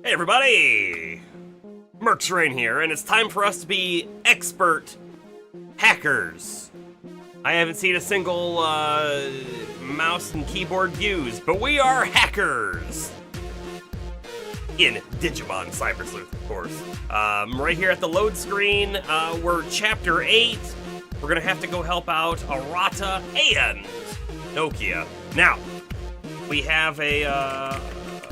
Hey everybody! Ch8 here, and it's time for us to be expert hackers. I haven't seen a single mouse and keyboard views, but we are hackers! In Digimon Cyber Sleuth, of course. Right here at the load screen, we're Chapter 8. We're gonna have to go help out Arata and Nokia. Now, we have a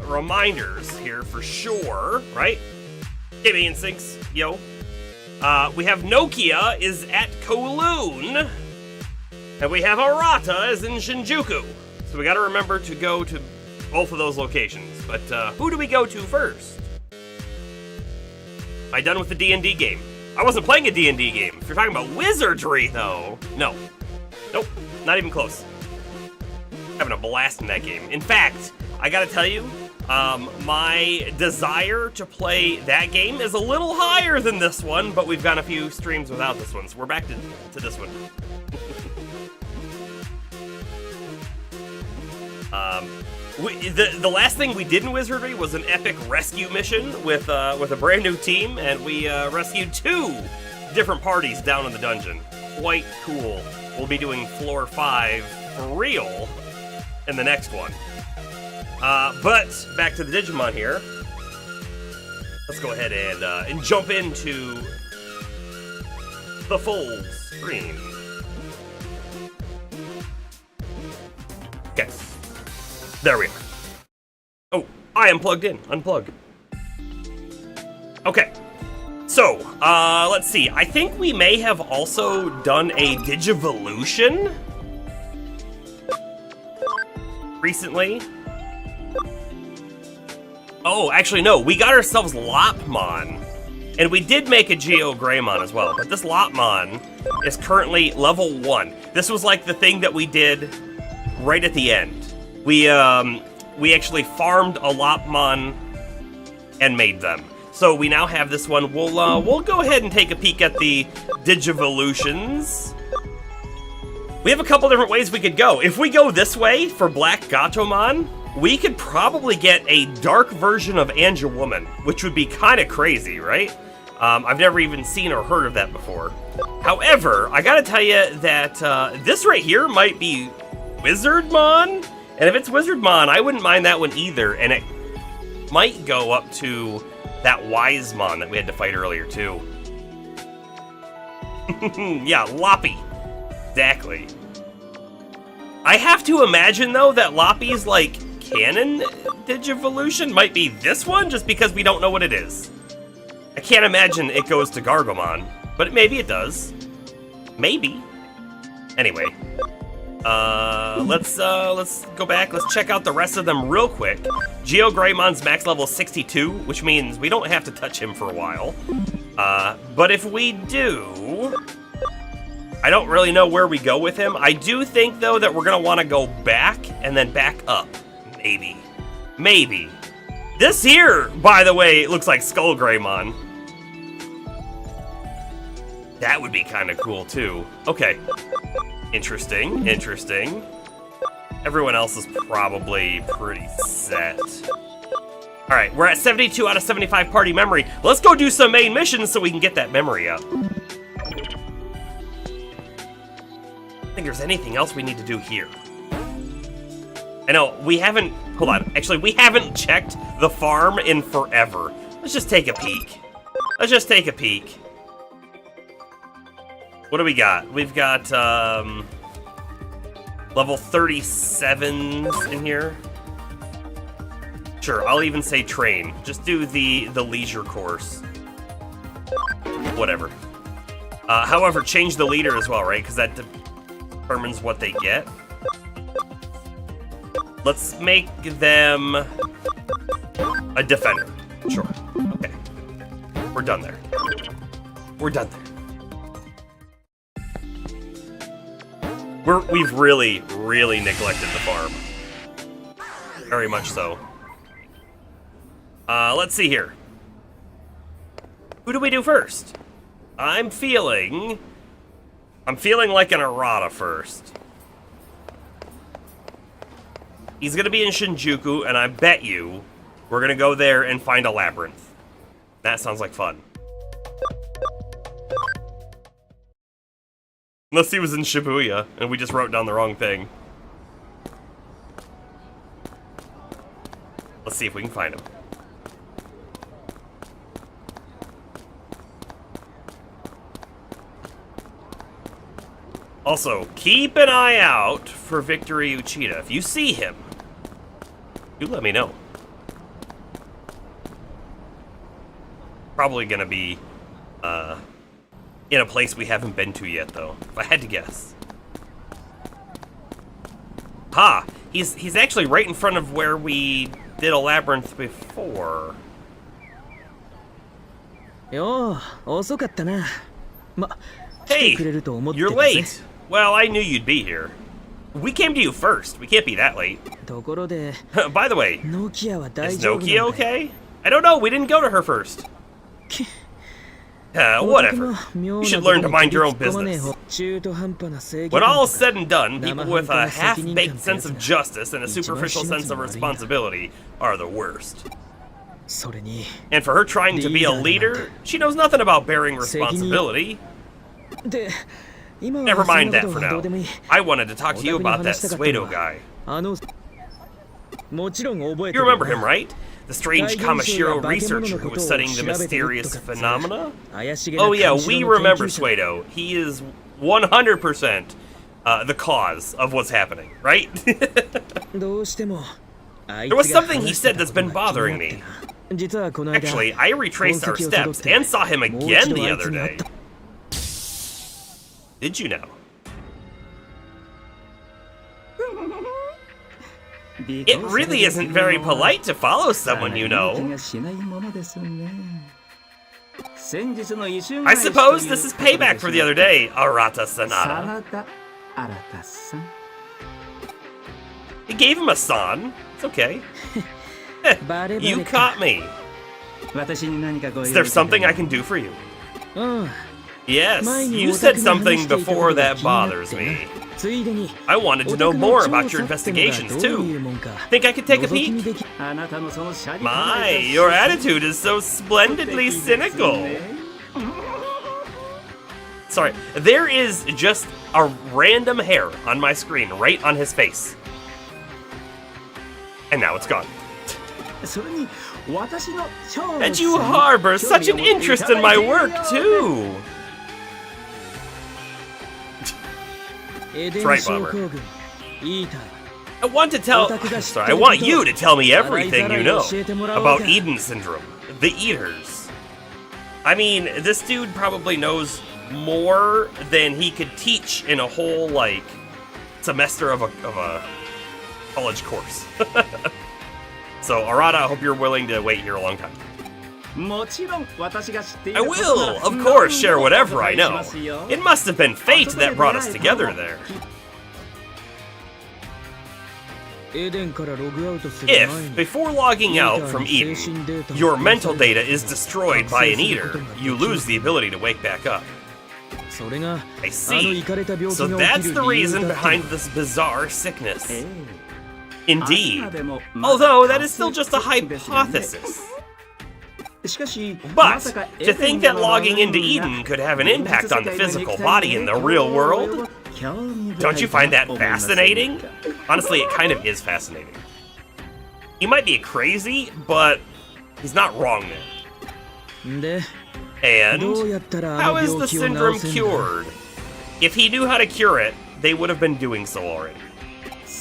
reminders here for sure, right? Give me instincts, yo. We have Nokia is at Kowloon, and we have Arata is in Shinjuku. So we gotta remember to go to both of those locations. But who do we go to first? Am I done with the D&D game? I wasn't playing a D&D game. If you're talking about wizardry, though, no. Nope, not even close. Having a blast in that game. In fact, I gotta tell you, my desire to play that game is a little higher than this one, but we've gone a few streams without this one, so we're back to this one. The last thing we did in Wizardry was an epic rescue mission with a brand new team, and we rescued 2 different parties down in the dungeon. Quite cool. We'll be doing floor 5 for real in the next one. But back to the Digimon here. Let's go ahead and jump into the full screen. Okay. There we are. Oh, I am plugged in. Unplug. Okay. So, let's see. I think we may have also done a Digivolution recently. Oh, actually, no. We got ourselves Lopmon. And we did make a Geo Greymon as well. But this Lopmon is currently level 1. This was like the thing that we did right at the end. We actually farmed a Lopmon and made them. So we now have this one. We'll go ahead and take a peek at the Digivolutions. We have a couple different ways we could go. If we go this way for Black Gatomon, we could probably get a dark version of Angelwoman, which would be kind of crazy, right? I've never even seen or heard of that before. However, I gotta tell you that this right here might be Wizardmon, and if it's Wizardmon, I wouldn't mind that one either, and it might go up to that Wisemon that we had to fight earlier, too. Yeah, Loppy. Exactly. I have to imagine, though, that Loppy's, like, canon Digivolution might be this one, just because we don't know what it is. I can't imagine it goes to Gargomon, but maybe it does. Maybe. Anyway. Let's go back. Let's check out the rest of them real quick. Geo Greymon's max level 62, which means we don't have to touch him for a while. But if we do, I don't really know where we go with him. I do think, though, that we're gonna want to go back and then back up. Maybe. Maybe. This here, by the way, looks like Skull Greymon. That would be kind of cool, too. Okay. Interesting, interesting. Everyone else is probably pretty set. Alright, we're at 72 out of 75 party memory. Let's go do some main missions so we can get that memory up. I think there's anything else we need to do here. I know, we haven't... Hold on. Actually, we haven't checked the farm in forever. Let's just take a peek. Let's just take a peek. What do we got? We've got, level 37s in here. Sure, I'll even say train. Just do the leisure course. Whatever. However, change the leader as well, right? Because that determines what they get. Let's make them a defender. Sure. Okay. We're done there. We're done there. We've really, really neglected the farm. Very much so. Let's see here. Who do we do first? I'm feeling like an Arata first. He's gonna be in Shinjuku, and I bet you We're gonna go there and find a labyrinth. That sounds like fun. Unless he was in Shibuya, and we just wrote down the wrong thing. Let's see if we can find him. Also, keep an eye out for Victory Ch8. If you see him, you let me know. Probably gonna be, in a place we haven't been to yet, though, if I had to guess. Ha! He's actually right in front of where we did a labyrinth before. Hey! You're late! Well, I knew you'd be here. We came to you first. We can't be that late. By the way, is Nokia okay? I don't know. We didn't go to her first. Whatever. You should learn to mind your own business. When all is said and done, people with a half-baked sense of justice and a superficial sense of responsibility are the worst. And for her trying to be a leader, she knows nothing about bearing responsibility. Never mind that for now. I wanted to talk to you about that Ch8 guy. You remember him, right? The strange Kamashiro researcher who was studying the mysterious phenomena? Oh yeah, we remember Ch8. He is 100% the cause of what's happening, right? There was something he said that's been bothering me. Actually, I retraced our steps and saw him again the other day. Did you know? It really isn't very polite to follow someone you know. I suppose this is payback for the other day, Arata Sanada. He gave him a san. It's okay. You caught me. Is there something I can do for you? Yes, you said something before that bothers me. I wanted to know more about your investigations, too. Think I could take a peek? My, your attitude is so splendidly cynical. Sorry, there is just a random hair on my screen, right on his face. And now it's gone. And you harbor such an interest in my work, too. That's right, Bomber. I want you to tell me everything you know about Eden Syndrome, the Eaters. I mean, this dude probably knows more than he could teach in a whole, like, semester of a college course. So, Arata, I hope you're willing to wait here a long time. I will, of course, share whatever I know. It must have been fate that brought us together there. If, before logging out from Eden, your mental data is destroyed by an Eater, you lose the ability to wake back up. I see. So that's the reason behind this bizarre sickness. Indeed. Although, that is still just a hypothesis. But, to think that logging into Eden could have an impact on the physical body in the real world? Don't you find that fascinating? Honestly, it kind of is fascinating. He might be crazy, but he's not wrong there. And, how is the syndrome cured? If he knew how to cure it, they would have been doing so already.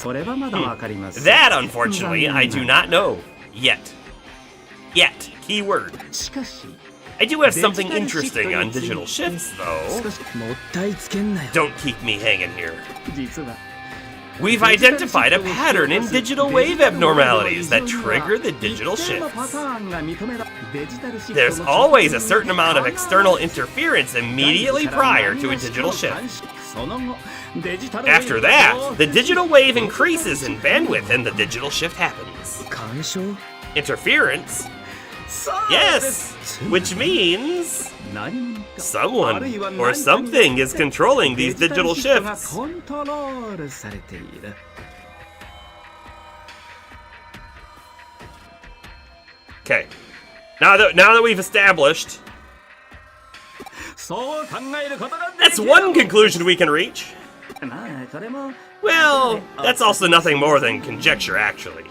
That, unfortunately, I do not know. Yet. Yet. Keyword. I do have something interesting on digital shifts, though. Don't keep me hanging here. We've identified a pattern in digital wave abnormalities that trigger the digital shifts. There's always a certain amount of external interference immediately prior to a digital shift. After that, the digital wave increases in bandwidth and the digital shift happens. Interference? Yes! Which means someone or something is controlling these digital shifts. Okay. Now that we've established, that's one conclusion we can reach. Well, that's also nothing more than conjecture, actually.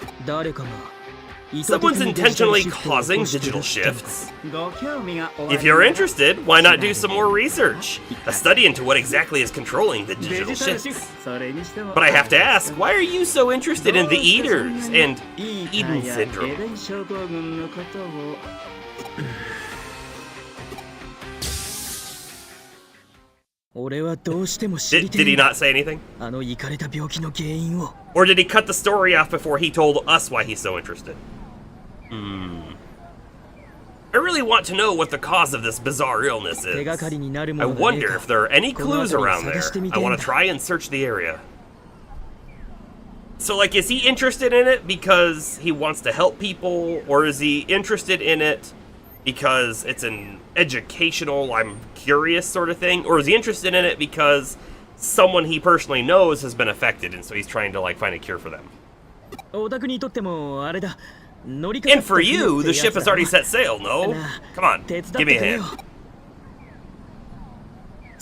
Someone's intentionally causing digital shifts. If you're interested, why not do some more research? A study into what exactly is controlling the digital shifts. But I have to ask, why are you so interested in the Eaters and Eden Syndrome? Did he not say anything? Or did he cut the story off before he told us why he's so interested? I really want to know what the cause of this bizarre illness is. I wonder if there are any clues around there. I want to try and search the area. So, like, is he interested in it because he wants to help people? Or is he interested in it because it's an educational, I'm curious sort of thing? Or is he interested in it because someone he personally knows has been affected, and so he's trying to, like, find a cure for them? And for you, the ship has already set sail, no? Come on, give me a hand.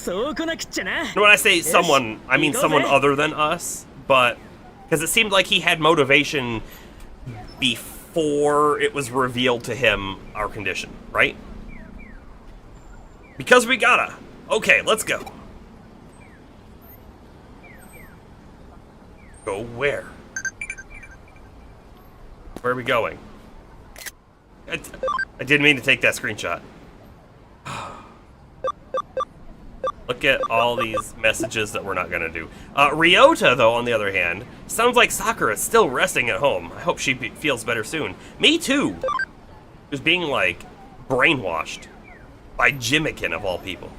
And when I say someone, I mean someone other than us, but because it seemed like he had motivation before it was revealed to him our condition, right? Because we gotta. Okay, let's go. Go where? Where are we going? I didn't mean to take that screenshot. Look at all these messages that we're not gonna do. Ryota, though, on the other hand, sounds like Sakura is still resting at home. I hope she feels better soon. Me too! Just being, like, brainwashed by Jimikin, of all people.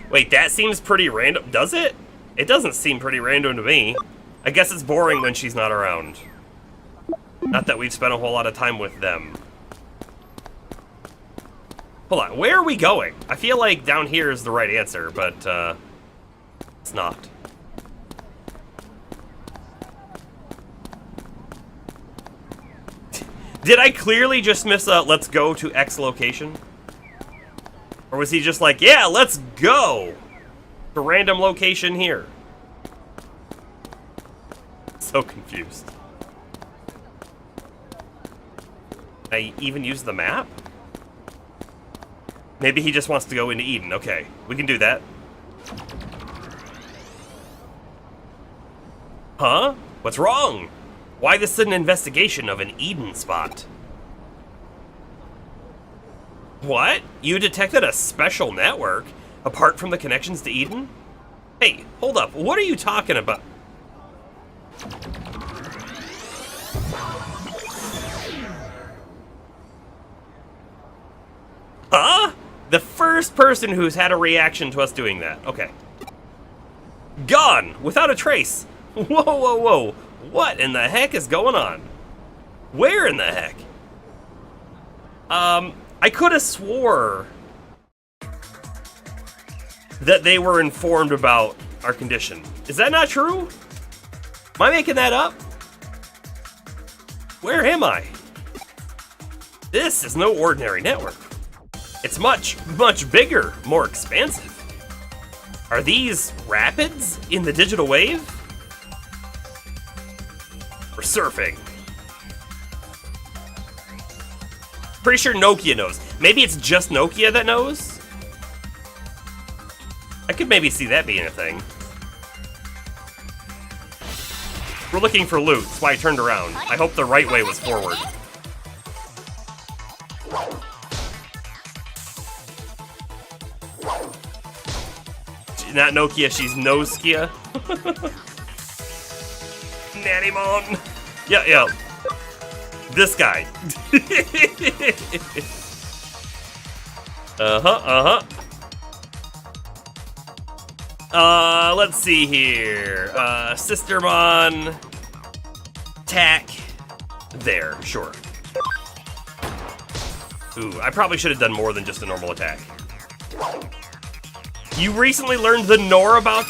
Wait, that seems pretty random. Does it? It doesn't seem pretty random to me. I guess it's boring when she's not around. Not that we've spent a whole lot of time with them. Hold on, where are we going? I feel like down here is the right answer, but it's not. Did I clearly just miss a let's go to X location? Or was he just like, yeah, let's go to random location here? So confused. I even use the map? Maybe he just wants to go into Eden. Okay, we can do that. Huh? What's wrong? Why this sudden investigation of an Eden spot? What? You detected a special network apart from the connections to Eden? Hey, hold up. What are you talking about? Huh? The first person who's had a reaction to us doing that. Okay. Gone! Without a trace! Whoa, whoa, whoa! What in the heck is going on? Where in the heck? I could have swore that they were informed about our condition. Is that not true? Am I making that up? Where am I? This is no ordinary network. It's much, much bigger, more expansive. Are these rapids in the digital wave? We're surfing. Pretty sure Nokia knows. Maybe it's just Nokia that knows? I could maybe see that being a thing. We're looking for loot, that's why I turned around. I hope the right way was forward. Not Nokia, she's Noskia. Nannymon. Yeah. This guy. Let's see here. Sistermon. Attack. There, sure. Ooh, I probably should have done more than just a normal attack. You recently learned the lore about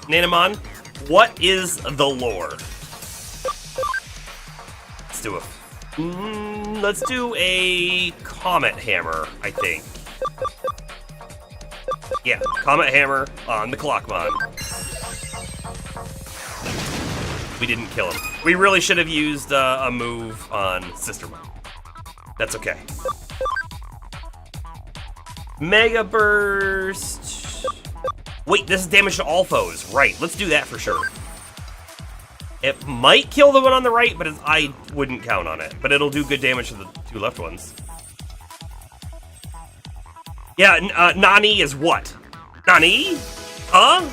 Nannymon. What is the lore? do let's do a Comet Hammer, I think. Yeah, Comet Hammer on the Clockmon. We didn't kill him. We really should have used a move on Sistermon. That's okay. Mega Burst. Wait, this is damage to all foes. Right, let's do that for sure. It might kill the one on the right, but I wouldn't count on it. But it'll do good damage to the two left ones. Yeah, Nani is what? Nani? Huh?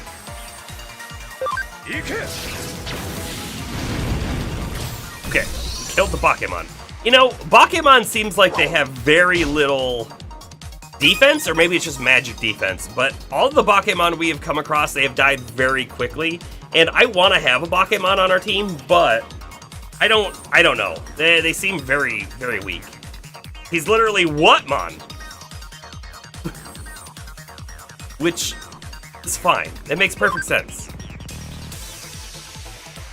Okay, we killed the Bakemon. You know, Bakemon seems like they have very little defense, or maybe it's just magic defense, but all of the Bakemon we have come across, they have died very quickly, and I want to have a Bakemon on our team, but I don't know. They seem very, very weak. He's literally Whatmon? Which is fine. It makes perfect sense.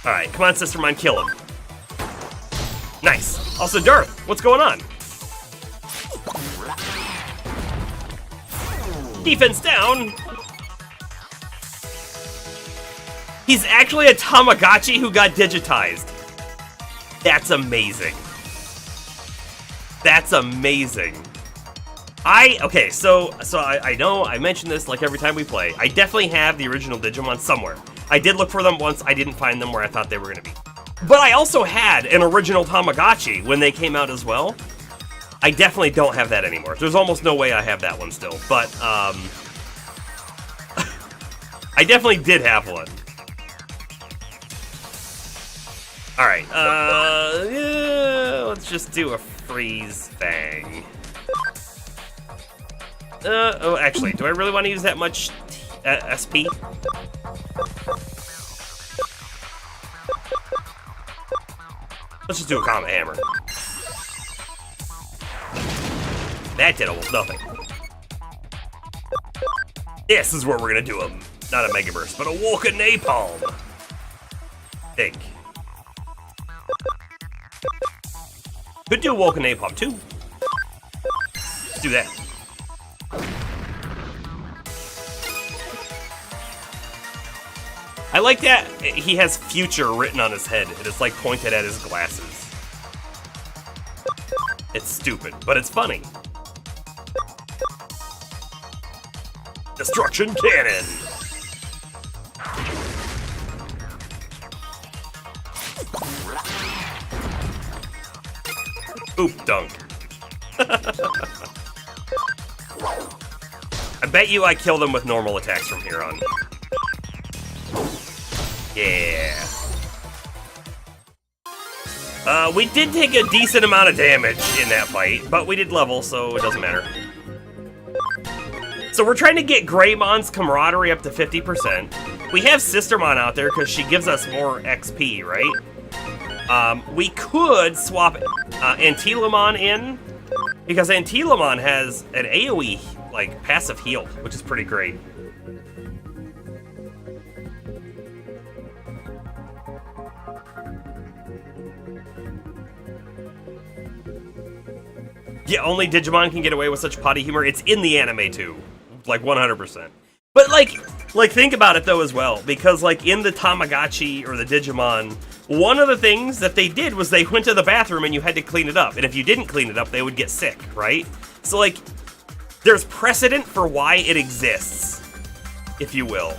Alright, come on, Sistermon, kill him. Nice. Also, Darth, what's going on? Defense down. He's actually a Tamagotchi who got digitized. That's amazing. That's amazing. Okay, so I know I mentioned this like every time we play. I definitely have the original Digimon somewhere. I did look for them once. I didn't find them where I thought they were going to be. But I also had an original Tamagotchi when they came out as well. I definitely don't have that anymore. There's almost no way I have that one still. But, I definitely did have one. Alright, yeah, let's just do a Freeze Fang. Oh, actually, do I really want to use that much SP? Let's just do a Comet Hammer. That did almost nothing. This is where we're gonna do him. Not a Mega Burst, but a Walk of Napalm. Think. Could do a Walk of Napalm too. Let's do that. I like that he has future written on his head. It is like pointed at his glasses. It's stupid, but it's funny. Destruction Cannon! Oop, dunk. I bet you I kill them with normal attacks from here on. Yeah. We did take a decent amount of damage in that fight, but we did level, so it doesn't matter. So we're trying to get Greymon's camaraderie up to 50%. We have Sistermon out there because she gives us more XP, right? We could swap Antilamon in, because Antilamon has an AoE, like, passive heal, which is pretty great. Yeah, only Digimon can get away with such potty humor. It's in the anime too, like 100%. But like think about it though as well, because like in the Tamagotchi or the Digimon, one of the things that they did was they went to the bathroom and you had to clean it up. And if you didn't clean it up, they would get sick, right? So like, there's precedent for why it exists, if you will.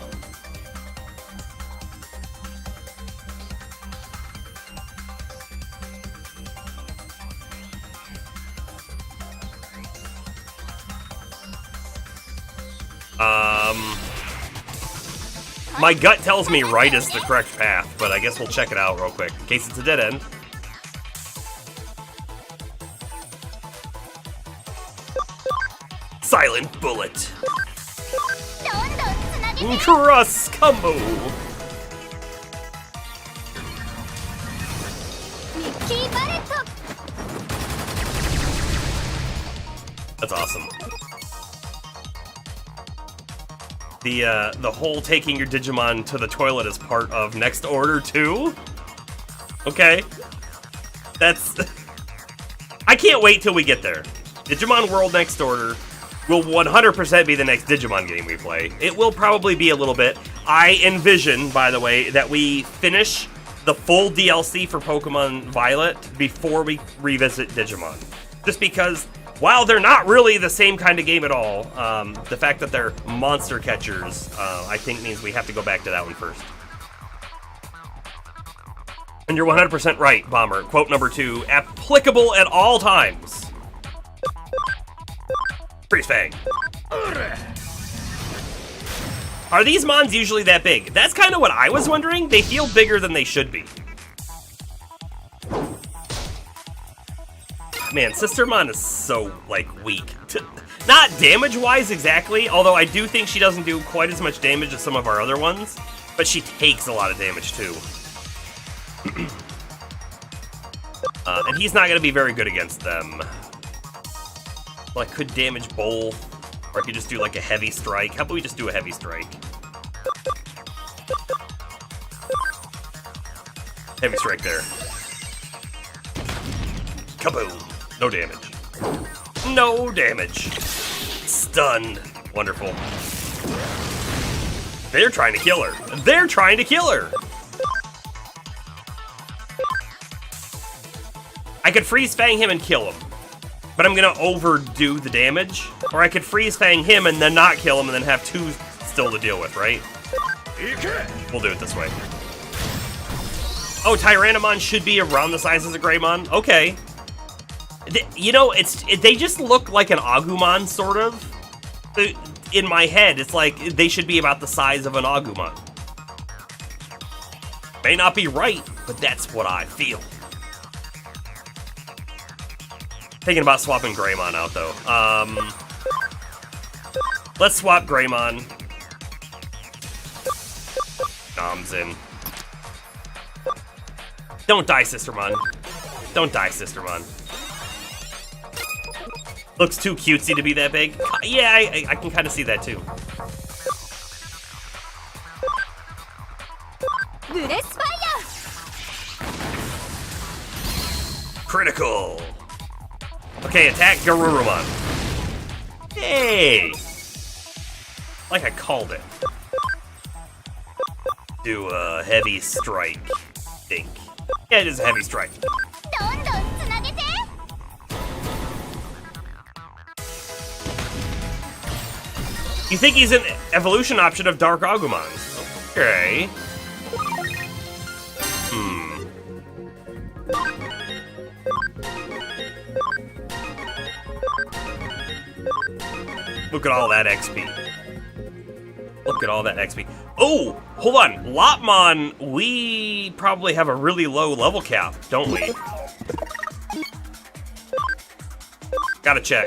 My gut tells me right is the correct path, but I guess we'll check it out real quick, in case it's a dead end. Silent Bullet. Cross combo. That's awesome. The whole taking your Digimon to the toilet is part of Next Order 2? Okay. That's... I can't wait till we get there. Digimon World Next Order will 100% be the next Digimon game we play. It will probably be a little bit. I envision, by the way, that we finish the full DLC for Pokemon Violet before we revisit Digimon. Just because, while they're not really the same kind of game at all, the fact that they're monster catchers, I think means we have to go back to that one first. And you're 100% right, Bomber. Quote number 2, applicable at all times. Freeze Fang. Are these mons usually that big? That's kind of what I was wondering. They feel bigger than they should be. Man, Sister Mon is so, like, weak. Not damage-wise exactly, although I do think she doesn't do quite as much damage as some of our other ones, but she takes a lot of damage, too. And he's not going to be very good against them. Well, I could damage both, or I could just do like a heavy strike. How about we just do a heavy strike? Heavy strike there. Kaboom! No damage. No damage. Stunned. Wonderful. They're trying to kill her. They're trying to kill her! I could Freeze Fang him and kill him. But I'm gonna overdo the damage. Or I could Freeze Fang him and then not kill him and then have 2 still to deal with, right? We'll do it this way. Oh, Tyrannomon should be around the size as a Greymon? Okay. You know, they just look like an Agumon, sort of. In my head, it's like they should be about the size of an Agumon. May not be right, but that's what I feel. Thinking about swapping Greymon out, though. Let's swap Greymon. Nom's in. Don't die, Sistermon. Don't die, Sistermon. Looks too cutesy to be that big. Yeah, I can kind of see that, too. Critical! Okay, attack Garurumon. Hey! Like I called it. Do a heavy strike. Think. Yeah, it is a heavy strike. You think he's an evolution option of Dark Agumon? Okay. Look at all that XP. Look at all that XP. Oh, hold on. Lopmon, we probably have a really low level cap, don't we? Gotta check.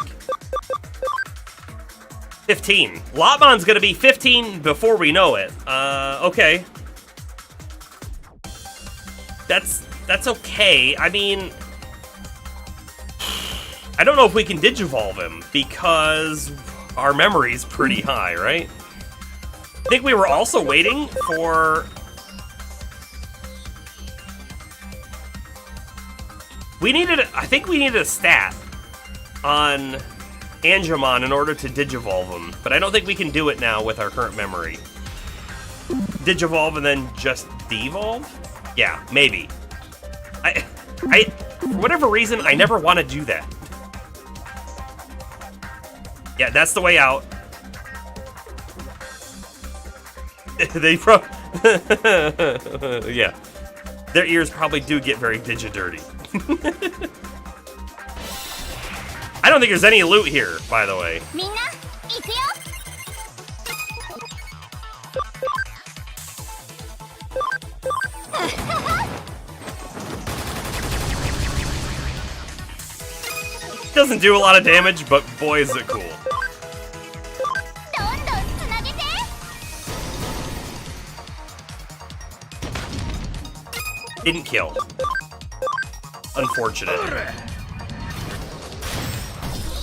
15. Lopmon's gonna be 15 before we know it. Okay. That's okay. I mean, I don't know if we can Digivolve him because our memory's pretty high, right? I think we were also waiting for... I think we needed a stat on Angemon in order to Digivolve him, but I don't think we can do it now with our current memory. Digivolve and then just Devolve? Yeah, maybe. For whatever reason, I never want to do that. Yeah, that's the way out. They yeah. Their ears probably do get very digi-dirty. I don't think there's any loot here, by the way. Doesn't do a lot of damage, but boy is it cool. Didn't kill. Unfortunate.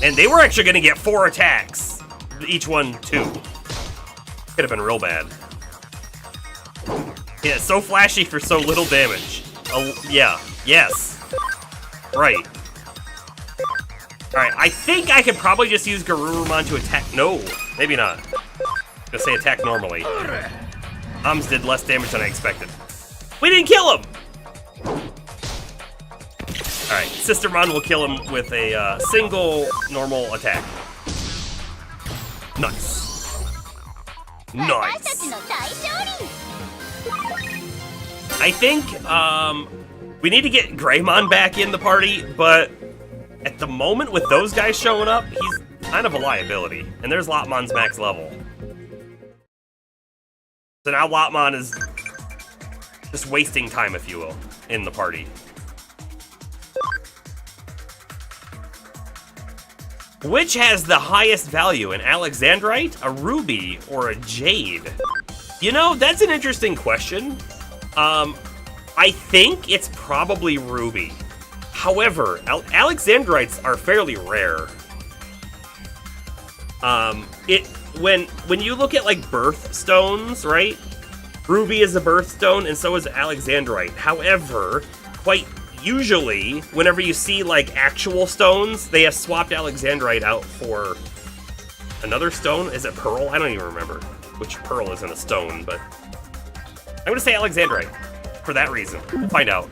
And they were actually gonna get 4 attacks. Each one 2. Could have been real bad. Yeah, so flashy for so little damage. Oh, yeah. Yes. Right. Alright, I think I could probably just use Garurumon to attack. No, maybe not. Just say attack normally. Ams did less damage than I expected. We didn't kill him! Alright, Sistermon will kill him with a single normal attack. Nice. Nice. I think we need to get Greymon back in the party, but at the moment with those guys showing up, he's kind of a liability. And there's Lopmon's max level. So now Lopmon is just wasting time, if you will, in the party. Which has the highest value, an Alexandrite, a Ruby, or a Jade? You know, that's an interesting question. I think it's probably Ruby. However, Alexandrites are fairly rare. When you look at like birthstones, right? Ruby is a birthstone, and so is Alexandrite. However, quite usually, whenever you see like actual stones, they have swapped Alexandrite out for another stone. Is it Pearl? I don't even remember which Pearl isn't a stone, but I'm gonna say Alexandrite for that reason. We'll find out.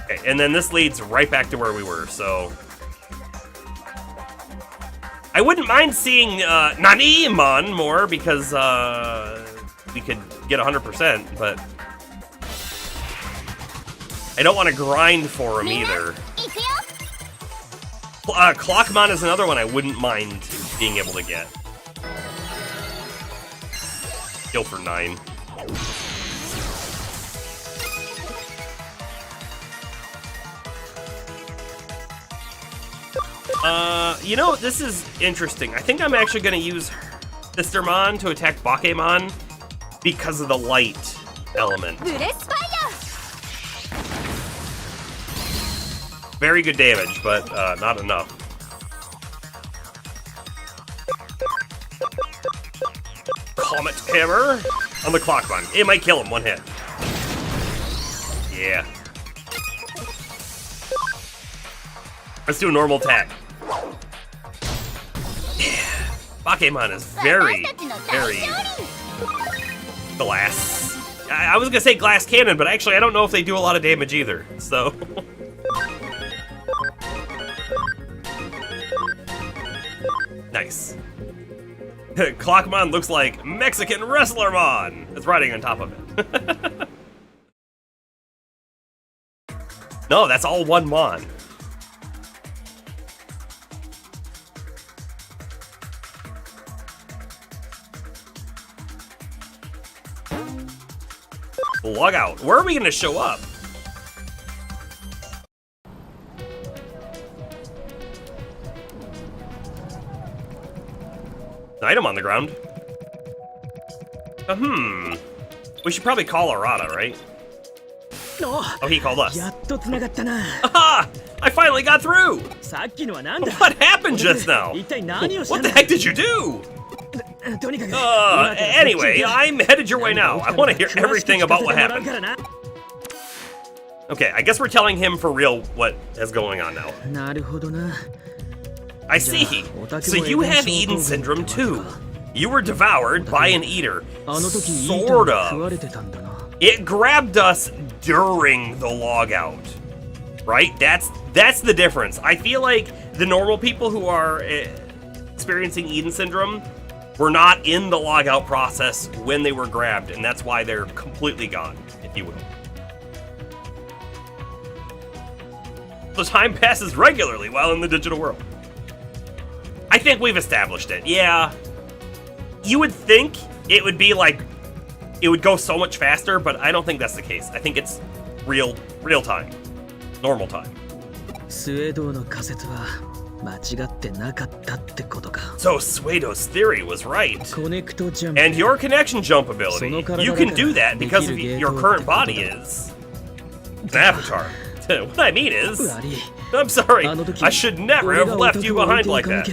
Okay, and then this leads right back to where we were, so I wouldn't mind seeing Nanimon more because we could get 100%, but I don't want to grind for him either. Clockmon is another one I wouldn't mind being able to get. Kill for 9. You know, this is interesting. I think I'm actually going to use Sistermon to attack Bakemon because of the light element. Very good damage, but not enough. Comet Hammer on the Clockmon. It might kill him, one hit. Yeah. Let's do a normal attack. Yeah. Bakemon is very, very glass. I was gonna say glass cannon, but actually I don't know if they do a lot of damage either, so. Nice. Clockmon looks like Mexican Wrestlermon that's riding on top of it. No, that's all one Mon. Log out. Where are we gonna show up? An item on the ground. We should probably call Arata, right? Oh, he called us. Aha! I finally got through! What happened just now? What the heck did you do? Anyway, I'm headed your way now. I want to hear everything about what happened. Okay, I guess we're telling him for real what is going on now. I see. So you have Eden Syndrome too. You were devoured by an eater. Sort of. It grabbed us during the logout. Right? That's the difference. I feel like the normal people who are experiencing Eden Syndrome were not in the logout process when they were grabbed, and that's why they're completely gone, if you will. So time passes regularly while in the digital world. I think we've established it, yeah. You would think it would be like, it would go so much faster, but I don't think that's the case. I think it's real time, normal time. So Suedo's theory was right. And your connection jump ability, you can do that because of your current body is an avatar. What I mean is, I'm sorry, I should never have left you behind like that.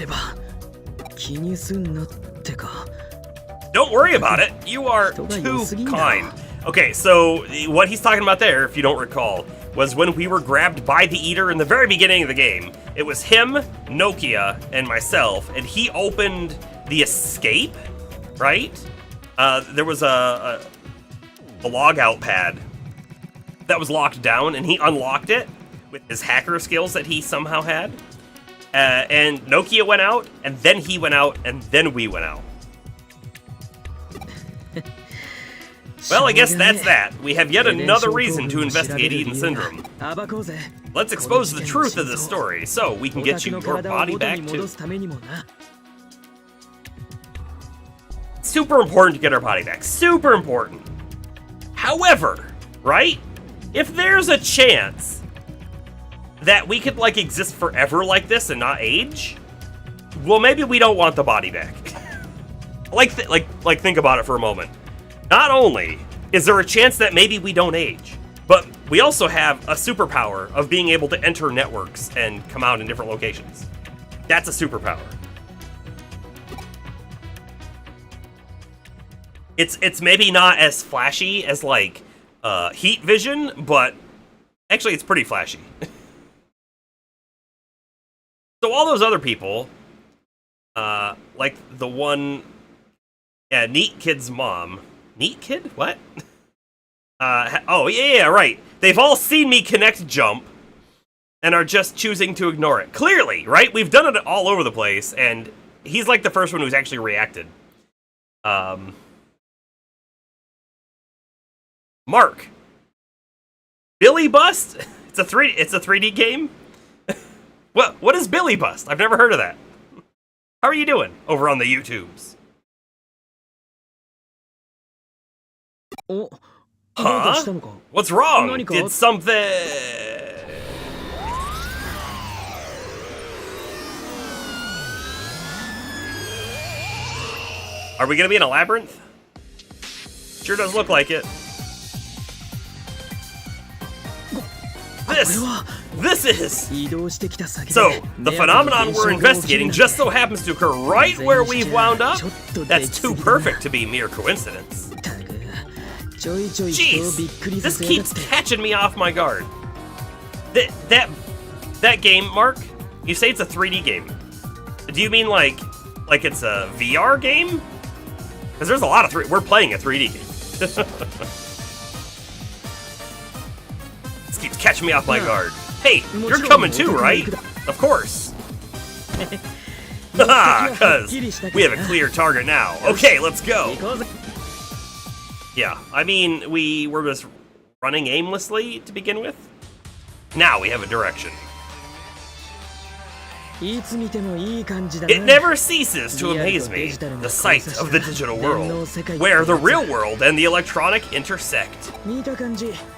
Don't worry about it, you are too kind. Okay, so what he's talking about there, if you don't recall, was when we were grabbed by the Eater in the very beginning of the game. It was him, Nokia, and myself, and he opened the escape, right? There was a logout pad that was locked down, and he unlocked it with his hacker skills that he somehow had. And Nokia went out, and then he went out, and then we went out. Well, I guess that's that. We have yet another reason to investigate Eden Syndrome. Let's expose the truth of this story, so we can get you your body back too. Super important to get our body back. Super important. However, right? If there's a chance that we could, like, exist forever like this and not age, well, maybe we don't want the body back. Think about it for a moment. Not only is there a chance that maybe we don't age, but we also have a superpower of being able to enter networks and come out in different locations. That's a superpower. It's maybe not as flashy as, like, heat vision, but actually it's pretty flashy. So all those other people, like the one, Neat Kid's mom. Neat Kid? What? Oh, yeah, right. They've all seen me connect jump and are just choosing to ignore it. Clearly, right? We've done it all over the place, and he's like the first one who's actually reacted. Mark. Billy Bust? It's a 3D game? What is Billy Bust? I've never heard of that. How are you doing over on the YouTubes? Huh? What's wrong? Did something... Are we gonna be in a labyrinth? Sure does look like it. This is... So, the phenomenon we're investigating just so happens to occur right where we've wound up? That's too perfect to be mere coincidence. Jeez, this keeps catching me off my guard. That game, Mark, you say it's a 3D game. Do you mean like it's a VR game? Because there's a lot of we're playing a 3D game. This keeps catching me off my guard. Hey, you're coming too, right? Of course. Haha, because we have a clear target now. Okay, let's go. Yeah, I mean, we were just running aimlessly to begin with. Now we have a direction. It never ceases to amaze me, the sight of the digital world, where the real world and the electronic intersect.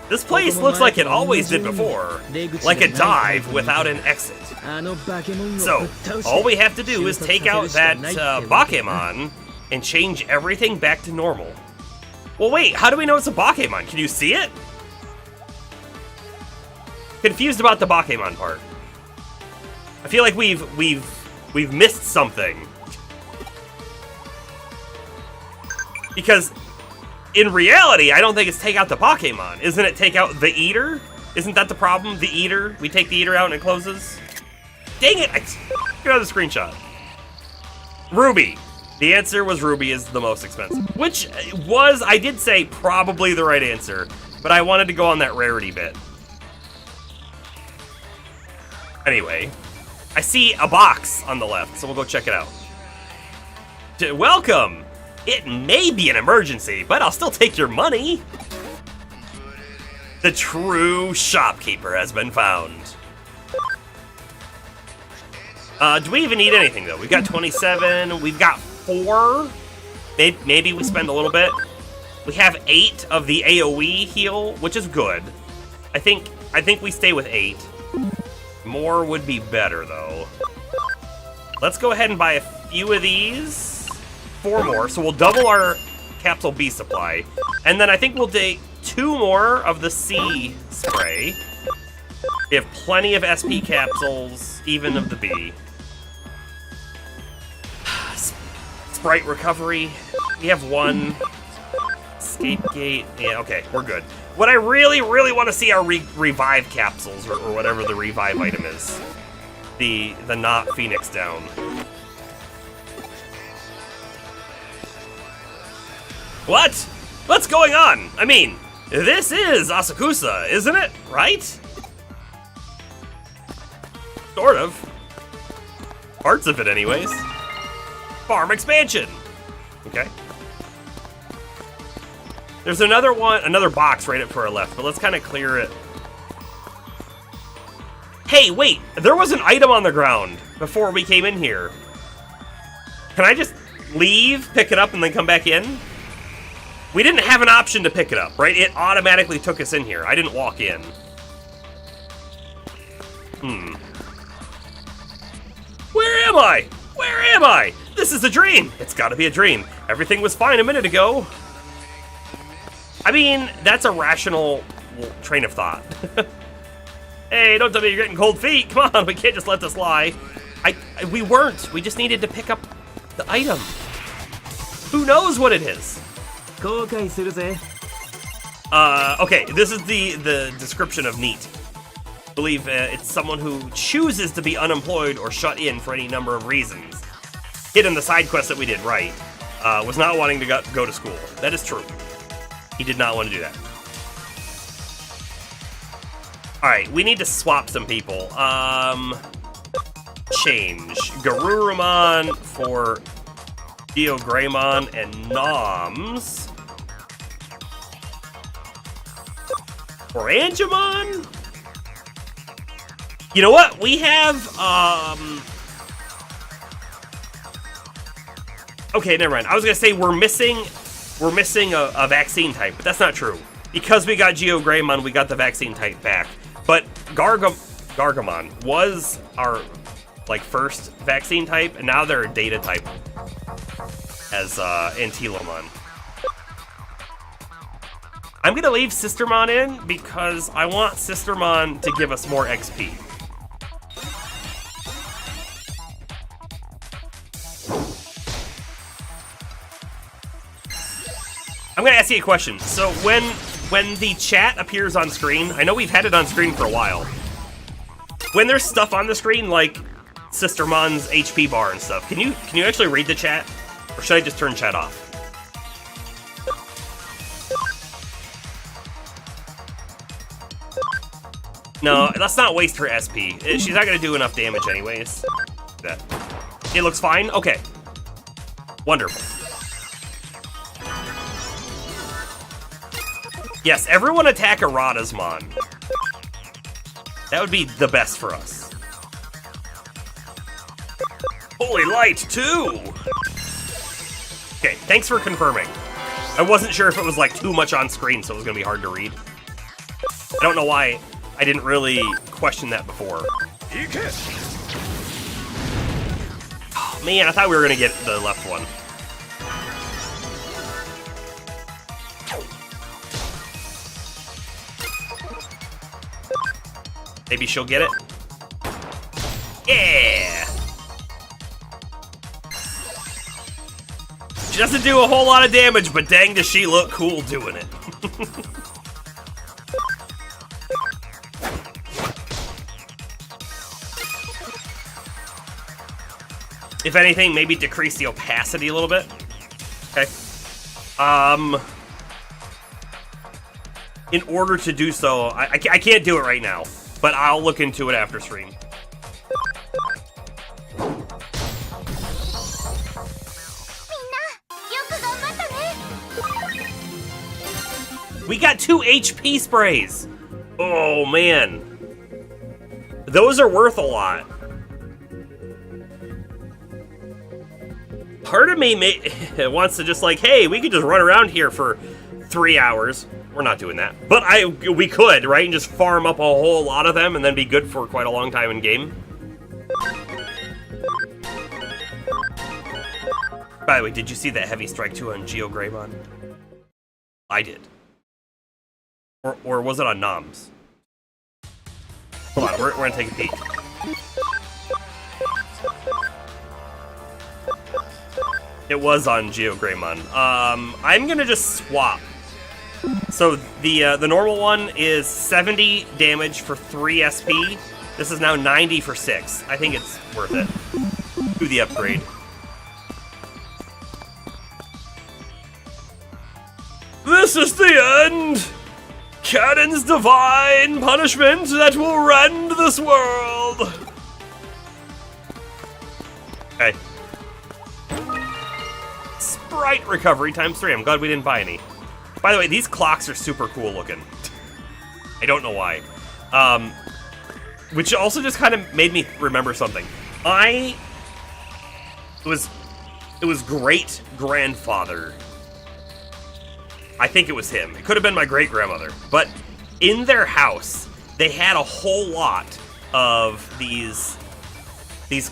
This place looks like it always did before, like a dive without an exit. So, all we have to do is take out that Bakemon and change everything back to normal. Well, wait, how do we know it's a Bakemon? Can you see it? Confused about the Bakemon part. I feel like we've missed something. Because in reality, I don't think it's take out the Bakemon. Isn't it take out the Eater? Isn't that the problem? The Eater? We take the Eater out and it closes? Dang it! I got a screenshot. Ruby. The answer was Ruby is the most expensive. Which was, I did say, probably the right answer. But I wanted to go on that rarity bit. Anyway. I see a box on the left, so we'll go check it out. Welcome! It may be an emergency, but I'll still take your money. The true shopkeeper has been found. Do we even need anything, though? We've got 27, we've got 4. Maybe we spend a little bit. We have 8 of the AoE heal, which is good. I think we stay with 8. More would be better, though. Let's go ahead and buy a few of these. 4 more, so we'll double our Capsule B supply. And then I think we'll take 2 more of the C spray. We have plenty of SP capsules, even of the B. Sprite recovery. We have 1. escape gate. Yeah, okay, we're good. What I really, really want to see are revive capsules or whatever the revive item is. The not Phoenix down. What? What's going on? I mean, this is Asakusa, isn't it? Right? Sort of. Parts of it, anyways. Farm expansion. Okay. There's another box right up to our left, but let's kind of clear it. Hey, wait! There was an item on the ground before we came in here. Can I just leave, pick it up, and then come back in? We didn't have an option to pick it up, right? It automatically took us in here. I didn't walk in. Where am I? Where am I? This is a dream. It's gotta be a dream. Everything was fine a minute ago. I mean, that's a rational train of thought. Hey, don't tell me you're getting cold feet. Come on, we can't just let this lie. We weren't. We just needed to pick up the item. Who knows what it is? Okay, this is the description of NEAT. I believe it's someone who chooses to be unemployed or shut in for any number of reasons. Kid in the side quest that we did right was not wanting to go to school. That is true. He did not want to do that. Alright, we need to swap some people. Change Garurumon for Geogreymon and Noms. For Angemon? You know what? We have, okay, never mind. I was gonna say we're missing a vaccine type, but that's not true. Because we got Geogreymon, we got the vaccine type back. But Gargamon was our, first vaccine type, and now they're a data type as Antilomon. I'm gonna leave Sistermon in because I want Sistermon to give us more XP. I'm gonna ask you a question. So when the chat appears on screen, I know we've had it on screen for a while. When there's stuff on the screen like Sistermon's HP bar and stuff, can you actually read the chat? Or should I just turn chat off? No, let's not waste her SP. She's not gonna do enough damage anyways. It looks fine? Okay. Wonderful. Yes, everyone attack Aradasmon. That would be the best for us. Holy light, too! Okay, thanks for confirming. I wasn't sure if it was too much on screen, so it was gonna be hard to read. I don't know why I didn't really question that before. Oh, man, I thought we were gonna get the left one. Maybe she'll get it. Yeah! She doesn't do a whole lot of damage, but dang does she look cool doing it. If anything, maybe decrease the opacity a little bit. Okay. In order to do so, I can't do it right now, but I'll look into it after stream. We got 2 HP sprays. Oh, man. Those are worth a lot. Part of me wants to just hey, we could just run around here for 3 hours. We're not doing that. But we could, right? And just farm up a whole lot of them and then be good for quite a long time in game. By the way, did you see that heavy strike 2 on Geogreymon? I did. Or was it on Noms? Hold on, we're gonna take a peek. It was on Geogreymon. I'm gonna just swap So the normal one is 70 damage for 3 SP. This is now 90 for 6. I think it's worth it. Do the upgrade. This is the end! Canon's divine punishment that will rend this world! Okay. Sprite recovery times 3. I'm glad we didn't buy any. By the way, these clocks are super cool looking. I don't know why. Which also just kind of made me remember something. It was great grandfather. I think it was him. It could have been my great grandmother. But in their house, they had a whole lot of these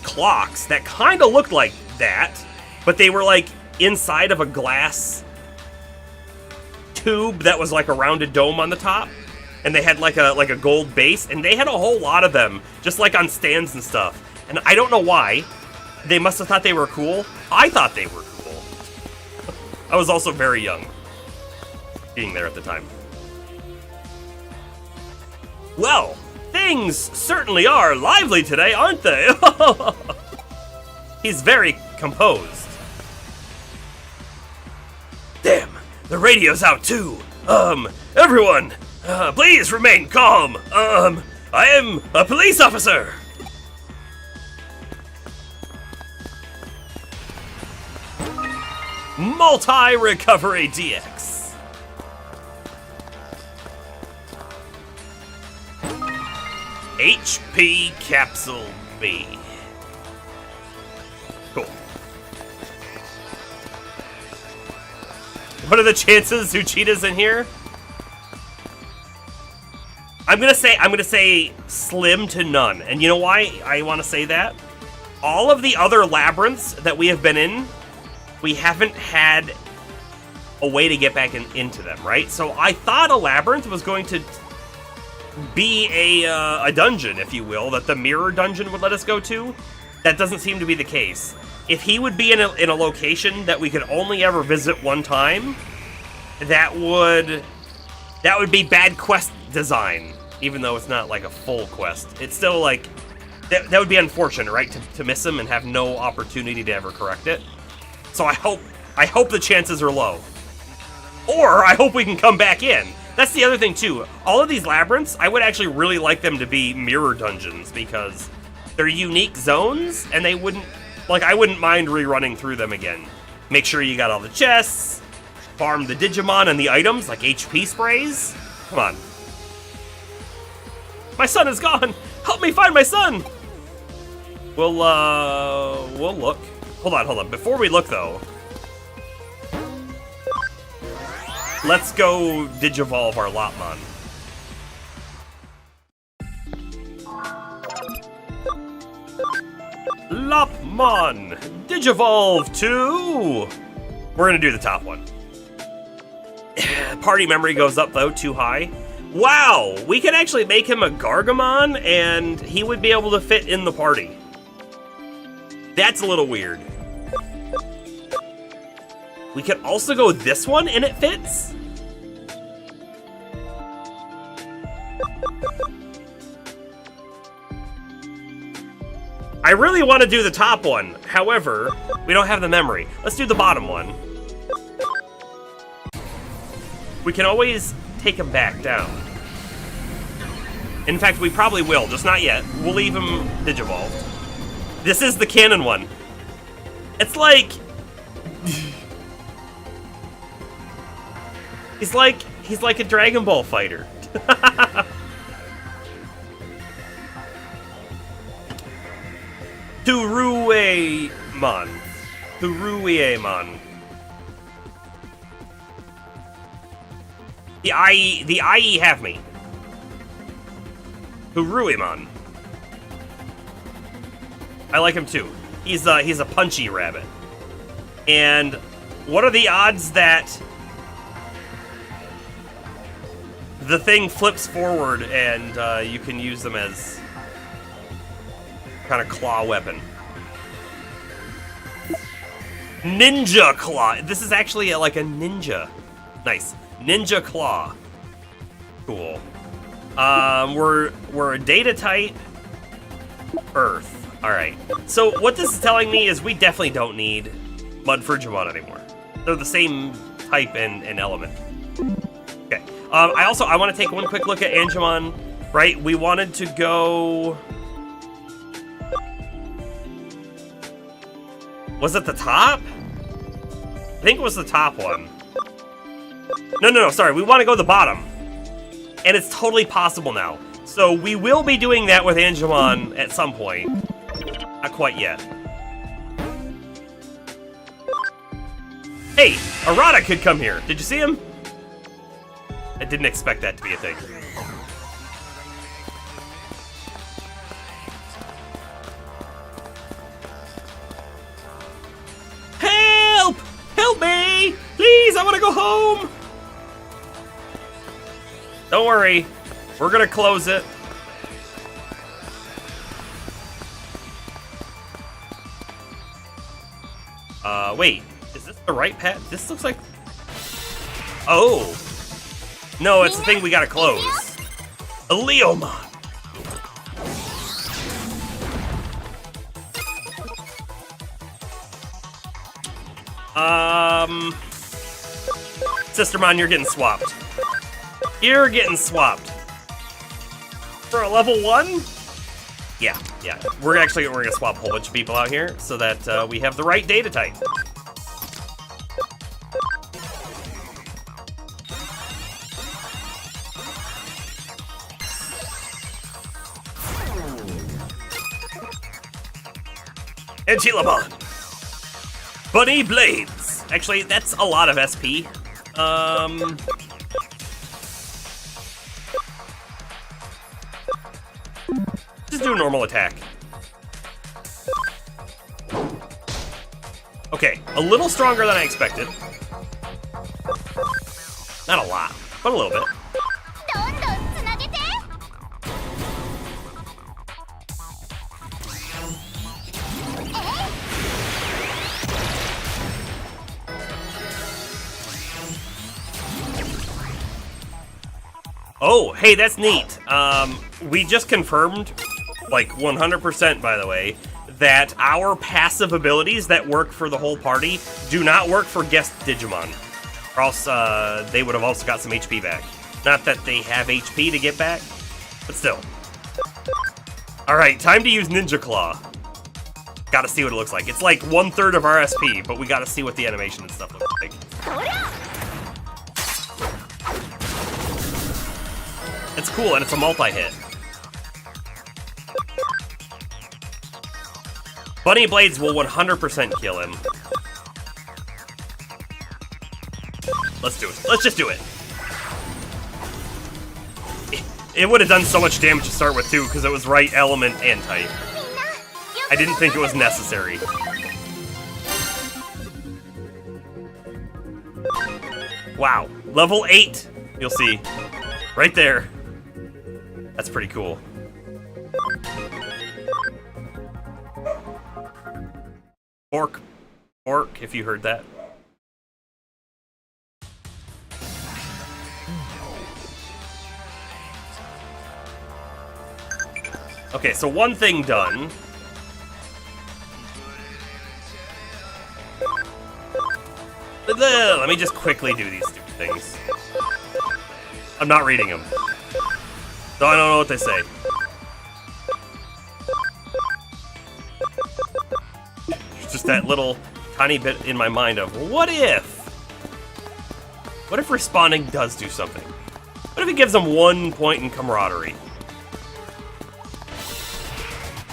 clocks that kind of looked like that, but they were like inside of a glass tube that was like a rounded dome on the top, and they had like a gold base, and they had a whole lot of them just like on stands and stuff. And I don't know why. They must have thought they were cool. I thought they were cool. I was also very young being there at the time. Well, things certainly are lively today, aren't they? He's very composed. Damn, the radio's out too. Everyone, please remain calm. I am a police officer. Multi-recovery DX. HP Capsule B. Cool. What are the chances Ch8's in here? I'm gonna say slim to none. And you know why I want to say that? All of the other labyrinths that we have been in, we haven't had a way to get back into them, right? So I thought a labyrinth was going to be a dungeon, if you will, that the mirror dungeon would let us go to. That doesn't seem to be the case. If he would be in a location that we could only ever visit one time, that would be bad quest design, even though it's not like a full quest. It's still like, that would be unfortunate, right? To miss him and have no opportunity to ever correct it. So I hope the chances are low. Or I hope we can come back in. That's the other thing too. All of these labyrinths, I would actually really like them to be mirror dungeons because they're unique zones and they wouldn't, like, I wouldn't mind rerunning through them again. Make sure you got all the chests, farm the Digimon and the items like HP sprays. Come on. My son is gone. Help me find my son. We'll look. Hold on. Before we look though, let's go Digivolve our Lopmon. Lopmon! Digivolve to... We're gonna do the top one. Party memory goes up though, too high. Wow! We could actually make him a Gargamon and he would be able to fit in the party. That's a little weird. We could also go this one and it fits? I really want to do the top one. However, we don't have the memory. Let's do the bottom one. We can always take him back down. In fact, we probably will, just not yet. We'll leave him Digivolved. This is the canon one. It's like... He's like a Dragon Ball fighter. Turuemon. The IE have me. Turuemon. I like him too. He's a punchy rabbit. And what are the odds that the thing flips forward and you can use them as kind of claw weapon? Ninja claw. This is actually like a ninja. Nice. Ninja Claw. Cool. We're a data type. Earth. Alright. So what this is telling me is we definitely don't need Mud Frigimon anymore. They're the same type and element. Okay. I want to take one quick look at Angemon. Right? We wanted to go... Was it the top? I think it was the top one. No, sorry. We want to go the bottom. And it's totally possible now. So we will be doing that with Angemon at some point. Not quite yet. Hey, Arata could come here. Did you see him? I didn't expect that to be a thing. Help! Help me! Please, I want to go home! Don't worry. We're gonna close it. Wait. Is this the right path? This looks like... Oh. No, it's the thing we gotta close. A Leomon. Sistermon, you're getting swapped. You're getting swapped. For a level 1? Yeah. We're gonna swap a whole bunch of people out here so that we have the right data type. Antilamon. Bunny Blades. Actually, that's a lot of SP. Just do a normal attack. Okay, a little stronger than I expected. Not a lot, but a little bit. Oh, hey, that's neat. We just confirmed, like 100% by the way, that our passive abilities that work for the whole party do not work for guest Digimon. Or else they would have also got some HP back. Not that they have HP to get back, but still. Alright, time to use Ninja Claw. Gotta see what it looks like. It's like 1/3 of our SP, but we gotta see what the animation and stuff looks like. It's cool, and it's a multi-hit. Bunny Blades will 100% kill him. Let's do it. Let's just do it. It would have done so much damage to start with, too, because it was right element and type. I didn't think it was necessary. Wow. Level 8. You'll see. Right there. That's pretty cool. Pork, if you heard that. Okay, so one thing done. Let me just quickly do these stupid things. I'm not reading them. So I don't know what they say. It's just that little tiny bit in my mind of, what if? What if responding does do something? What if it gives them 1 point in camaraderie?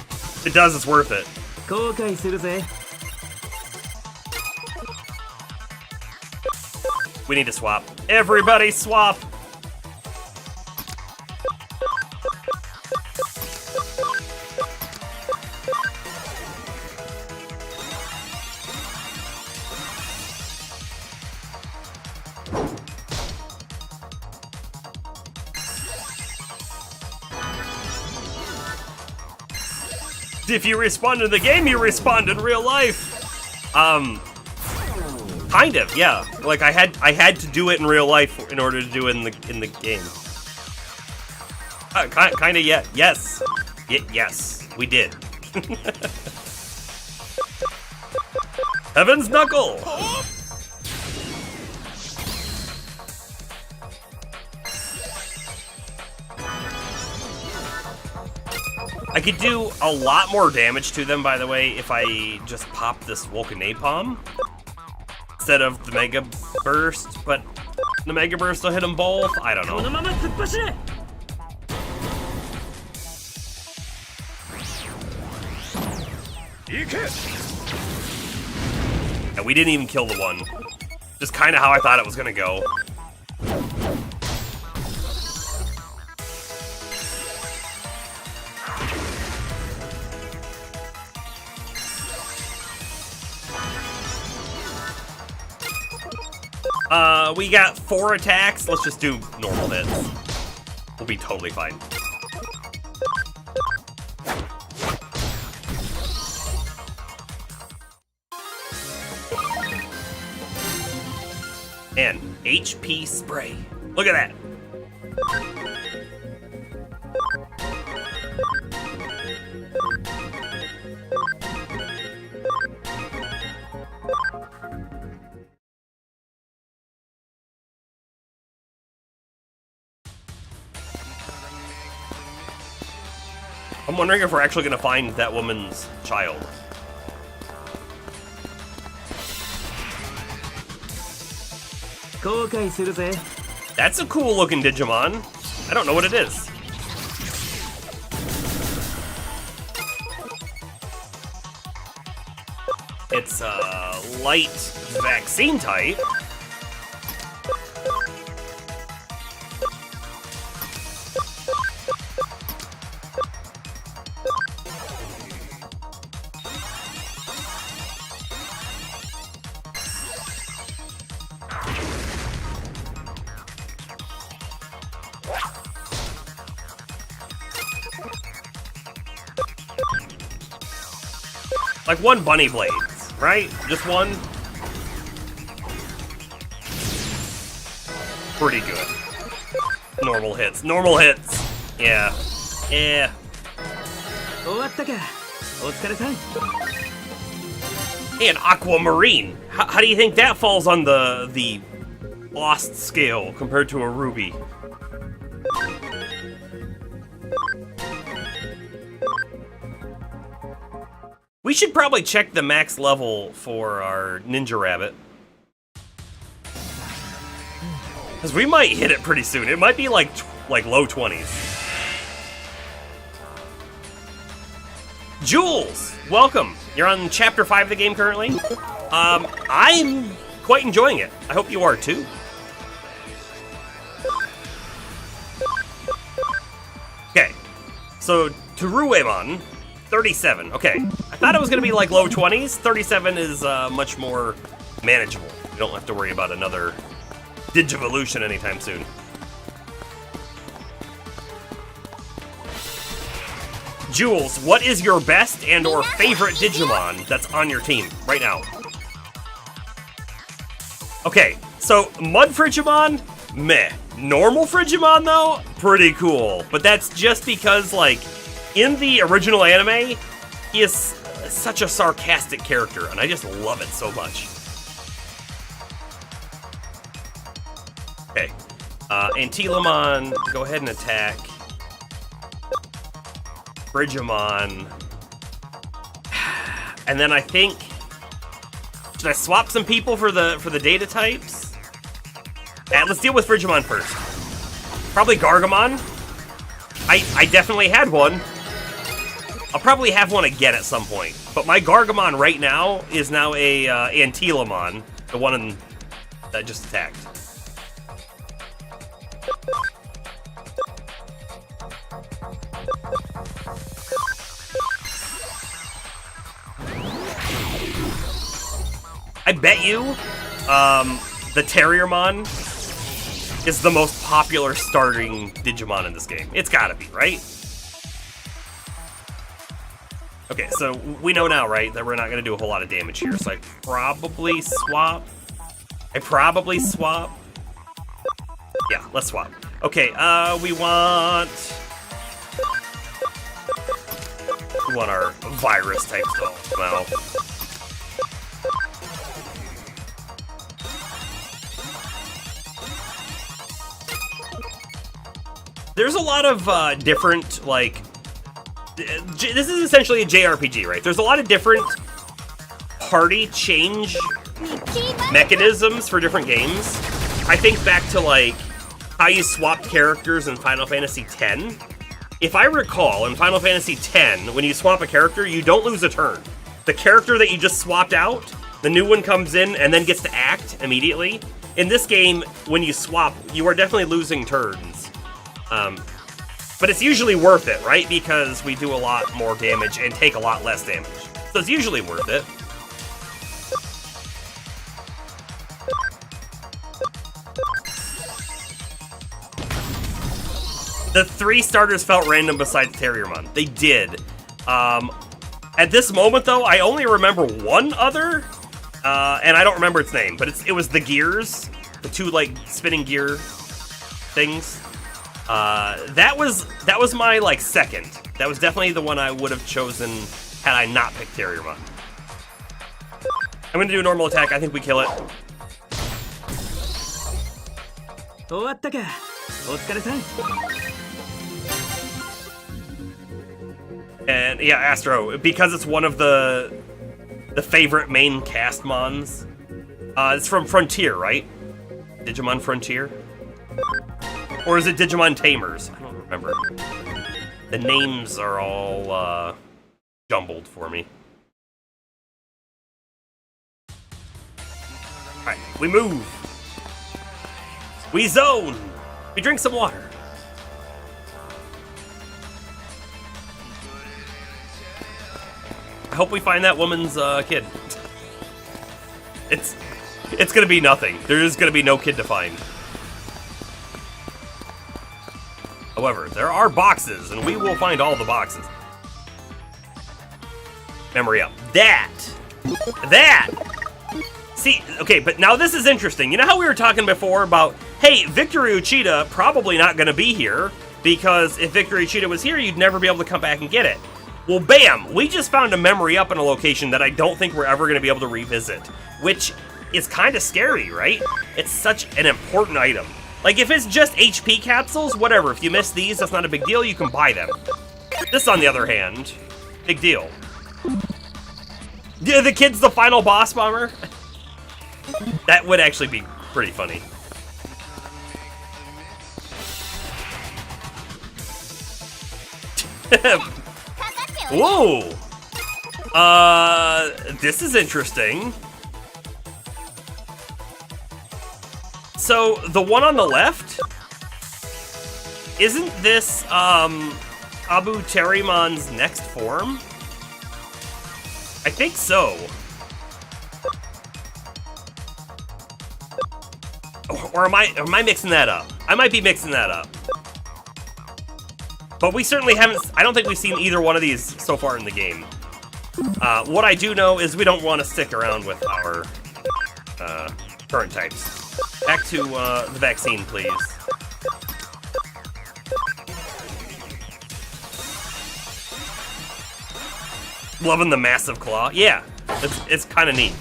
If it does, it's worth it. We need to swap. Everybody swap! If you respond in the game, you respond in real life. Kind of, yeah. Like I had to do it in real life in order to do it in the game. Kind of, yeah. Yes. Yes, we did. Heaven's Knuckle! I could do a lot more damage to them, by the way, if I just pop this Napalm instead of the Mega Burst, but the Mega Burst will hit them both? I don't know. And we didn't even kill the one. Just kind of how I thought it was gonna go. We got 4 attacks. Let's just do normal hits. We'll be totally fine. And HP spray. Look at that. I'm wondering if we're actually going to find that woman's child. That's a cool looking Digimon. I don't know what it is. It's a light vaccine type. Like 1 bunny blade, right? Just 1? Pretty good. Normal hits. Normal hits. Yeah. Yeah. And Aquamarine. How do you think that falls on the Lost scale compared to a Ruby? We should probably check the max level for our Ninja Rabbit. Because we might hit it pretty soon. It might be like low 20s. Jules, welcome. You're on chapter 5 of the game currently. I'm quite enjoying it. I hope you are too. Okay, so Teruemon, 37. Okay, I thought it was gonna be like low 20s. 37 is much more manageable. You don't have to worry about another Digivolution anytime soon. Jules, what is your best and or favorite Digimon that's on your team right now? Okay, so Mud Frigimon, meh. Normal Frigimon though, pretty cool. But that's just because like, in the original anime, he is such a sarcastic character, and I just love it so much. Okay, Antilamon, go ahead and attack. Frigimon. And then I think, should I swap some people for the data types? Let's deal with Frigimon first. Probably Gargamon. I definitely had one. I'll probably have one again at some point. But my Gargamon right now is now a Antilamon, the one that just attacked. I bet you the Terriermon is the most popular starting Digimon in this game. It's gotta be, right? Okay, so we know now, right, that we're not gonna do a whole lot of damage here, so I probably swap I probably swap. Yeah, let's swap. Okay, we want our virus type stuff now. There's a lot of different, like, this is essentially a JRPG, right? There's a lot of different party change mechanisms for different games. I think back to, like, how you swapped characters in Final Fantasy X. If I recall, in Final Fantasy X, when you swap a character, you don't lose a turn. The character that you just swapped out, the new one comes in and then gets to act immediately. In this game, when you swap, you are definitely losing turns. But it's usually worth it, right? Because we do a lot more damage and take a lot less damage. So it's usually worth it. The 3 starters felt random besides Terriermon. They did. At this moment, though, I only remember one other, and I don't remember its name, but it was the gears, the 2, like, spinning gear things. That was my, like, second. That was definitely the one I would have chosen had I not picked Terriermon. I'm gonna do a normal attack. I think we kill it. And yeah, Astro, because it's one of the favorite main cast mons. It's from Frontier, right? Digimon Frontier? Or is it Digimon Tamers? I don't remember. The names are all jumbled for me. Alright, we move. We zone. We drink some water. I hope we find that woman's kid. It's gonna be nothing. There's gonna be no kid to find. However, there are boxes, and we will find all the boxes. Memory up. That! See, okay, but now this is interesting. You know how we were talking before about, hey, Victory Uchida probably not gonna be here, because if Victory Uchida was here, you'd never be able to come back and get it. Well, bam! We just found a memory up in a location that I don't think we're ever gonna be able to revisit, which is kind of scary, right? It's such an important item. Like, if it's just HP capsules, whatever. If you miss these, that's not a big deal. You can buy them. This, on the other hand, big deal. Yeah, the kid's the final boss bomber? That would actually be pretty funny. Whoa! This is interesting. So, the one on the left? Isn't this, Abu Terrimon's next form? I think so. Or am I mixing that up? I might be mixing that up. But we certainly haven't, I don't think we've seen either one of these so far in the game. What I do know is we don't want to stick around with our, current types. Back to the vaccine, please. Loving the massive claw. Yeah, it's kind of neat.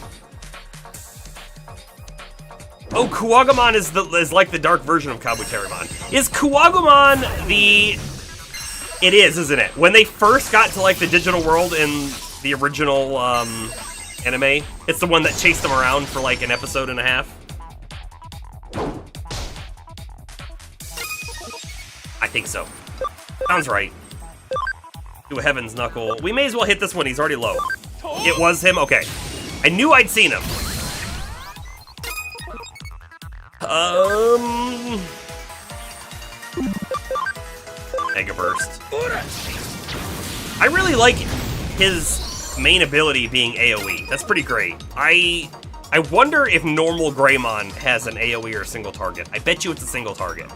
Oh, Kuwagamon is like the dark version of Kabuterimon. Is Kuwagamon the... It is, isn't it? When they first got to, like, the digital world in the original anime, it's the one that chased them around for, like, an episode and a half. I think so. Sounds right. Do a Heaven's Knuckle. We may as well hit this one. He's already low. It was him? Okay. I knew I'd seen him. Mega Burst. I really like his main ability being AoE. That's pretty great. I wonder if normal Greymon has an AoE or a single target. I bet you it's a single target.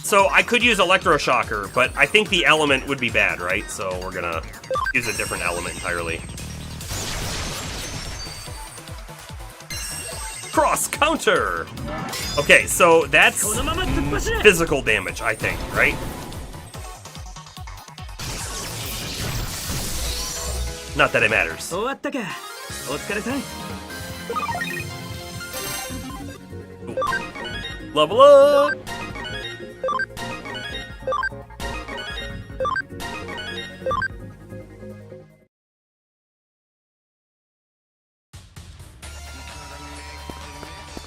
So I could use Electroshocker, but I think the element would be bad, right? So we're gonna use a different element entirely. Cross counter! Okay, so that's physical damage, I think, right? Not that it matters. Ooh. Level up!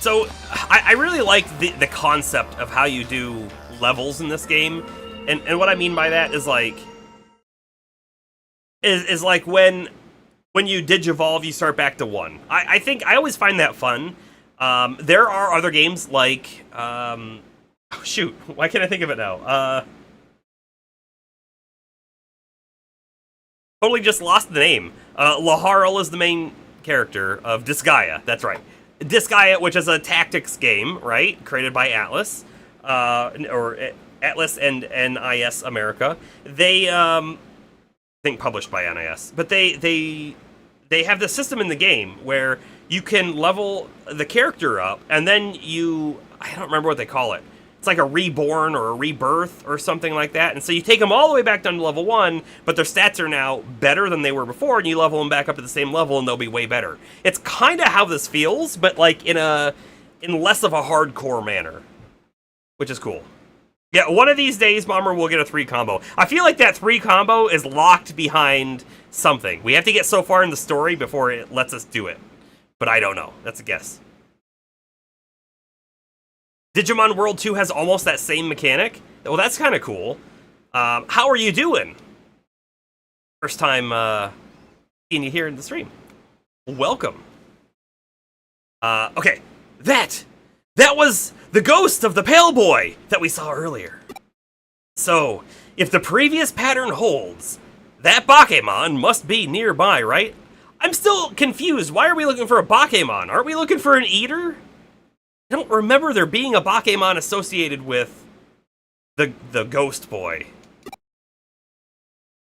So, I really like the concept of how you do levels in this game, and what I mean by that is like, is like when you digivolve, you start back to 1. I think I always find that fun. There are other games like, oh shoot, why can't I think of it now? Totally just lost the name. Laharl is the main character of Disgaea, that's right. Disgaea, which is a tactics game, right? Created by Atlas, or Atlas and NIS America. They, I think published by NIS, but they have this system in the game where you can level the character up, and then I don't remember what they call it. It's like a reborn or a rebirth or something like that. And so you take them all the way back down to level 1, but their stats are now better than they were before, and you level them back up to the same level, and they'll be way better. It's kind of how this feels, but like in less of a hardcore manner, which is cool. Yeah, one of these days, Bomber will get a 3 combo. I feel like that 3 combo is locked behind something. We have to get so far in the story before it lets us do it. But I don't know. That's a guess. Digimon World 2 has almost that same mechanic. Well, that's kind of cool. How are you doing? First time seeing you here in the stream. Welcome. Okay, that was the ghost of the Pale Boy that we saw earlier. So, if the previous pattern holds, that Bakemon must be nearby, right? I'm still confused. Why are we looking for a Bakemon? Aren't we looking for an Eater? I don't remember there being a Bakemon associated with the Ghost Boy.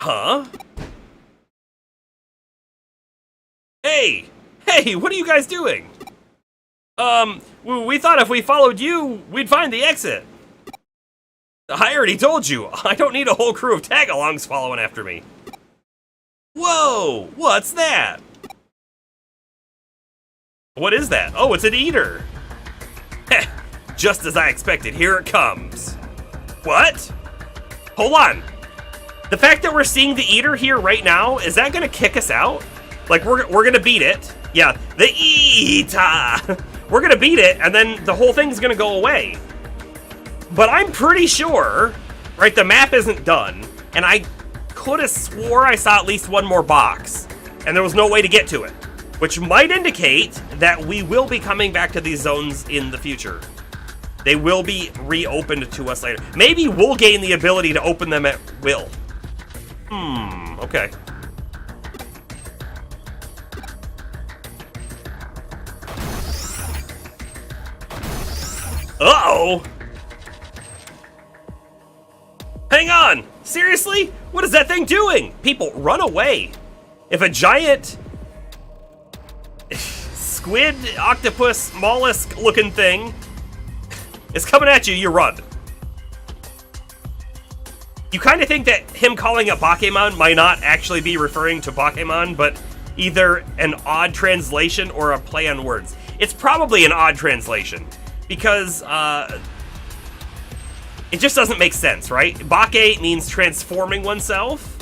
Huh? Hey, what are you guys doing? We thought if we followed you, we'd find the exit. I already told you, I don't need a whole crew of tag-alongs following after me. Whoa, what's that? What is that? Oh, it's an Eater. Heh, just as I expected, here it comes. What? Hold on. The fact that we're seeing the Eater here right now, is that gonna kick us out? Like, we're gonna beat it. Yeah, the Eater! We're gonna beat it, and then the whole thing's gonna go away. But I'm pretty sure, right, the map isn't done, and I could have swore I saw at least one more box, and there was no way to get to it. Which might indicate that we will be coming back to these zones in the future. They will be reopened to us later. Maybe we'll gain the ability to open them at will. Okay. Uh-oh! Hang on! Seriously? What is that thing doing? People, run away! If a giant squid, octopus, mollusk looking thing is coming at you, you run. You kind of think that him calling it Bakemon might not actually be referring to Bakemon, but either an odd translation or a play on words. It's probably an odd translation, because it just doesn't make sense, right? Bake means transforming oneself,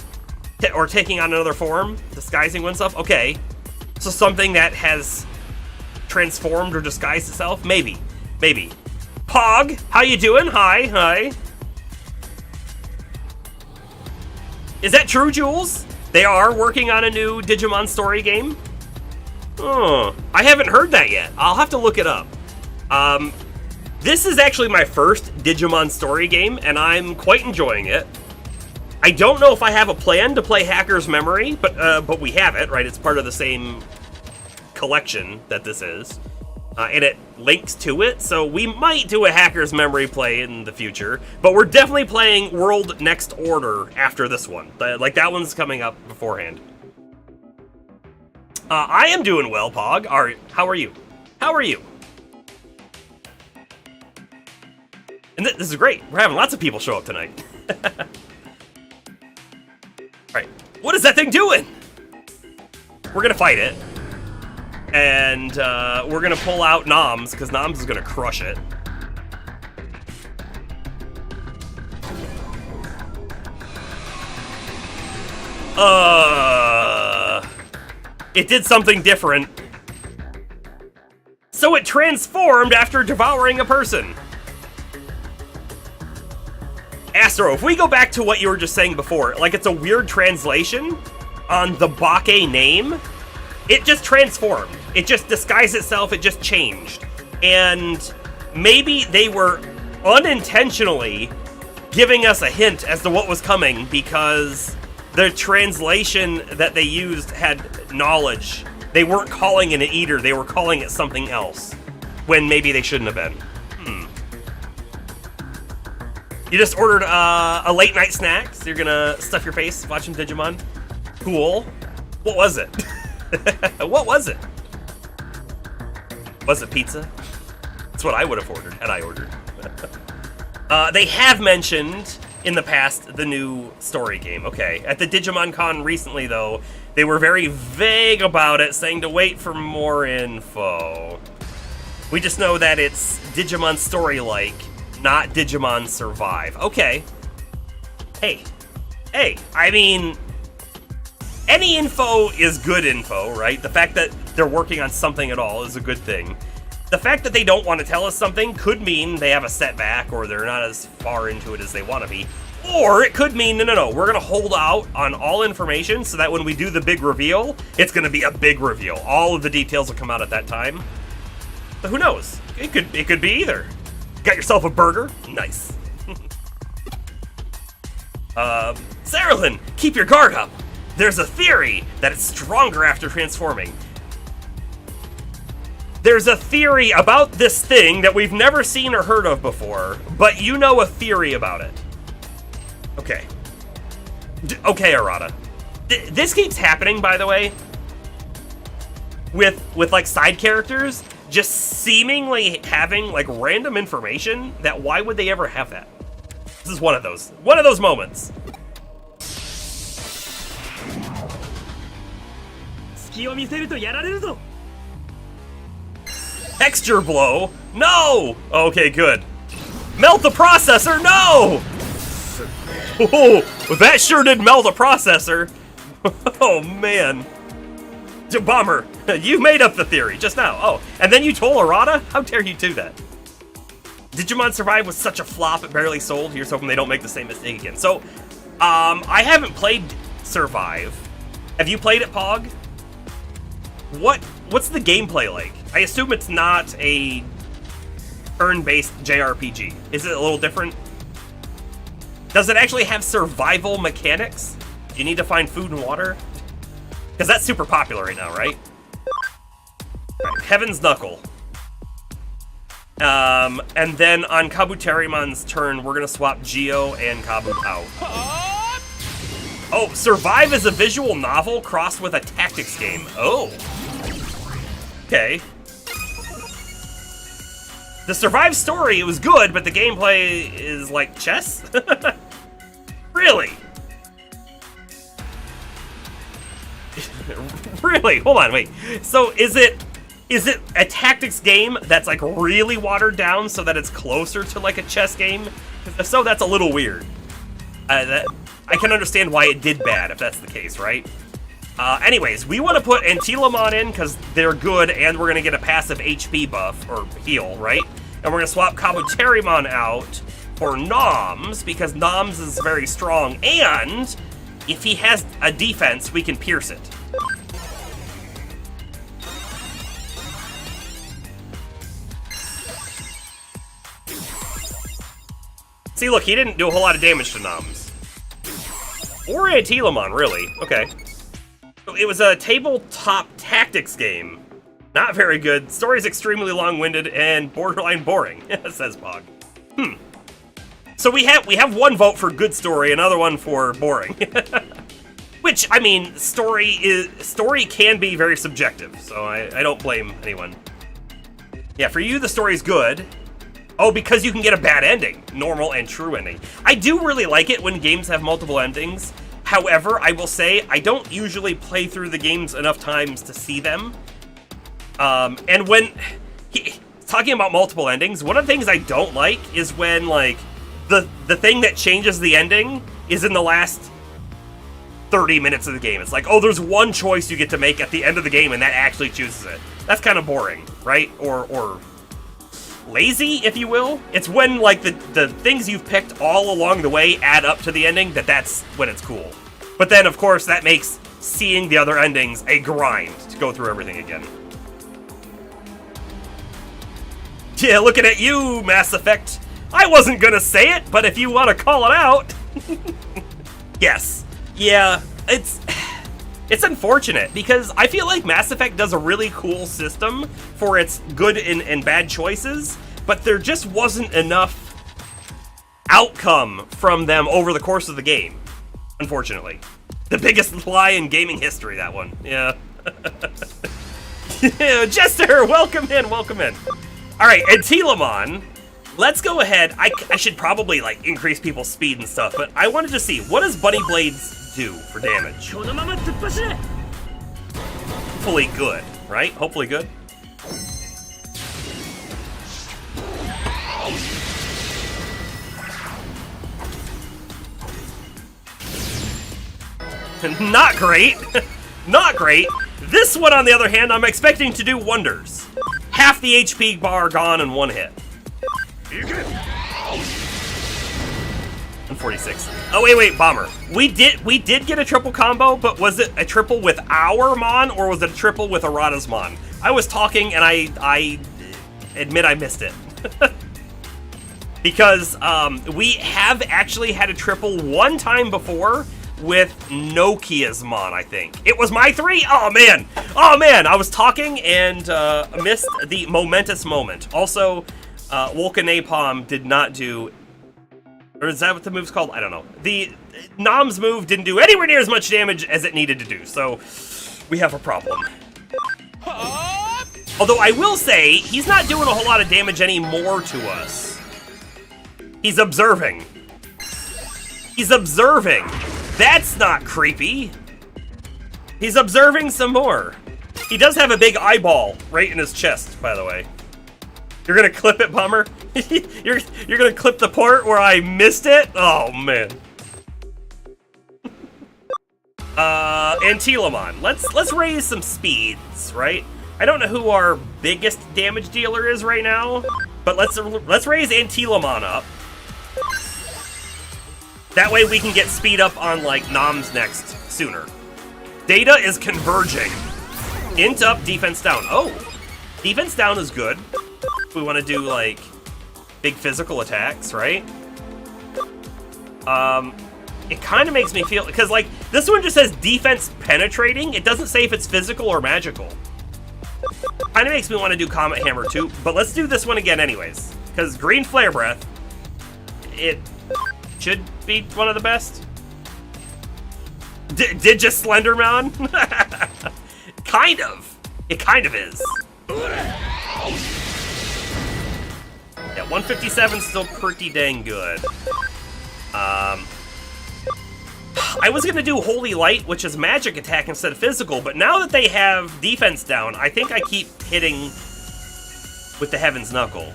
or taking on another form, disguising oneself. Okay, so something that has transformed or disguised itself? Maybe. Pog, how you doing? Hi. Is that true, Jules? They are working on a new Digimon story game? Oh, I haven't heard that yet. I'll have to look it up. This is actually my first Digimon story game, and I'm quite enjoying it. I don't know if I have a plan to play Hacker's Memory, but we have it, right? It's part of the same collection that this is. and it links to it, so we might do a Hacker's Memory play in the future, but we're definitely playing World Next Order after this one. Like, that one's coming up beforehand. I am doing well, Pog. How are you? How are you? And this is great. We're having lots of people show up tonight. Alright, what is that thing doing? We're gonna fight it. And we're gonna pull out Noms, because Noms is gonna crush it. It did something different. So it transformed after devouring a person. Astro, if we go back to what you were just saying before, like it's a weird translation on the Bake name, it just transformed. It just disguised itself, it just changed. And maybe they were unintentionally giving us a hint as to what was coming because the translation that they used had knowledge. They weren't calling it an eater, they were calling it something else. When maybe they shouldn't have been. You just ordered a late night snack, so you're gonna stuff your face watching Digimon? Cool. What was it? What was it? Was it pizza? That's what I would have ordered, had I ordered. They have mentioned in the past the new story game. Okay, at the Digimon Con recently, though, they were very vague about it, saying to wait for more info. We just know that it's Digimon Story-like, not Digimon Survive. Okay. Hey, I mean, any info is good info, right? The fact that they're working on something at all is a good thing. The fact that they don't want to tell us something could mean they have a setback or they're not as far into it as they want to be. Or it could mean, no, we're going to hold out on all information so that when we do the big reveal, it's going to be a big reveal. All of the details will come out at that time. But who knows? It could be either. Got yourself a burger? Nice. Saralyn, keep your guard up. There's a theory that it's stronger after transforming. There's a theory about this thing that we've never seen or heard of before, but you know a theory about it. Okay. Okay, Arata. This keeps happening, by the way, with like side characters just seemingly having like random information that why would they ever have that? This is one of those moments. Texture blow? No! Okay, good. Melt the processor? No! Oh, that sure did melt a processor. Oh, man. Bomber, you made up the theory just now. Oh, and then you told Arata? How dare you do that? Digimon Survive was such a flop, it barely sold. Here's hoping they don't make the same mistake again. So, I haven't played Survive. Have you played it, Pog? What's the gameplay like? I assume it's not a turn-based JRPG. Is it a little different? Does it actually have survival mechanics? Do you need to find food and water? Because that's super popular right now, right? Right, Heaven's Knuckle. And then on Kabuterimon's turn, we're gonna swap Geo and Kabu out. Oh, Survive is a visual novel crossed with a tactics game. Oh. Okay. The Survive story, it was good, but the gameplay is like chess? Really? Really? Hold on, wait. So is it a tactics game that's like really watered down so that it's closer to like a chess game? If so, that's a little weird. I can understand why it did bad if that's the case, right? Anyways, we want to put Antilamon in because they're good and we're going to get a passive HP buff, or heal, right? And we're going to swap Kabuterimon out for Noms because Noms is very strong, and if he has a defense, we can pierce it. See, look, he didn't do a whole lot of damage to Noms. Or Antilamon, really. Okay. So it was a tabletop tactics game. Not very good. Story's extremely long-winded and borderline boring, says Pog. So we have one vote for good story, another one for boring. Which, I mean, story can be very subjective, so I don't blame anyone. Yeah, for you, the story's good. Oh, because you can get a bad ending. Normal and true ending. I do really like it when games have multiple endings. However, I will say, I don't usually play through the games enough times to see them. And when... talking about multiple endings, one of the things I don't like is when, like, the thing that changes the ending is in the last 30 minutes of the game. It's like, oh, there's one choice you get to make at the end of the game, and that actually chooses it. That's kind of boring, right? Or lazy, if you will. It's when, like, the things you've picked all along the way add up to the ending, that's when it's cool. But then, of course, that makes seeing the other endings a grind to go through everything again. Yeah, looking at you, Mass Effect. I wasn't gonna say it, but if you want to call it out... Yes. Yeah, it's unfortunate, because I feel like Mass Effect does a really cool system for its good and bad choices, but there just wasn't enough outcome from them over the course of the game, unfortunately. The biggest lie in gaming history, that one. Yeah. Yeah, Jester, welcome in, welcome in. All right, and Telemon, let's go ahead. I should probably, like, increase people's speed and stuff, but I wanted to see, what does Bunny Blades do for damage? Hopefully good, right? Hopefully good. Not great. Not great. This one, on the other hand, I'm expecting to do wonders. Half the HP bar gone in one hit. 146. Oh, wait, Bomber. We did get a triple combo, but was it a triple with our Mon, or was it a triple with Arata's Mon? I was talking, and I admit I missed it. Because we have actually had a triple one time before with Nokia's Mon, I think. It was my 3? Oh, man. Oh, man. I was talking and missed the momentous moment. Also, Wolka Napalm did not do... Or is that what the move's called? I don't know. The Nom's move didn't do anywhere near as much damage as it needed to do, so we have a problem. Although I will say, he's not doing a whole lot of damage anymore to us. He's observing. He's observing. That's not creepy. He's observing some more. He does have a big eyeball right in his chest, by the way. You're gonna clip it, Bummer? You're gonna clip the part where I missed it? Oh, man. And Telemon. Let's raise some speeds, right? I don't know who our biggest damage dealer is right now, but let's raise Antilamon up. That way we can get speed up on, like, Nom's next sooner. Data is converging. Int up, defense down. Oh, defense down is good. We want to do, like, big physical attacks, right? It kind of makes me feel... Because, like, this one just says defense penetrating. It doesn't say if it's physical or magical. Kind of makes me want to do Comet Hammer, too. But let's do this one again anyways. Because Green Flare Breath, it should be one of the best. Did just Slenderman? Kind of. It kind of is. Yeah, 157 is still pretty dang good. I was gonna do Holy Light, which is magic attack instead of physical, but now that they have defense down, I think I keep hitting with the Heaven's Knuckle.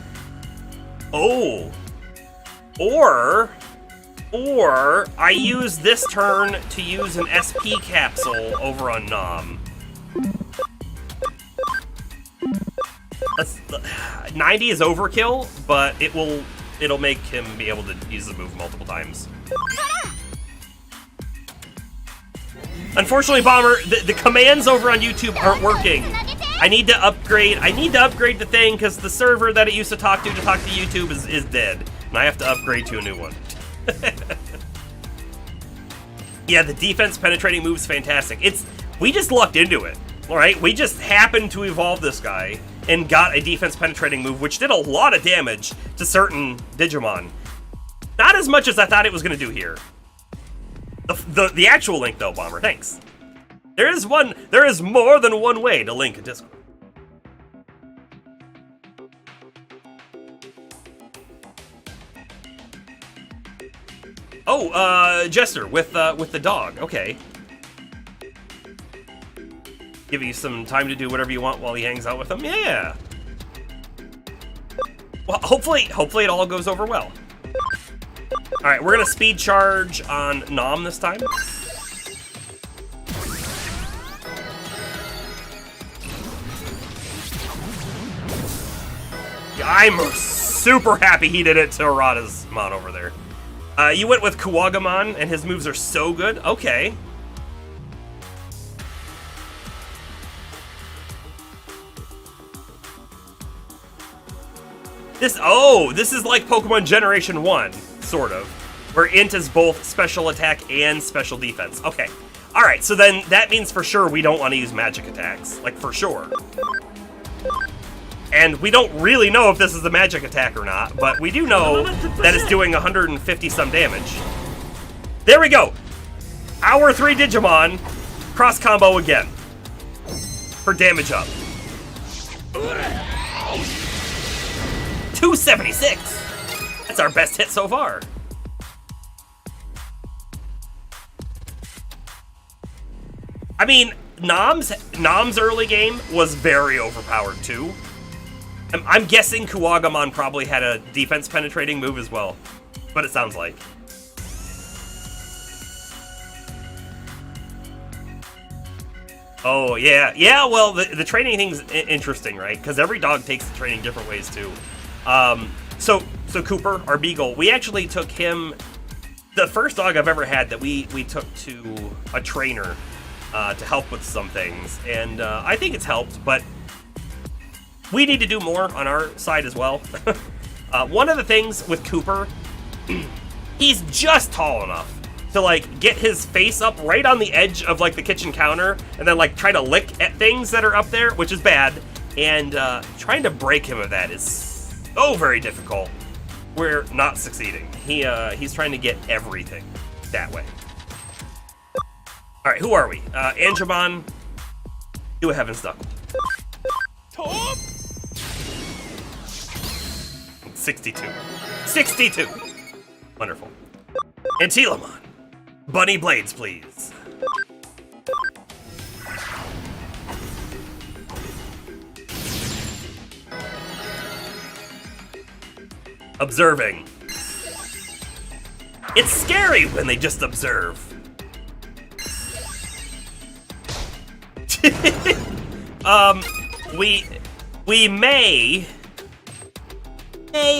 Oh. Or I use this turn to use an SP capsule over on Nom. 90 is overkill, but it'll make him be able to use the move multiple times. Unfortunately, Bomber, the commands over on YouTube aren't working. I need to upgrade the thing because the server that it used to talk to YouTube is dead, and I have to upgrade to a new one. Yeah, the defense penetrating move is fantastic. We just lucked into it. Alright, we just happened to evolve this guy and got a defense penetrating move, which did a lot of damage to certain Digimon. Not as much as I thought it was going to do here. The actual link, though, Bomber, thanks. There is more than one way to link a Discord. Oh, Jester with the dog. Okay. Give you some time to do whatever you want while he hangs out with him. Yeah. Well, hopefully it all goes over well. All right, we're gonna speed charge on Nom this time. I'm super happy he did it to Arata's Mon over there. You went with Kuwagamon, and his moves are so good. Okay. This is like Pokemon Generation 1, sort of, where Int is both special attack and special defense. Okay. Alright, so then that means for sure we don't want to use magic attacks. Like, for sure. And we don't really know if this is a magic attack or not, but we do know that it's doing 150 some damage. There we go! Our 3 Digimon cross combo again. For damage up. 276! That's our best hit so far. I mean, Nom's early game was very overpowered too. I'm guessing Kuwagamon probably had a defense penetrating move as well. But it sounds like. Oh, yeah. Yeah, well, the training thing's interesting, right? Because every dog takes the training different ways, too. So Cooper, our beagle, we actually took him... The first dog I've ever had that we took to a trainer to help with some things. And I think it's helped, but... We need to do more on our side as well. One of the things with Cooper, he's just tall enough to like get his face up right on the edge of like the kitchen counter and then like try to lick at things that are up there, which is bad. And trying to break him of that is so very difficult. We're not succeeding. He's trying to get everything that way. All right, who are we? Angemon, do a Heaven's Duck. 62. 62! Wonderful. Antilamon. Bunny blades, please. Observing. It's scary when they just observe. We may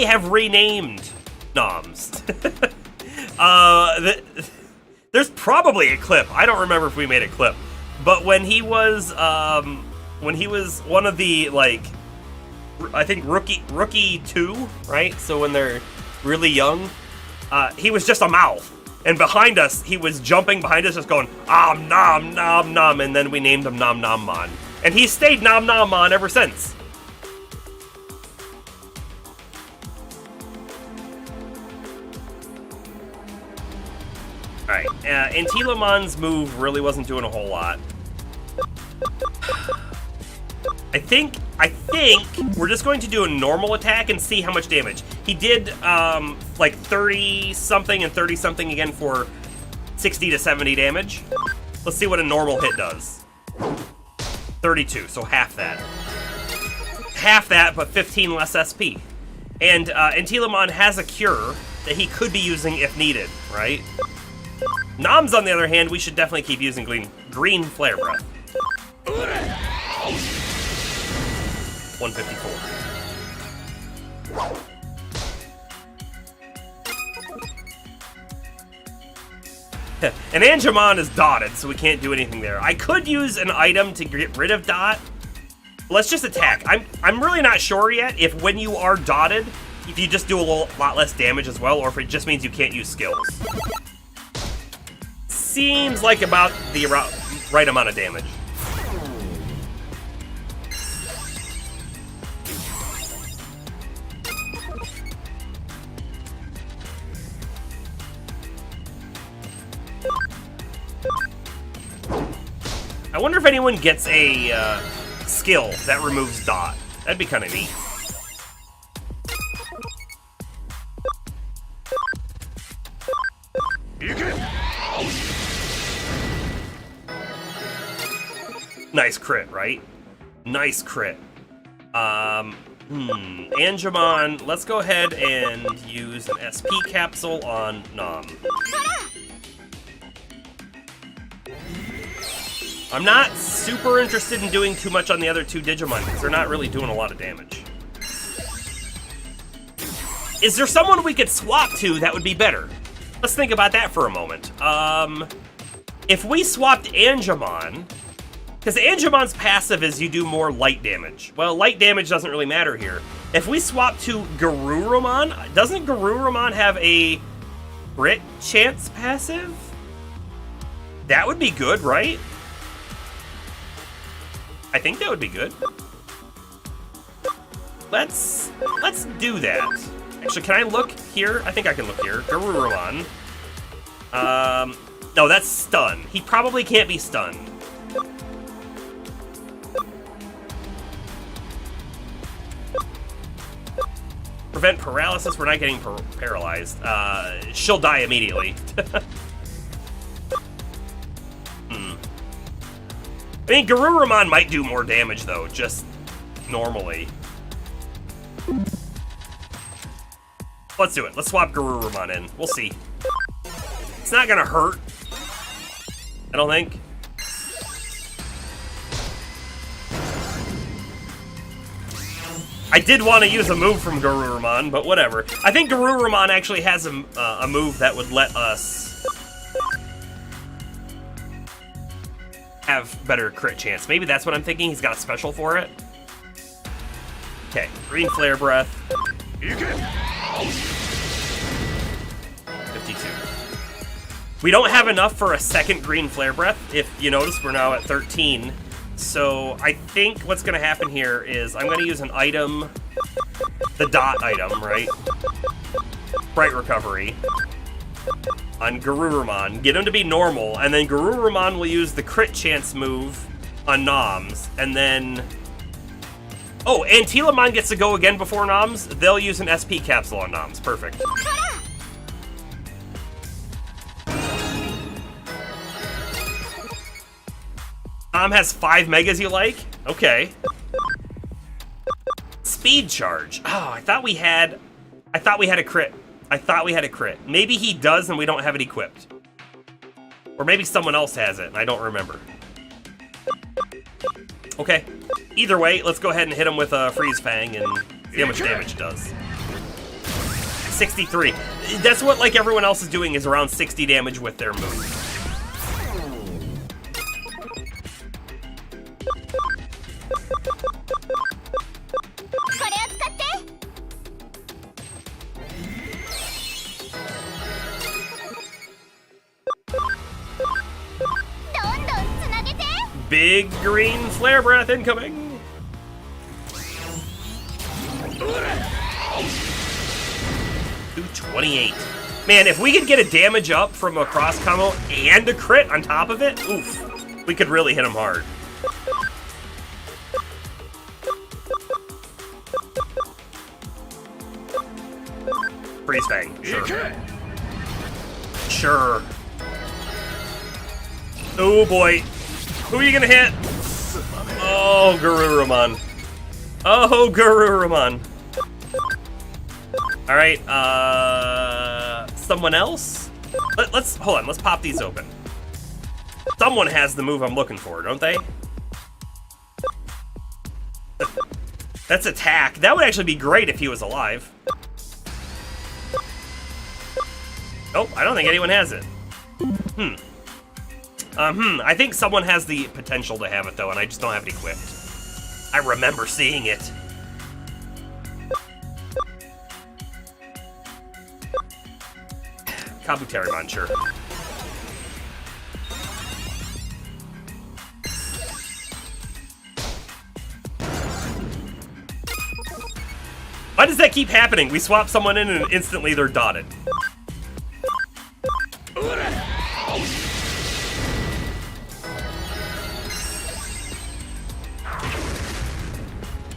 have renamed Noms. There's probably a clip. I don't remember if we made a clip, but when he was one of the like, I think rookie 2, right? So when they're really young, he was just a mouth, and behind us he was jumping behind us, just going nom nom nom, and then we named him Nom Nom Mon, and he stayed Nom Nom Mon ever since. Alright, Antilamon's move really wasn't doing a whole lot. I think we're just going to do a normal attack and see how much damage. He did, like 30-something and 30-something again for 60 to 70 damage. Let's see what a normal hit does. 32, so half that. Half that, but 15 less SP. And Antilamon has a cure that he could be using if needed, right? Noms, on the other hand, we should definitely keep using green flare breath. 154. And Angemon is dotted, so we can't do anything there. I could use an item to get rid of dot. Let's just attack. I'm really not sure yet if when you are dotted, if you just do a lot less damage as well, or if it just means you can't use skills. Seems like about the right amount of damage. I wonder if anyone gets a skill that removes dot. That'd be kind of neat. Nice crit, right? Nice crit. Angemon, let's go ahead and use an SP capsule on Nom. I'm not super interested in doing too much on the other two Digimon because they're not really doing a lot of damage. Is there someone we could swap to that would be better? Let's think about that for a moment. If we swapped Angemon, because Angemon's passive is you do more light damage. Well, light damage doesn't really matter here. If we swap to Garurumon, doesn't Garurumon have a crit chance passive? That would be good, right? I think that would be good. Let's do that. Actually, can I look here? I think I can look here. Garurumon. No, that's stun. He probably can't be stunned. Prevent paralysis. We're not getting paralyzed. She'll die immediately. I mean, Garurumon might do more damage, though, just normally. Let's do it. Let's swap Garurumon in. We'll see. It's not gonna hurt, I don't think. I did want to use a move from Garurumon, but whatever. I think Garurumon actually has a move that would let us have better crit chance. Maybe that's what I'm thinking. He's got a special for it. Okay, green flare breath. 52. We don't have enough for a second green flare breath. If you notice, we're now at 13. So I think what's going to happen here is I'm going to use an item, the dot item, right? Bright recovery on Garurumon, get him to be normal, and then Garurumon will use the crit chance move on Noms, and then... Oh, and Telamon gets to go again before Noms. They'll use an SP capsule on Noms. Perfect. Nom has 5 megas you like? Okay. Speed charge. Oh, I thought we had a crit. I thought we had a crit. Maybe he does and we don't have it equipped. Or maybe someone else has it and I don't remember. Okay. Either way, let's go ahead and hit him with a Freeze Fang and see how much damage it does. 63. That's what like everyone else is doing, is around 60 damage with their move. Big green flare breath incoming. 228. Man, if we could get a damage up from a cross combo and a crit on top of it, oof, we could really hit him hard. Freeze Fang, sure. Sure. Oh boy. Who are you gonna hit? Oh, Garurumon. Oh, Garurumon. All right, someone else? Let's hold on. Let's pop these open. Someone has the move I'm looking for, don't they? That's attack. That would actually be great if he was alive. Nope, I don't think anyone has it. I think someone has the potential to have it, though, and I just don't have it equipped. I remember seeing it. Kabuterimon, sure. Why does that keep happening? We swap someone in and instantly they're dotted.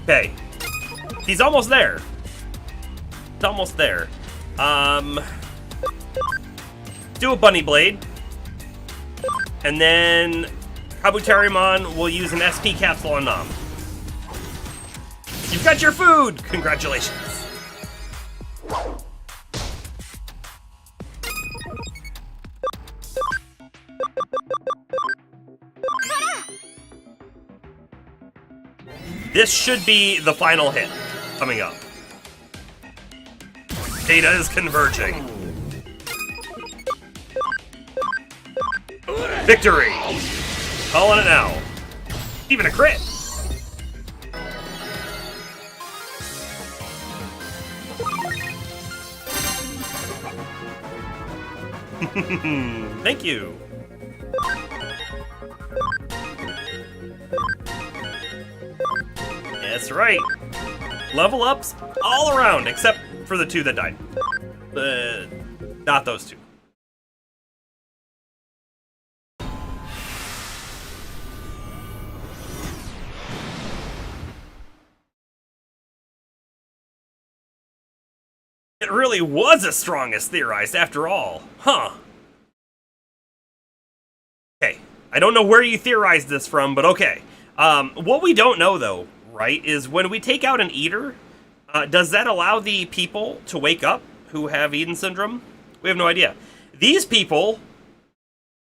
Okay. He's almost there. It's almost there. Do a Bunny Blade. And then Kabuterimon will use an SP capsule on Nom. You've got your food! Congratulations. This should be the final hit coming up. Data is converging. Victory! Calling it now. Even a crit! Thank you. That's right. Level ups all around, except for the 2 that died. Not those 2. It really was as strong as theorized after all. Huh. Okay. I don't know where you theorized this from, but okay. What we don't know, though, right, is when we take out an eater, does that allow the people to wake up who have Eden syndrome? We have no idea. These people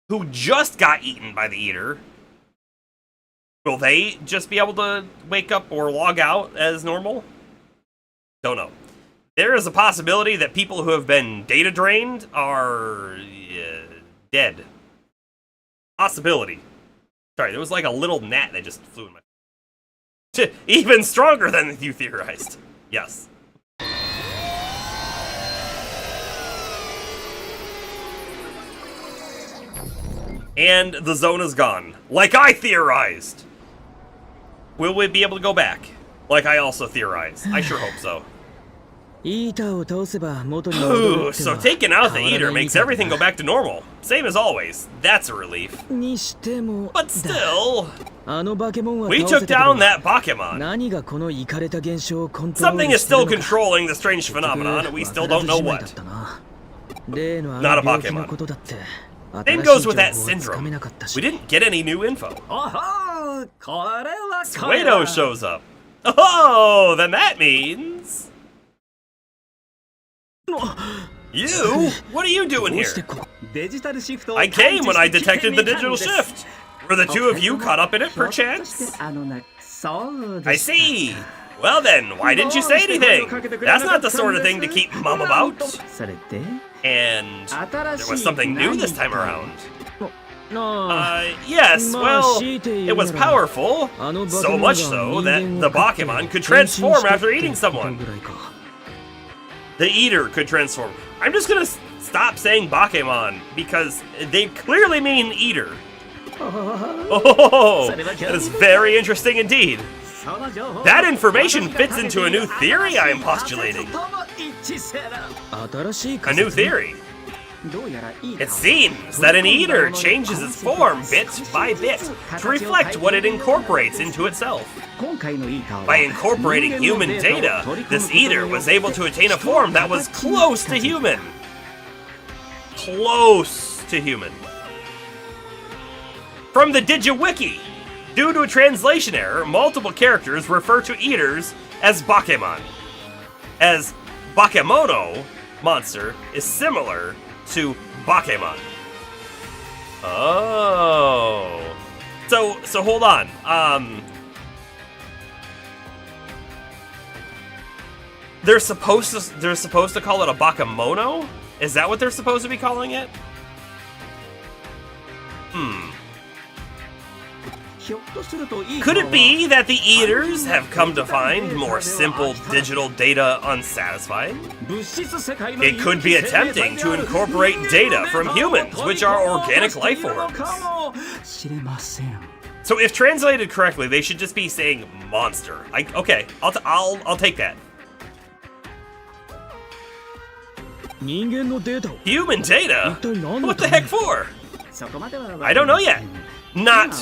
who just got eaten by the eater, will they just be able to wake up or log out as normal? Don't know. There is a possibility that people who have been data drained are dead. Possibility. Sorry, there was like a little gnat that just flew in my... Even stronger than you theorized. Yes. And the zone is gone. Like I theorized! Will we be able to go back? Like I also theorized. I sure hope so. Ooh, so taking out the eater makes everything go back to normal. Same as always. That's a relief. But still... we took down that Bakemon. Something is still controlling the strange phenomenon, and we still don't know what. Not a Bakemon. Same goes with that syndrome. We didn't get any new info. Ch8 shows up. Oh, then that means... You? What are you doing here? I came when I detected the digital shift. Were the 2 of you caught up in it, perchance? I see. Well then, why didn't you say anything? That's not the sort of thing to keep mum about. And there was something new this time around. Yes, well, it was powerful. So much so that the Bakemon could transform after eating someone. The eater could transform. I'm just gonna stop saying Bakemon because they clearly mean eater. Oh, that is very interesting indeed. That information fits into a new theory I am postulating. A new theory. It seems that an eater changes its form bit by bit to reflect what it incorporates into itself. By incorporating human data, this eater was able to attain a form that was close to human. Close to human. From the DigiWiki, due to a translation error, multiple characters refer to eaters as Bakemon, as Bakemono monster is similar to Bakemon. Oh. So hold on. They're supposed to call it a Bakemono? Is that what they're supposed to be calling it? Could it be that the eaters have come to find more simple digital data unsatisfying? It could be attempting to incorporate data from humans, which are organic life forms. So if translated correctly, they should just be saying monster. Okay, I'll take that. Human data? What the heck for? I don't know yet. Not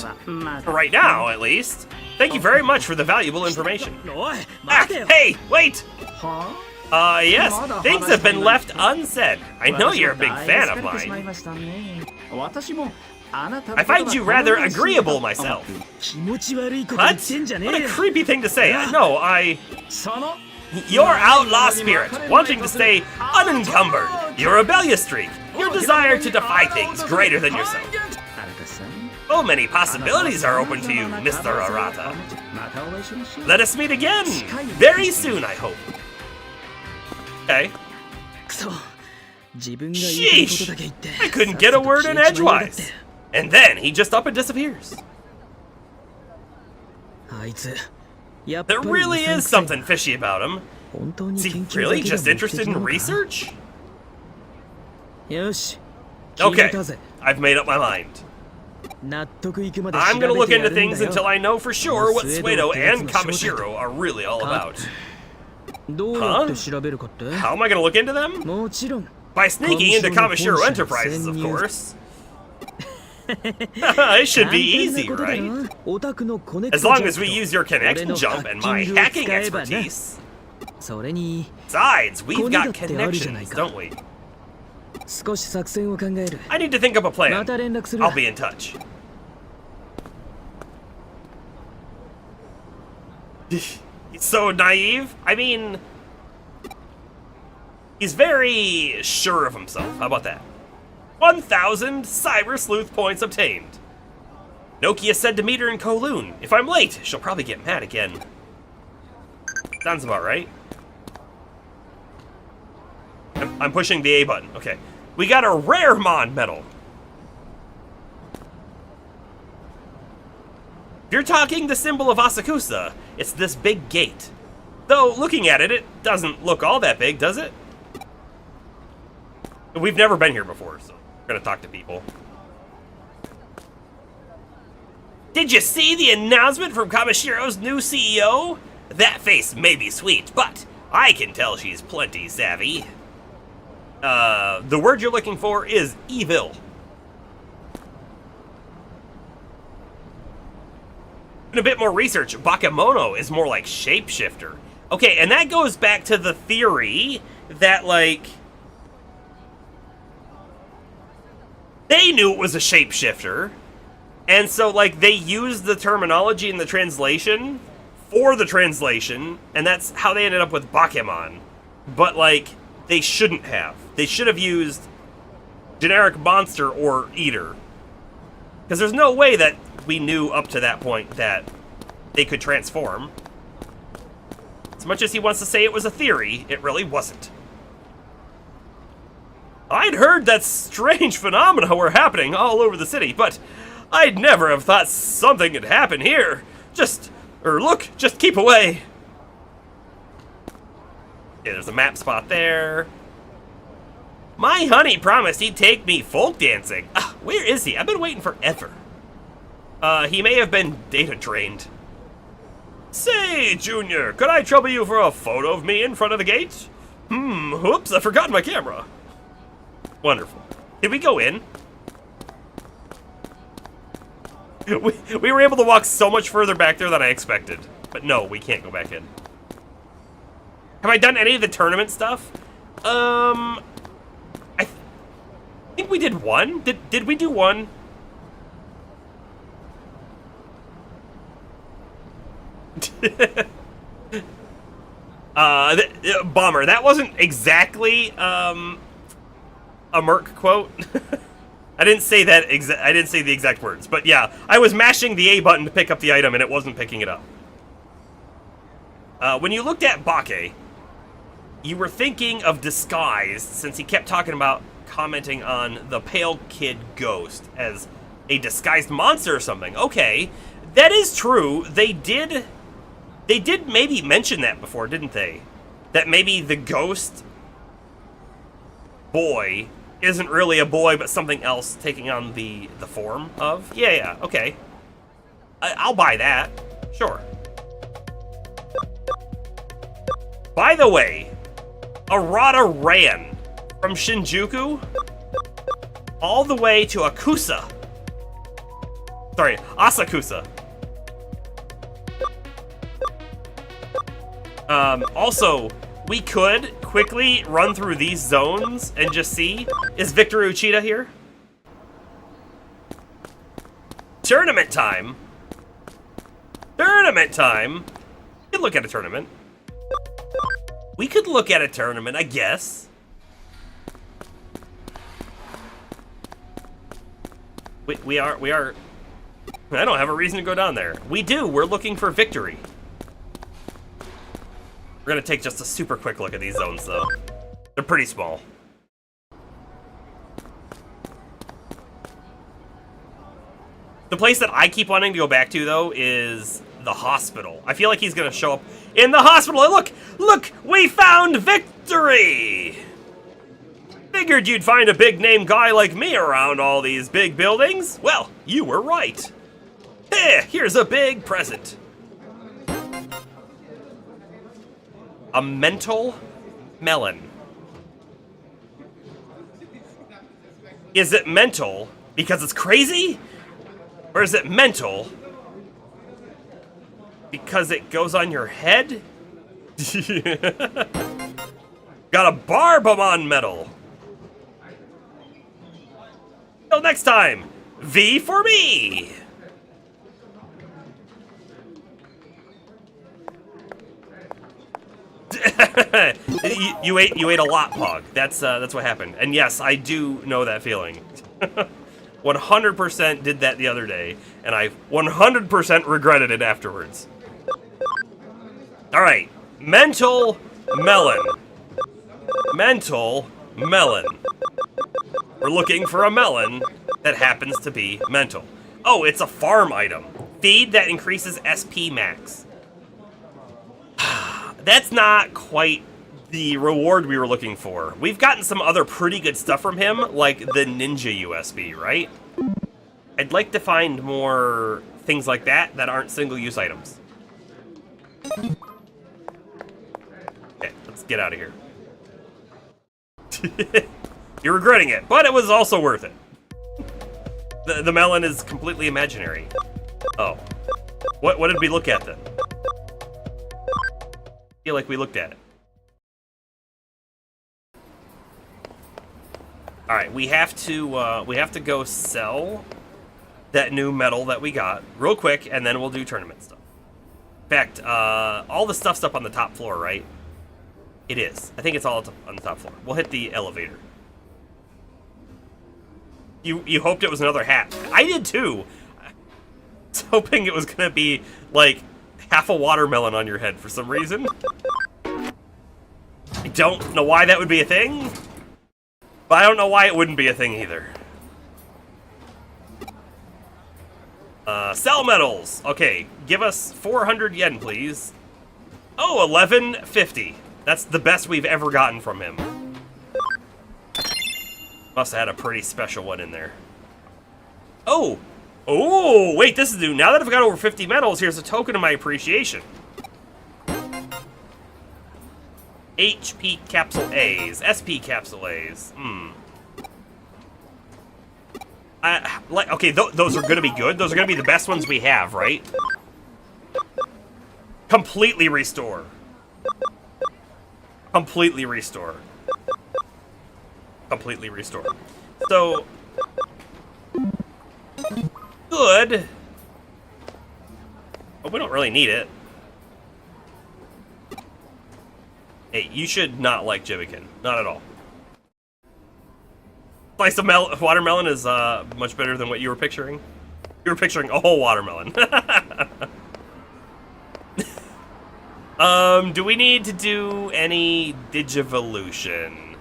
right now, at least. Thank you very much for the valuable information. おい Ah, 待てよ hey, wait! は Yes, things have been left unsaid. I know you're a big fan of 私も大 mine. 好きでしまいましたね私もあなたの I ことが find you rather 可愛らしい agreeable と myself. 気持ち悪いこと言 What? ってんじゃね What え a よ creepy thing to say. No, その Your outlaw spirit, wanting to stay unencumbered, your rebellious streak, your desire to defy things greater than yourself. あなたさん So many possibilities are open to you, Mr. Arata. またお会いしましょう Let us meet again, very soon, I hope. Okay. くそ自分が言いたいことだけ言って I couldn't get a word in さっさと消えちまいやがって edgewise. And then he just up and disappears. あいつやっぱ There り really is something fishy about him. 本当に Is he 研究だ really けが just 目 interested 的な in のか research? よし決 Okay, めたぜ I've made up my mind. 納得いくまで I'm 調 gonna べ look てや into るん things だよ until I know for sure what Sleuth Suedo and ってやつの正体 Kamishiro are really all about. どうやって調べるかって How am I gonna look into them? もちろん By sneaking into Kamishiro Enterprises, of course. It should be easy, 簡単なことだ right? なオタクのコネク As ト long ジャ as ン we プ use your connection jump and my hacking expertise. それに Besides, we've got コネだってあるじゃない connections, か don't we? 少し作戦を考える I need to think up a ま plan. た連絡する I'll be in touch. He's so naive. I mean, he's very sure of himself. How about that? 1,000 Cyber Sleuth points obtained. Nokia said to meet her in Kowloon. If I'm late, she'll probably get mad again. Sounds about right. I'm pushing the A button. Okay. We got a rare Mon medal. If you're talking the symbol of Asakusa, it's this big gate. Though, looking at it, it doesn't look all that big, does it? We've never been here before, so we're gonna talk to people. Did you see the announcement from Kamashiro's new CEO? That face may be sweet, but I can tell she's plenty savvy. The word you're looking for is evil. In a bit more research, Bakemono is more like shapeshifter. Okay, and that goes back to the theory that, like, they knew it was a shapeshifter, and so, like, they used the terminology in the translation for the translation, and that's how they ended up with Bakemon. But, like, they shouldn't have. They should have used generic monster or eater. Because there's no way that we knew up to that point that they could transform. As much as he wants to say it was a theory, it really wasn't. I'd heard that strange phenomena were happening all over the city, but I'd never have thought something had happened here. Just keep away. Yeah, there's a map spot there. My honey promised he'd take me folk dancing. Where is he? I've been waiting forever. He may have been data drained. Say, Junior, could I trouble you for a photo of me in front of the gate? Whoops, I forgot my camera. Wonderful. Did we go in? We were able to walk so much further back there than I expected. But no, we can't go back in. Have I done any of the tournament stuff? I think we did one. Did we do one? Bummer. That wasn't exactly a Merc quote. I didn't say that I didn't say the exact words, but yeah, I was mashing the A button to pick up the item and it wasn't picking it up. When you looked at Bake, you were thinking of Disguised, since he kept talking about commenting on the Pale Kid Ghost as a disguised monster or something. Okay, that is true. They did maybe mention that before, didn't they? That maybe the ghost boy isn't really a boy, but something else taking on the form of? Yeah, okay. I'll buy that. Sure. By the way, Arata ran from Shinjuku all the way to Asakusa. Also, we could quickly run through these zones and just see, is Victor Ch8 here? Tournament time? Tournament time? We could look at a tournament. We could look at a tournament, I guess. We are, I don't have a reason to go down there. We do, we're looking for victory. We're gonna take just a super quick look at these zones though. They're pretty small. The place that I keep wanting to go back to though is the hospital. I feel like he's gonna show up in the hospital. And look, we found victory! Figured you'd find a big name guy like me around all these big buildings. Well, you were right. Here's a big present. A mental melon. Is it mental because it's crazy? Or is it mental because it goes on your head? Got a Barbamon medal. Till next time, V for me. you ate a lot, Pog. That's what happened. And yes, I do know that feeling. 100% did that the other day, and I 100% regretted it afterwards. All right, mental melon. Mental melon. We're looking for a melon that happens to be mental. Oh, it's a farm item. Feed that increases SP max. That's not quite the reward we were looking for. We've gotten some other pretty good stuff from him, like the Ninja USB, right? I'd like to find more things like that that aren't single-use items. Okay, let's get out of here. You're regretting it, but it was also worth it. The melon is completely imaginary. Oh. What did we look at then? I feel like we looked at it. All right, we have to go sell that new medal that we got real quick, and then we'll do tournament stuff. In fact, all the stuff's up on the top floor, right? It is. I think it's all on the top floor. We'll hit the elevator. You hoped it was another hat. I did too. I was hoping it was gonna be like half a watermelon on your head for some reason. I don't know why that would be a thing, but I don't know why it wouldn't be a thing either. Sell medals. Okay, give us 400 yen, please. Oh, 1150. That's the best we've ever gotten from him. Must have had a pretty special one in there. Oh! Oh, wait, this is new. Now that I've got over 50 medals, here's a token of my appreciation. HP Capsule A's. SP Capsule A's. Okay, those are gonna be good. Those are gonna be the best ones we have, right? Completely restore. Completely restore. Completely restore. So good. But we don't really need it. Hey, you should not like Jibbikin. Not at all. Slice of watermelon is much better than what you were picturing. You were picturing a whole watermelon. Do we need to do any Digivolution?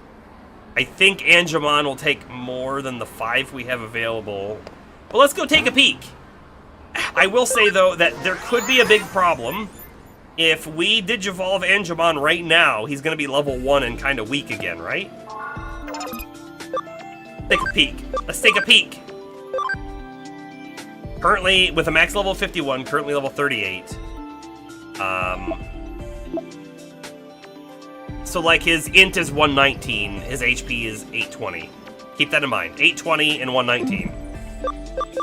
I think Angemon will take more than the 5 we have available. But let's go take a peek. I will say, though, that there could be a big problem. If we Digivolve Angemon right now, he's going to be level 1 and kind of weak again, right? Take a peek. Let's take a peek. Currently, with a max level 51, currently level 38. So, like, his int is 119, his HP is 820. Keep that in mind. 820 and 119.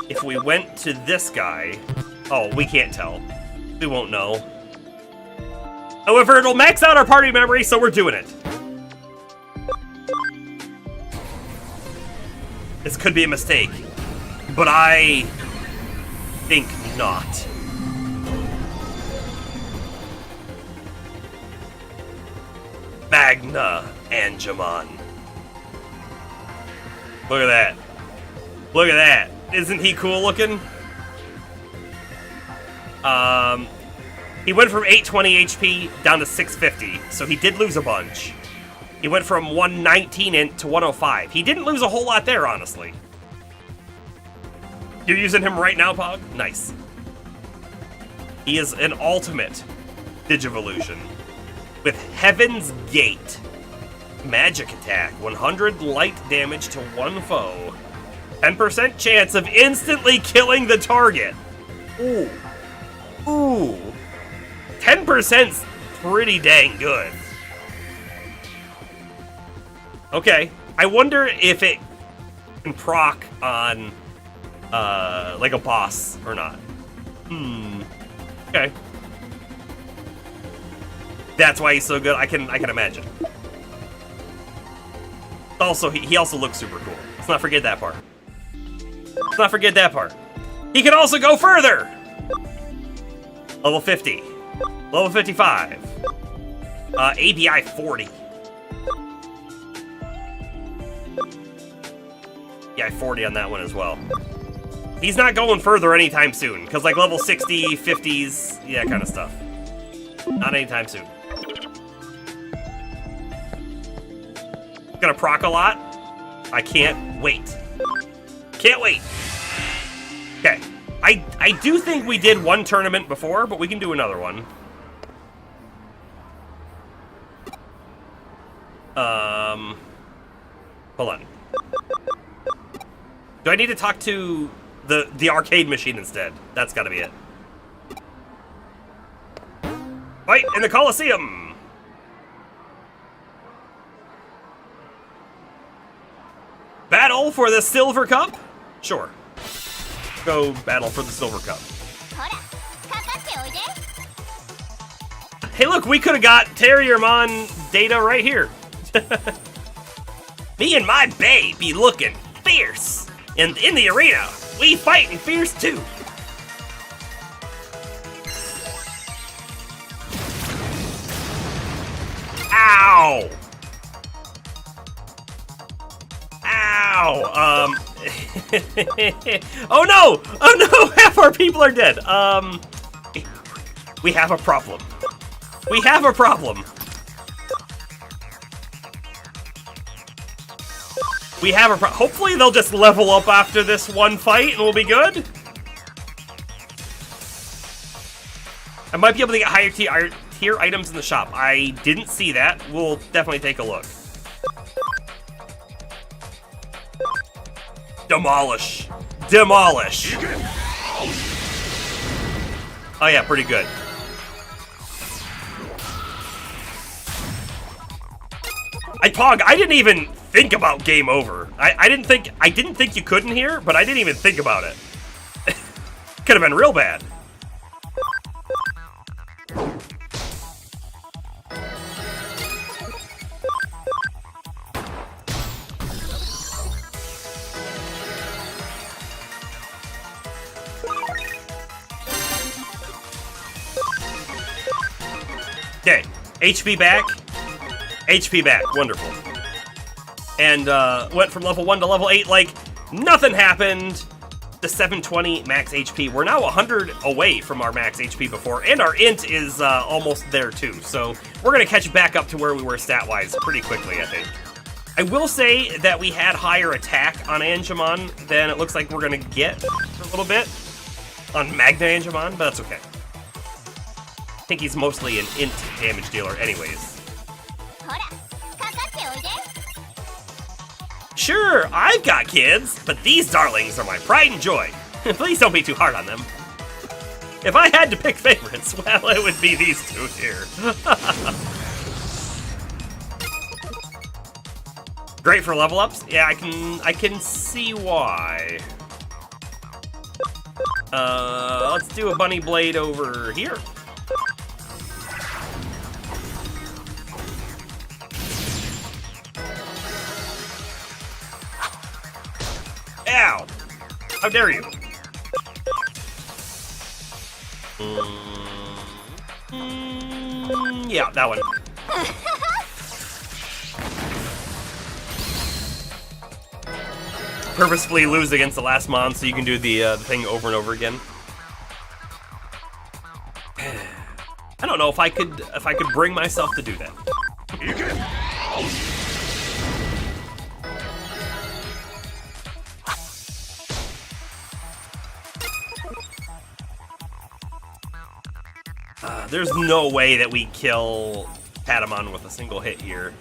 If we went to this guy... Oh, we can't tell. We won't know. However, it'll max out our party memory, so we're doing it. This could be a mistake, but I think not. Magna Angemon. Look at that. Look at that. Isn't he cool looking? He went from 820 HP down to 650, so he did lose a bunch. He went from 119 to 105. He didn't lose a whole lot there, honestly. You're using him right now, Pog? Nice. He is an ultimate Digivolution with Heaven's Gate. Magic attack, 100 light damage to one foe. 10% chance of instantly killing the target. Ooh. Ooh. 10%'s pretty dang good. Okay. I wonder if it can proc on, like a boss or not. Okay. That's why he's so good. I can imagine. Also, he also looks super cool. Let's not forget that part. Let's not forget that part. He can also go further! Level 50. Level 55. ABI 40. Yeah, 40 on that one as well. He's not going further anytime soon, because like level 60, 50s, yeah, kind of stuff. Not anytime soon. Gonna proc a lot. I can't wait. Can't wait. Okay. I do think we did one tournament before, but we can do another one. Hold on. Do I need to talk to the arcade machine instead? That's gotta be it. Fight in the Coliseum! Battle for the Silver Cup? Sure. Go battle for the Silver Cup. Hey look, we could've got Terriermon data right here. Me and my bae be looking fierce. And in the arena, we fighting fierce too. Ow! Ow! Oh no! Oh no! Half our people are dead. We have a problem. We have a problem. We have a problem. Hopefully they'll just level up after this one fight and we'll be good. I might be able to get higher tier items in the shop. I didn't see that. We'll definitely take a look. Demolish. Demolish. Oh yeah, pretty good. I didn't even think about game over. I didn't think you couldn't hear, but I didn't even think about it. Could have been real bad. Okay, HP back. HP back, wonderful. And went from level 1 to level 8 like nothing happened. The 720 max HP. We're now 100 away from our max HP before, and our int is almost there too. So we're gonna catch back up to where we were stat-wise pretty quickly, I think. I will say that we had higher attack on Angemon than it looks like we're gonna get for a little bit on Magna Angemon, but that's okay. I think he's mostly an int damage dealer anyways. Sure, I've got kids, but these darlings are my pride and joy. Please don't be too hard on them. If I had to pick favorites, well, it would be these two here. Great for level ups? Yeah, I can see why. Let's do a bunny blade over here. How dare you? Yeah, that one. Purposefully lose against the last mon so you can do the thing over and over again. I don't know if I could bring myself to do that. There's no way that we kill Patamon with a single hit here.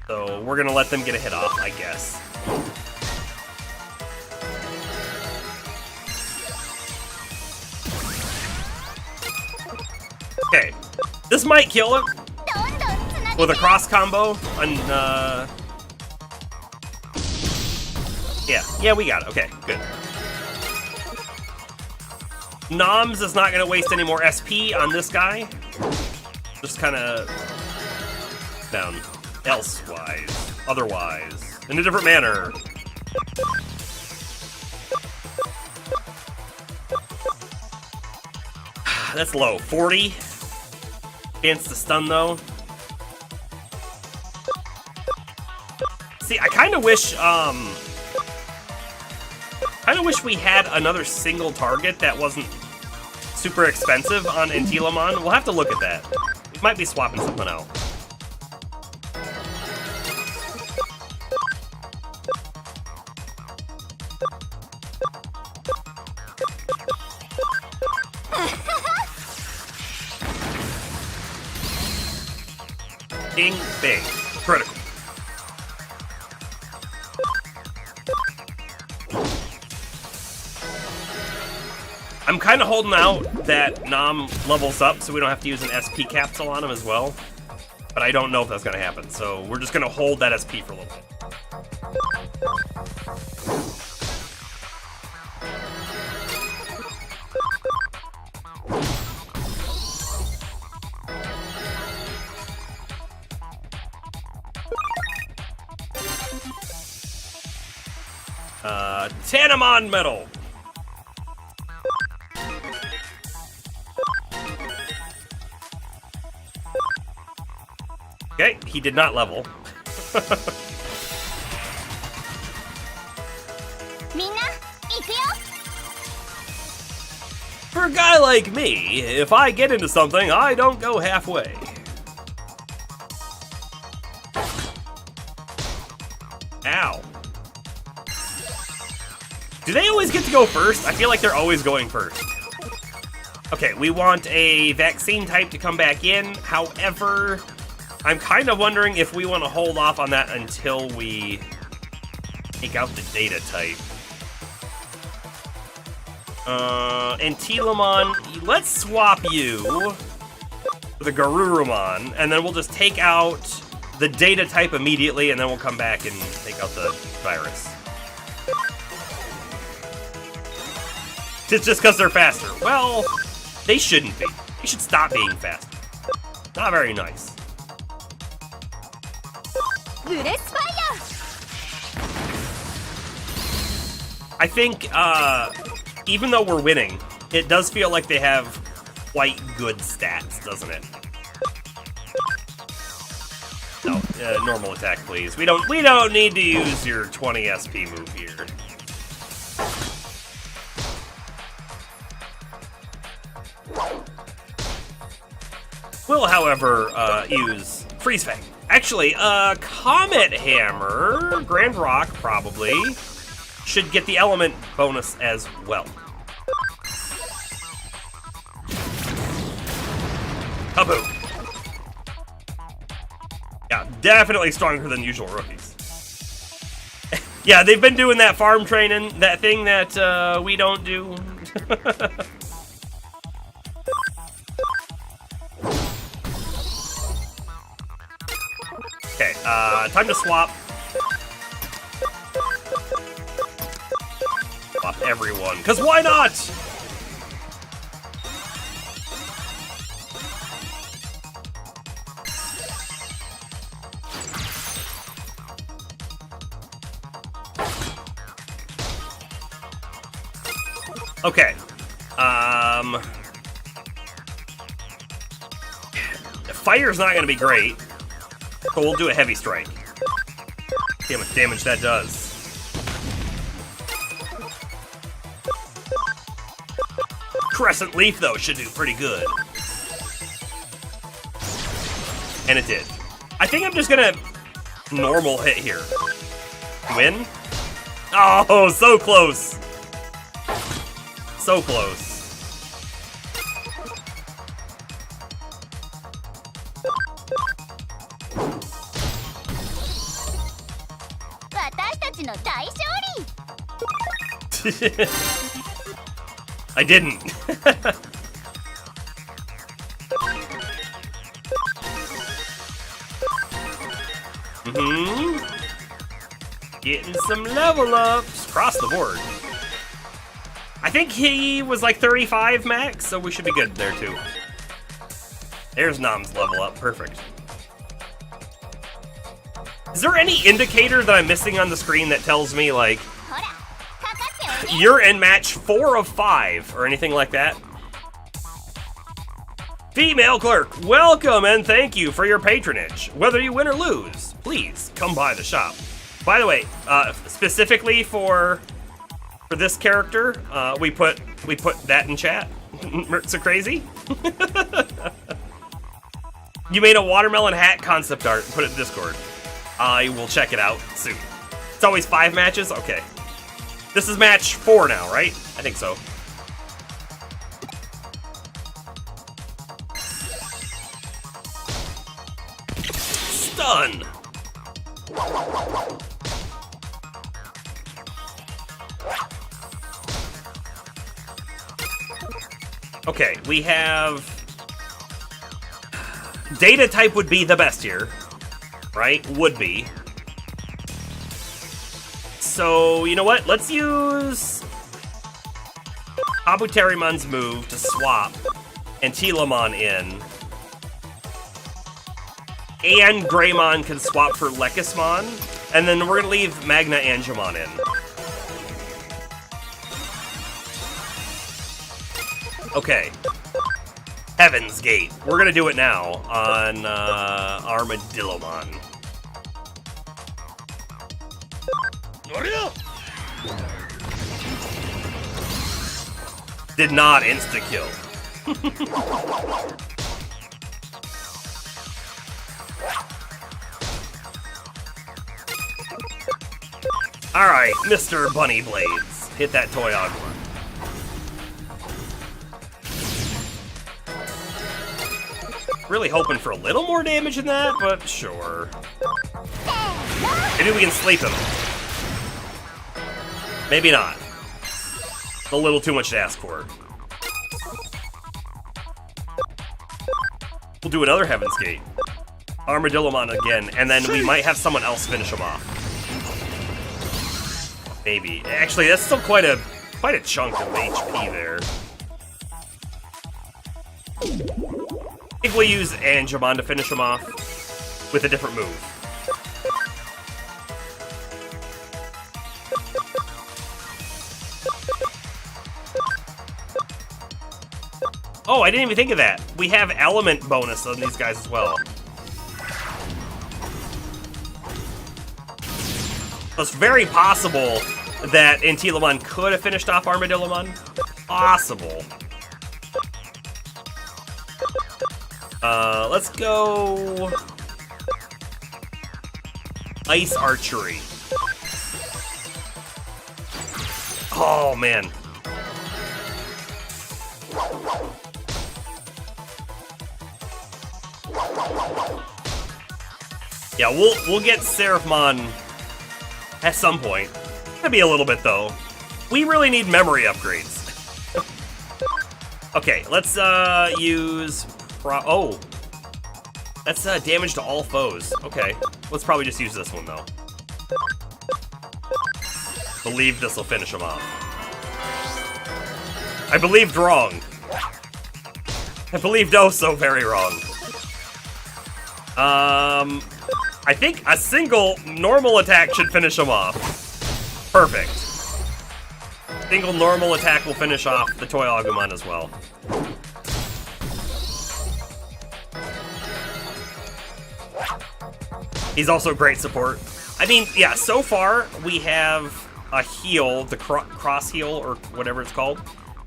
So we're gonna let them get a hit off, I guess. Okay, this might kill him with a cross combo. Yeah, we got it. Okay, good. Noms is not gonna waste any more SP on this guy. Just kind of down. Elsewise, otherwise, in a different manner. That's low. 40. Chance to stun though. See, I kind of wish we had another single target that wasn't super expensive on Antilamon. We'll have to look at that. We might be swapping something out. Ding, bing. Critical. I'm kind of holding out that Nom levels up so we don't have to use an SP capsule on him as well. But I don't know if that's going to happen, so we're just going to hold that SP for a little bit. Tanamon Medal. Okay, he did not level. For a guy like me, if I get into something, I don't go halfway. Ow. Do they always get to go first? I feel like they're always going first. Okay, we want a vaccine type to come back in. However, I'm kind of wondering if we want to hold off on that until we take out the data type. Antilamon, let's swap you for the Garurumon, and then we'll just take out the data type immediately, and then we'll come back and take out the virus. It's just because they're faster. Well, they shouldn't be. They should stop being faster. Not very nice. I think, even though we're winning, it does feel like they have quite good stats, doesn't it? No, normal attack, please. We don't need to use your 20 SP move here. Will, however, use Freeze Fang. Actually, Comet Hammer, Grand Rock probably, should get the element bonus as well. Kaboom. Yeah, definitely stronger than usual rookies. Yeah, they've been doing that farm training, that thing that we don't do. Okay, time to swap. Swap everyone, because why not? Okay. Fire's not gonna be great, but we'll do a heavy strike. See how much damage that does. Crescent Leaf, though, should do pretty good. And it did. I think I'm just gonna normal hit here. Win? Oh, so close. So close. I didn't. Getting some level ups across the board. I think he was like 35 max, so we should be good there too. There's Nam's level up, perfect. Is there any indicator that I'm missing on the screen that tells me, like, you're in match 4 of 5, or anything like that? Female clerk, welcome and thank you for your patronage. Whether you win or lose, please come by the shop. By the way, specifically for this character, we put that in chat. So crazy. You made a watermelon hat concept art and put it in Discord. I will check it out soon. It's always 5 matches? Okay. This is match 4 now, right? I think so. Stun! Okay, we have... Data type would be the best here, right? Would be. So, you know what? Let's use Abutarimon's move to swap Antilamon in. And Greymon can swap for Lekismon. And then we're going to leave Magna Angemon in. Okay. Heaven's Gate. We're going to do it now on Armadillomon. Did not insta-kill. Alright, Mr. Bunny Blades. Hit that toy Agua. Really hoping for a little more damage than that, but sure. Maybe we can sleep him. Maybe not. A little too much to ask for. We'll do another Heaven's Gate. Armadillomon again, and then we might have someone else finish him off. Maybe. Actually, that's still quite a chunk of HP there. I think we'll use Angemon to finish him off with a different move. Oh, I didn't even think of that. We have element bonus on these guys as well. So it's very possible that Antilamon could have finished off Armadillomon. Possible. Let's go... Ice Archery. Oh, man. Yeah, we'll get Seraphmon at some point. Could be a little bit, though. We really need memory upgrades. Okay, let's use... Oh. That's damage to all foes. Okay. Let's probably just use this one, though. Believe this will finish him off. I believed wrong. I believed oh so very wrong. I think a single normal attack should finish him off. Perfect. Single normal attack will finish off the Toy Agumon as well. He's also great support. I mean, yeah, so far we have a heal, the cross heal or whatever it's called.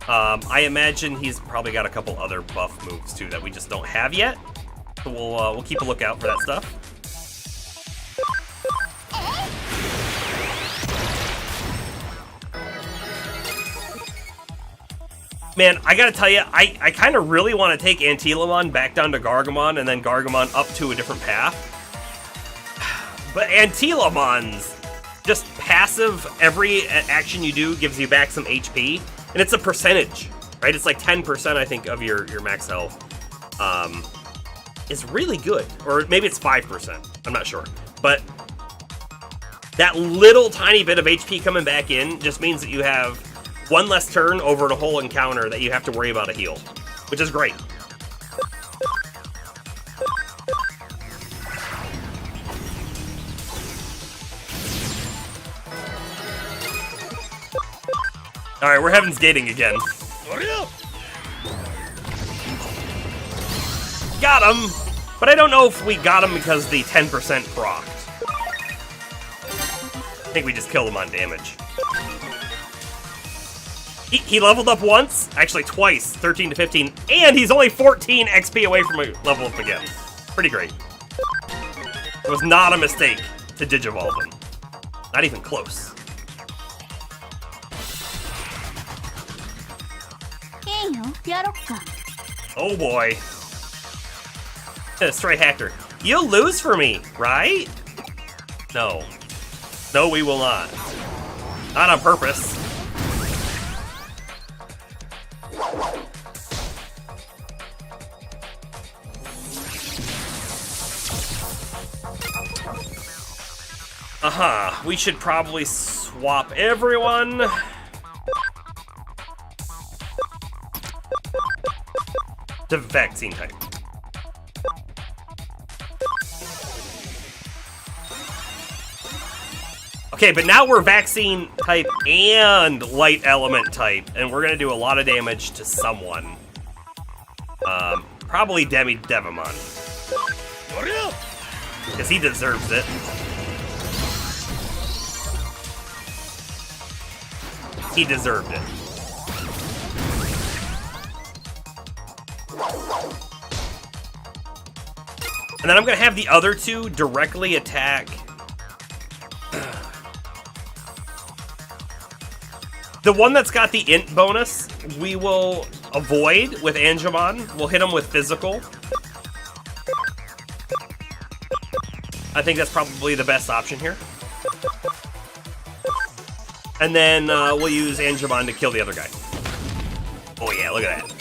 I imagine he's probably got a couple other buff moves too that we just don't have yet. So we'll keep a lookout for that stuff. Man, I gotta tell you, I kind of really want to take Antilamon back down to Gargomon and then Gargomon up to a different path. But Antilamon's just passive, every action you do gives you back some HP, and it's a percentage, right? It's like 10%, I think, of your max health. Is really good, or maybe it's 5%, I'm not sure. But that little tiny bit of HP coming back in just means that you have one less turn over the whole encounter that you have to worry about a heal, which is great. Alright, we're Heaven's Gating again. Got him! But I don't know if we got him because the 10% procced. I think we just killed him on damage. He leveled up once, actually twice, 13 to 15, and he's only 14 XP away from a level up again. Pretty great. It was not a mistake to Digivolve him. Not even close. Oh boy. Stray Hacker. You'll lose for me, right? No. No, we will not. Not on purpose. We should probably swap everyone. To vaccine type. Okay, but now we're vaccine type and light element type, and we're gonna do a lot of damage to someone. Probably Devimon. Because he deserves it. He deserved it. And then I'm gonna have the other two directly attack the one that's got the int bonus. We will avoid with Angemon. We'll hit him with physical. I think that's probably the best option here. And then we'll use Angemon to kill the other guy. Oh yeah, look at that.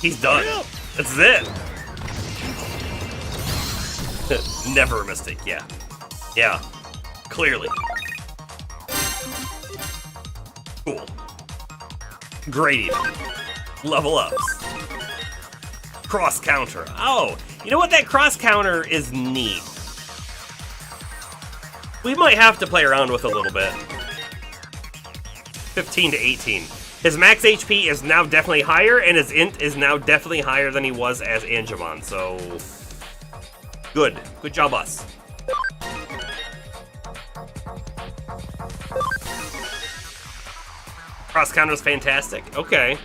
He's done. That's it. Never a mistake, yeah. Yeah, clearly. Cool. Great even. Level ups. Cross counter. Oh, you know what? That cross counter is neat. We might have to play around with a little bit. 15 to 18. His max HP is now definitely higher, and his int is now definitely higher than he was as Angemon, so... Good. Good job, us. Cross counter is fantastic. Okay.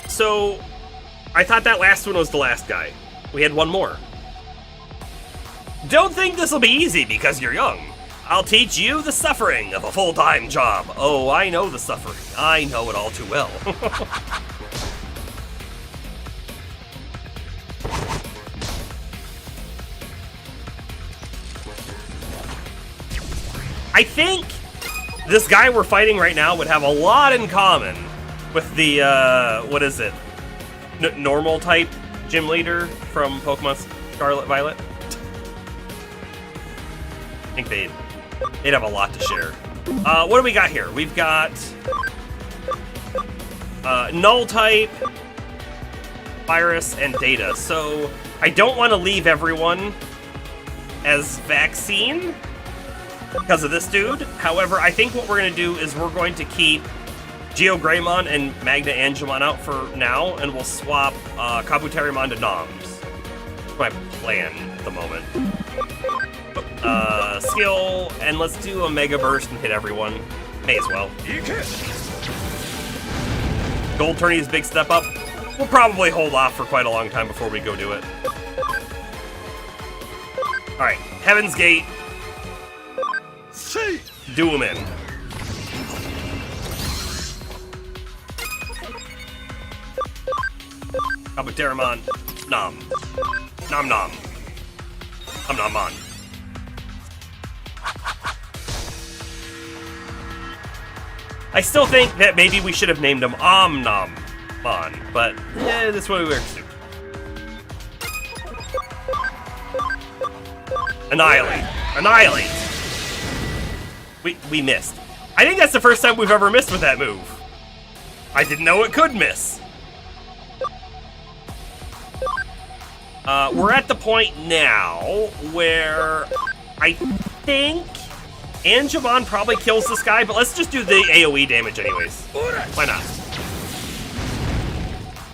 So, I thought that last one was the last guy. We had one more. Don't think this will be easy because you're young. I'll teach you the suffering of a full-time job. Oh, I know the suffering. I know it all too well. I think this guy we're fighting right now would have a lot in common With the, what is it? Normal type gym leader from Pokemon Scarlet Violet? I think they'd have a lot to share. What do we got here? We've got Null type, Virus, and Data. So I don't want to leave everyone as Vaccine because of this dude. However, I think what we're going to do is we're going to keep Geogreymon and Magna Angemon out for now, and we'll swap Kabuterimon to Noms. That's my plan at the moment. Skill, and let's do a Mega Burst and hit everyone. May as well. Gold Tourney's big step up. We'll probably hold off for quite a long time before we go do it. Alright, Heaven's Gate. Do him in. Kabuterimon. Nom. Nom nom. Nom nom mon. I still think that maybe we should have named him Om Nom Mon, but yeah, this way works too. Annihilate. Annihilate. We missed. I think that's the first time we've ever missed with that move. I didn't know it could miss. We're at the point now where I think Angemon probably kills this guy, but let's just do the AoE damage anyways. Why not?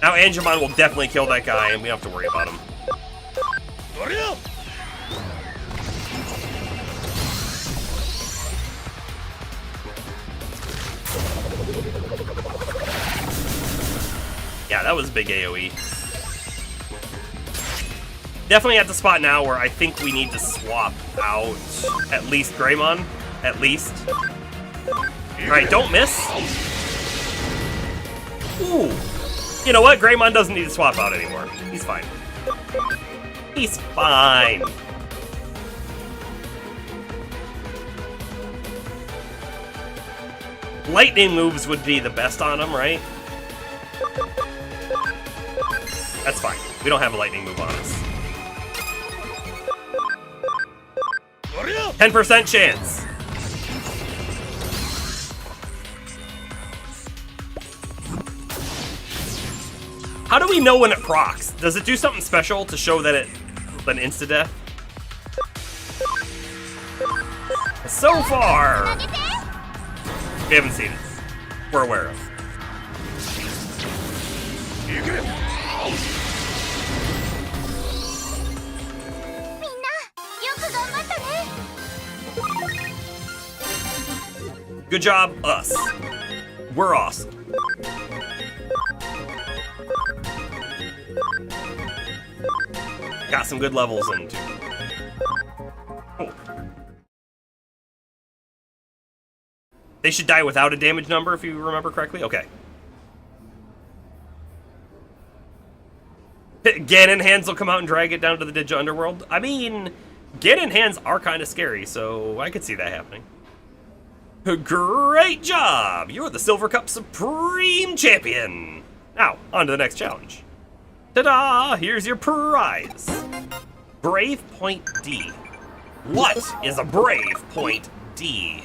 Now Angemon will definitely kill that guy, and we don't have to worry about him. Yeah, that was big AoE. Definitely at the spot now where I think we need to swap out at least Greymon. At least. Alright, don't miss. Ooh. You know what? Greymon doesn't need to swap out anymore. He's fine. He's fine. Lightning moves would be the best on him, right? That's fine. We don't have a lightning move on us. 10% chance. How do we know when it procs? Does it do something special to show that it's an insta-death? So far, we haven't seen it. We're aware of. Good job, us. We're awesome. Got some good levels in too. Cool. They should die without a damage number if you remember correctly. Okay. Ganon hands will come out and drag it down to the Digi Underworld. I mean, Ganon hands are kind of scary, so I could see that happening. Great job! You're the Silver Cup Supreme Champion! Now, on to the next challenge. Ta-da! Here's your prize. Brave Point D. What is a Brave Point D?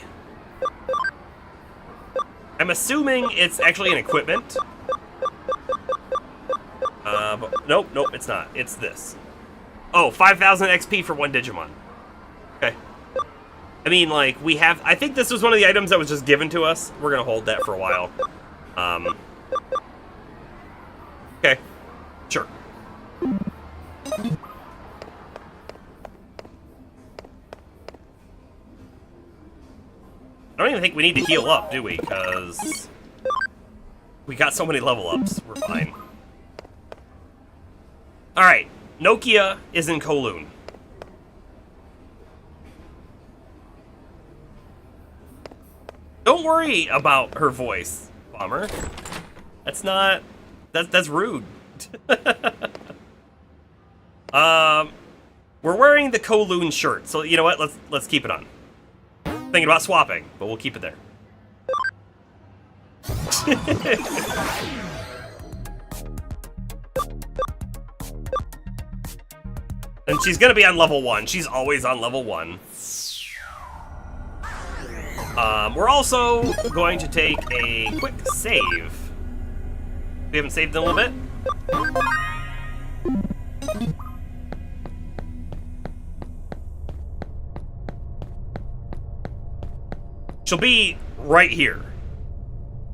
I'm assuming it's actually an equipment. But nope, it's not. It's this. Oh, 5,000 XP for one Digimon. Okay. I mean, like, we have... I think this was one of the items that was just given to us. We're gonna hold that for a while. Okay. Sure. I don't even think we need to heal up, do we? Because we got so many level ups. We're fine. Alright. Nokia is in Kowloon. Don't worry about her voice, Bomber. That's not... That's rude. We're wearing the Kowloon shirt, so you know what? Let's keep it on. Thinking about swapping, but we'll keep it there. And she's gonna be on level 1. She's always on level 1. We're also going to take a quick save. We haven't saved in a little bit. She'll be right here.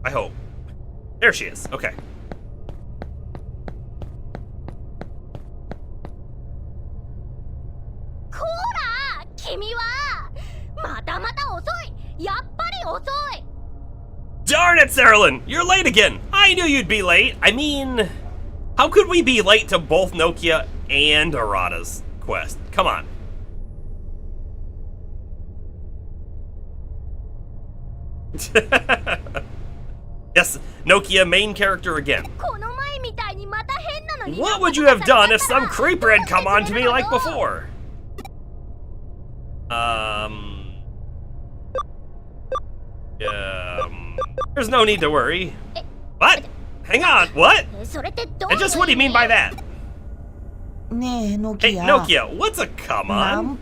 I hope. There she is. Okay. Darn it, Saralyn! You're late again! I knew you'd be late! I mean, how could we be late to both Nokia and Arata's quest? Come on. Yes, Nokia main character again. What would you have done if some creeper had come on to me like before? There's no need to worry. What? Hang on, what? And just what do you mean by that? Hey, Nokia, what's a come on?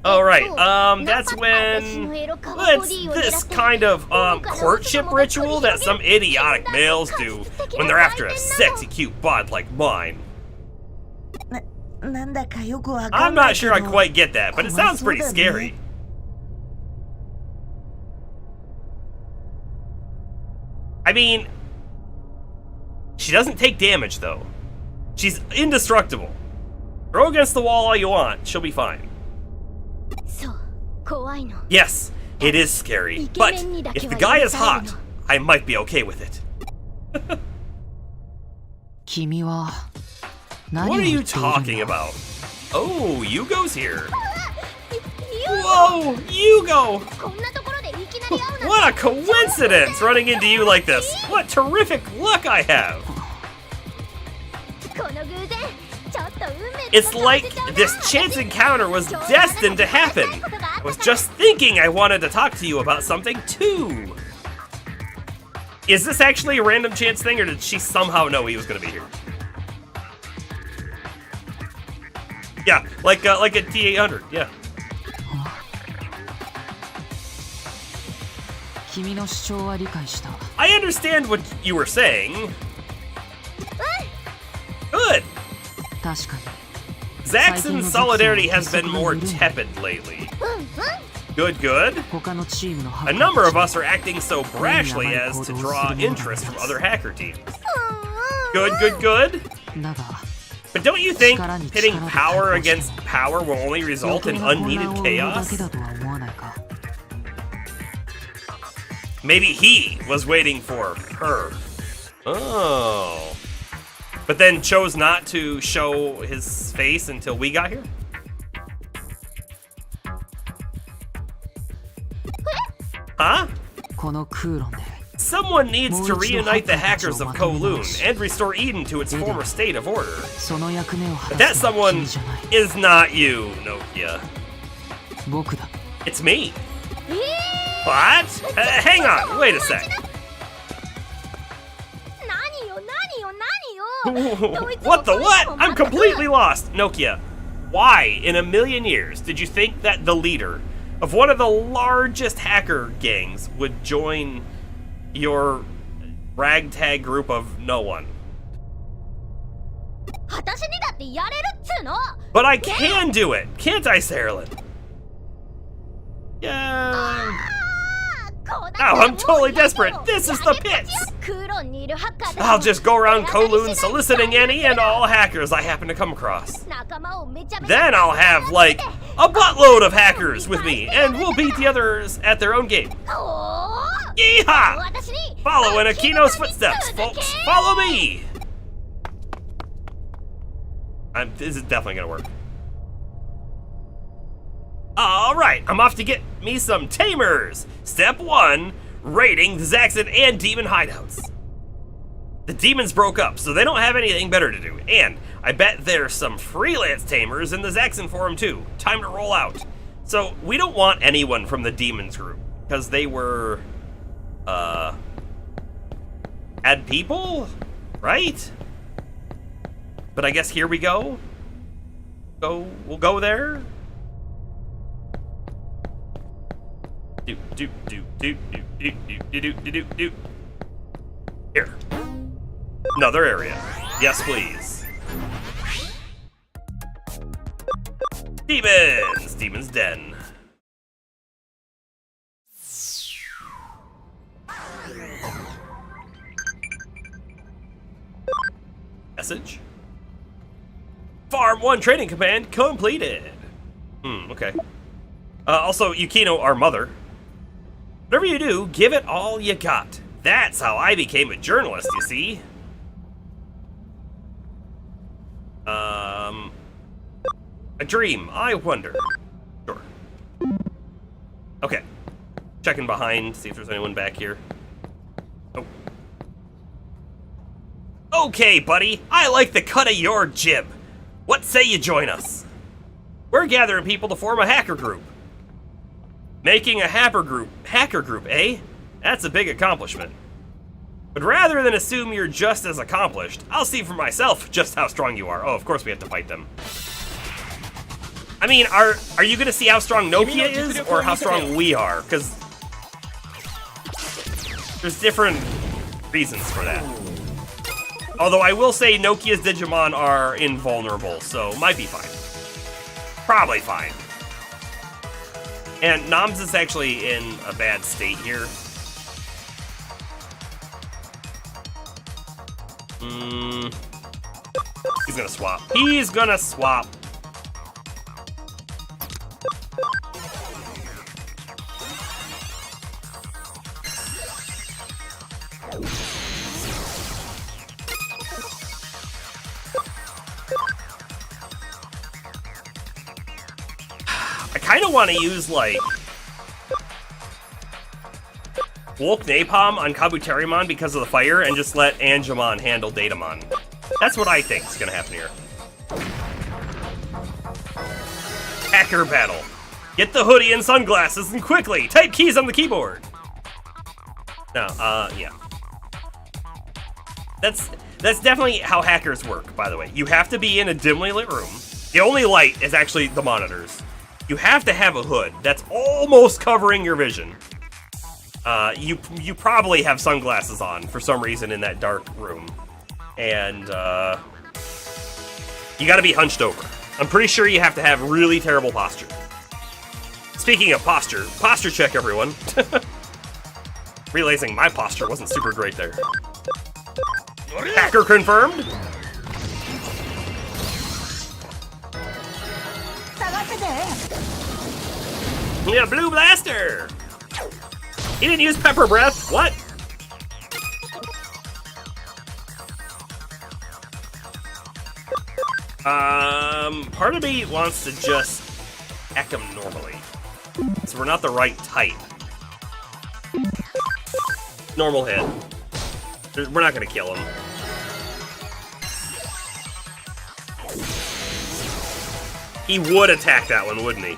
Oh, right, that's when... Well, it's this kind of, courtship ritual that some idiotic males do when they're after a sexy, cute bud like mine. I'm not sure I quite get that, but it sounds pretty scary. I mean, she doesn't take damage, though. She's indestructible. Throw against the wall all you want, she'll be fine. Yes, it is scary, but if the guy is hot, I might be okay with it. What are you talking about? Oh, Yugo's here. Whoa, Yugo! What a coincidence running into you like this. What terrific luck I have. It's like this chance encounter was destined to happen. I was just thinking I wanted to talk to you about something too. Is this actually a random chance thing, or did she somehow know he was going to be here? Yeah, like a T800, yeah. I understand what you were saying. Good. Zaxxon's solidarity has been more tepid lately. Good, good. A number of us are acting so brashly as to draw interest from other hacker teams. Good, good, good. But don't you think pitting power against power will only result in unneeded chaos? Maybe he was waiting for her. Oh. But then chose not to show his face until we got here? Huh? Someone needs to reunite the hackers of Kowloon and restore Eden to its former state of order. But that someone is not you, Nokia. It's me. What? Hang on, wait a sec. What the what? I'm completely lost. Nokia, why in a million years did you think that the leader of one of the largest hacker gangs would join your ragtag group of no one? But I can do it, can't I, Saralyn? Yeah. Oh, I'm totally desperate. This is the pits. I'll just go around Kowloon soliciting any and all hackers I happen to come across. Then I'll have, like, a buttload of hackers with me, and we'll beat the others at their own game. Yeehaw! Follow in Akino's footsteps, folks. Follow me. This is definitely gonna work. Alright, I'm off to get me some tamers! Step 1, raiding the Zaxxon and demon hideouts. The demons broke up, so they don't have anything better to do. And I bet there's some freelance tamers in the Zaxxon forum too. Time to roll out. So we don't want anyone from the demons group, because they were Add people? Right? But I guess here we go. We'll go there. Do. Here. Another area. Yes, please. Demons! Demon's Den. Message. Farm 1 training command completed. Okay. Also, Yukino, our mother. Whatever you do, give it all you got. That's how I became a journalist, you see. A dream, I wonder. Sure. Okay. Checking behind, see if there's anyone back here. Oh. Okay, buddy, I like the cut of your jib. What say you join us? We're gathering people to form a hacker group. Making a hacker group, eh? That's a big accomplishment. But rather than assume you're just as accomplished, I'll see for myself just how strong you are. Oh, of course we have to fight them. I mean, are you gonna see how strong Nokia is, or how strong we are? Because there's different reasons for that. Although I will say Nokia's Digimon are invulnerable, so might be fine. Probably fine. And Noms is actually in a bad state here. He's gonna swap. He's gonna swap. I kind of want to use, like, Wolk Napalm on Kabuterimon because of the fire and just let Angemon handle Datamon. That's what I think is going to happen here. Hacker battle. Get the hoodie and sunglasses and quickly type keys on the keyboard. No, yeah. That's definitely how hackers work, by the way. You have to be in a dimly lit room. The only light is actually the monitors. You have to have a hood that's almost covering your vision. You probably have sunglasses on for some reason in that dark room. And, you gotta be hunched over. I'm pretty sure you have to have really terrible posture. Speaking of posture check, everyone. Realizing my posture wasn't super great there. Hacker confirmed. Yeah, Blue Blaster! He didn't use Pepper Breath, what? Part of me wants to just hack him normally. So we're not the right type. Normal hit. We're not gonna kill him. He would attack that one, wouldn't he?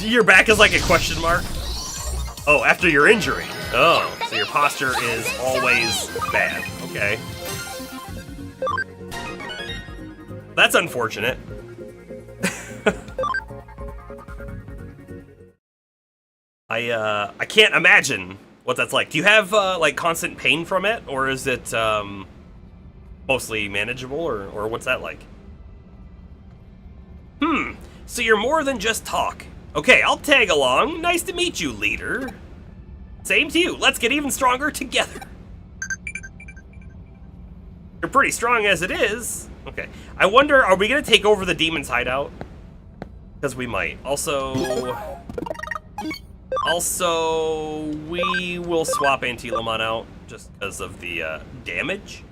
Your back is like a question mark? Oh, after your injury. Oh, so your posture is always bad. Okay. That's unfortunate. I can't imagine what that's like. Do you have, like, constant pain from it? Or is it, mostly manageable? Or what's that like? So you're more than just talk. Okay, I'll tag along. Nice to meet you, leader. Same to you. Let's get even stronger together. You're pretty strong as it is. Okay. I wonder, are we going to take over the demon's hideout? Because we might. Also, we will swap Antilamon out just because of the damage.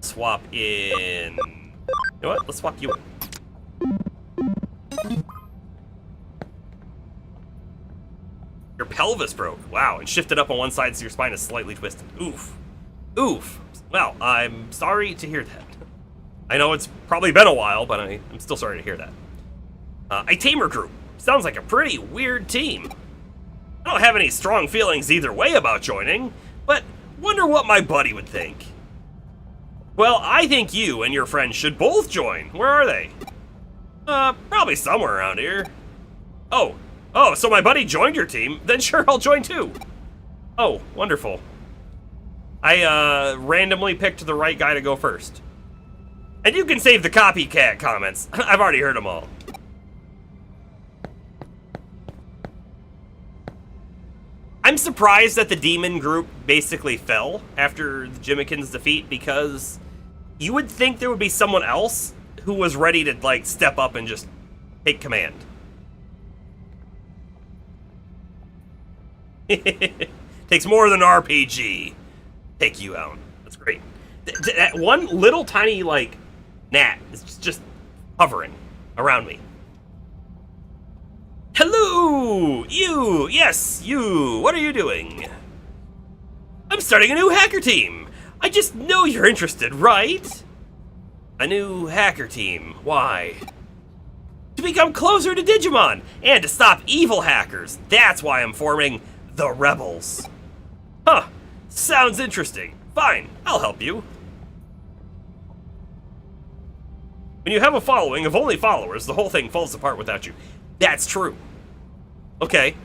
Swap in... You know what? Let's swap you in. Your pelvis broke. Wow, and shifted up on one side so your spine is slightly twisted. Oof. Oof. Well, I'm sorry to hear that. I know it's probably been a while, but I'm still sorry to hear that. A tamer group. Sounds like a pretty weird team. I don't have any strong feelings either way about joining, but wonder what my buddy would think. Well, I think you and your friends should both join. Where are they? Probably somewhere around here. Oh, so my buddy joined your team? Then sure, I'll join too. Oh, wonderful. I randomly picked the right guy to go first. And you can save the copycat comments. I've already heard them all. I'm surprised that the demon group basically fell after the Jimikins' defeat, because you would think there would be someone else who was ready to, like, step up and just take command. Takes more than RPG. Take you out. That's great. That one little tiny, like, gnat is just hovering around me. Hello! You! Yes, you! What are you doing? I'm starting a new hacker team! I just know you're interested, right? A new hacker team. Why? To become closer to Digimon, and to stop evil hackers. That's why I'm forming the Rebels. Huh. Sounds interesting. Fine, I'll help you. When you have a following of only followers, the whole thing falls apart without you. That's true. Okay.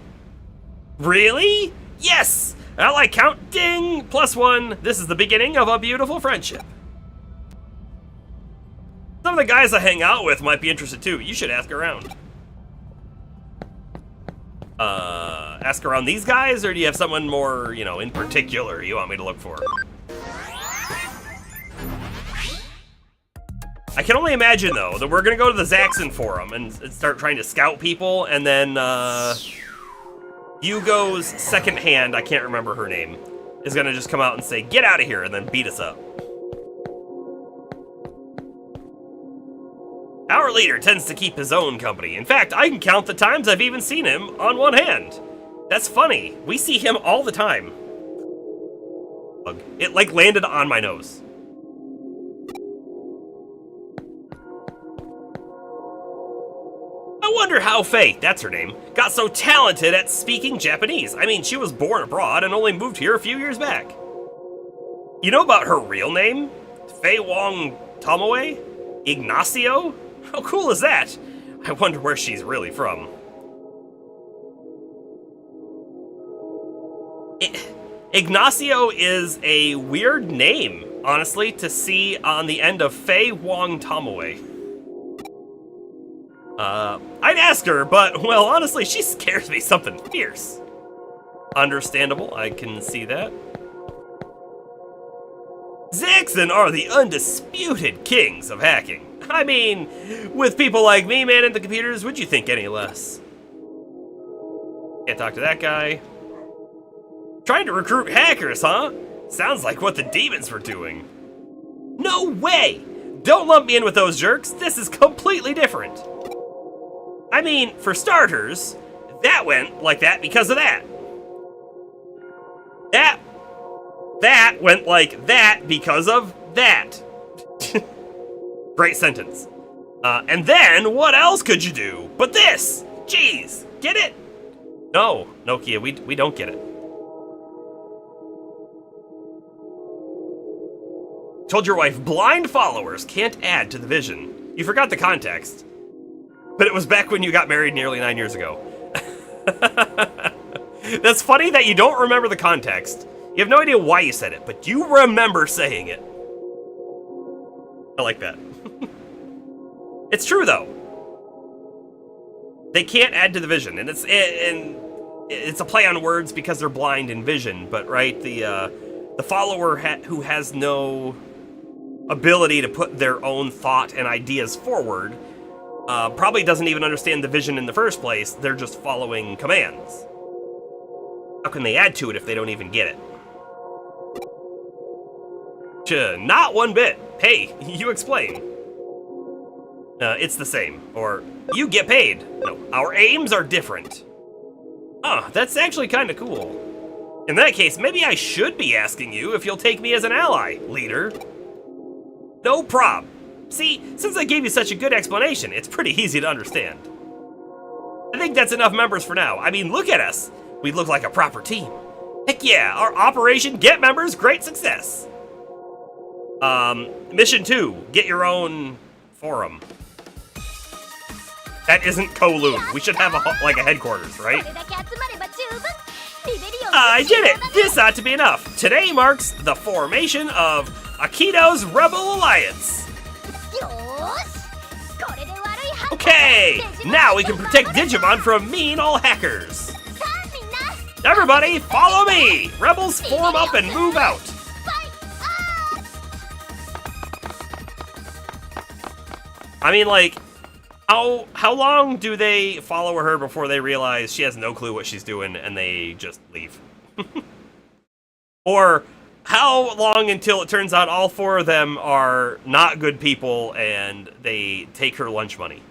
Really? Yes! I like counting. +1. This is the beginning of a beautiful friendship. Some of the guys I hang out with might be interested too. You should ask around. Ask around these guys, or do you have someone more, you know, in particular you want me to look for? I can only imagine, though, that we're gonna go to the Zaxxon forum and start trying to scout people, and then, Hugo's second hand, I can't remember her name, is gonna just come out and say, get out of here, and then beat us up. Our leader tends to keep his own company. In fact, I can count the times I've even seen him on one hand. That's funny. We see him all the time. It, like, landed on my nose. I wonder how Faye, that's her name, got so talented at speaking Japanese. I mean, she was born abroad and only moved here a few years back. You know about her real name? Faye Wong Tomoe? Ignacio? How cool is that? I wonder where she's really from. Ignacio is a weird name, honestly, to see on the end of Faye Wong Tomoe. I'd ask her, but, well, honestly, she scares me something fierce. Understandable, I can see that. Zaxxon are the undisputed kings of hacking. I mean, with people like me manning the computers, would you think any less? Can't talk to that guy. Trying to recruit hackers, huh? Sounds like what the demons were doing. No way! Don't lump me in with those jerks. This is completely different. I mean, for starters, that went like that because of that. That went like that because of that. Great sentence. And then, what else could you do but this? Jeez, get it? No, Nokia, we don't get it. Told your wife blind followers can't add to the vision. You forgot the context. But it was back when you got married nearly 9 years ago. That's funny that you don't remember the context. You have no idea why you said it, but you remember saying it. I like that. It's true, though. They can't add to the vision, and it's a play on words because they're blind in vision. But right, the follower who has no ability to put their own thought and ideas forward probably doesn't even understand the vision in the first place. They're just following commands. How can they add to it if they don't even get it? Not one bit. Hey, you explain. It's the same. Or, you get paid. No, our aims are different. Oh, that's actually kind of cool. In that case, maybe I should be asking you if you'll take me as an ally, leader. No prob. See, since I gave you such a good explanation, it's pretty easy to understand. I think that's enough members for now. I mean, look at us. We look like a proper team. Heck yeah, our Operation Get Members, great success. Mission 2, get your own forum. That isn't Kowloon. We should have a headquarters, right? I did it! This ought to be enough. Today marks the formation of Akido's Rebel Alliance. Okay, now we can protect Digimon from mean old hackers. Everybody, follow me! Rebels, form up and move out. I mean, like, how long do they follow her before they realize she has no clue what she's doing and they just leave? Or how long until it turns out all four of them are not good people and they take her lunch money?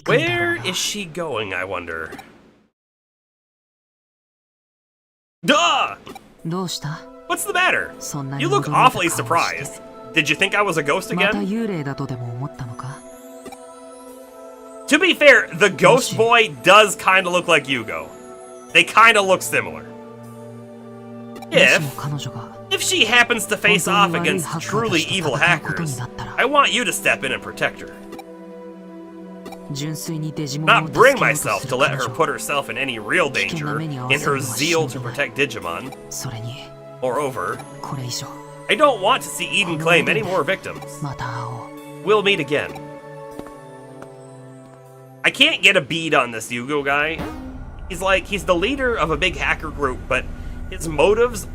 Where is she going, I wonder? Duh! What's the matter? You look awfully surprised. Did you think I was a ghost again? To be fair, the ghost boy does kind of look like Yugo. They kind of look similar. If she happens to face off against truly evil hackers, I want you to step in and protect her. Not bring myself to let her put herself in any real danger in her zeal to protect Digimon. Moreover, I don't want to see Eden claim any more victims. We'll meet again. I can't get a bead on this Yugo guy. He's the leader of a big hacker group, but his motives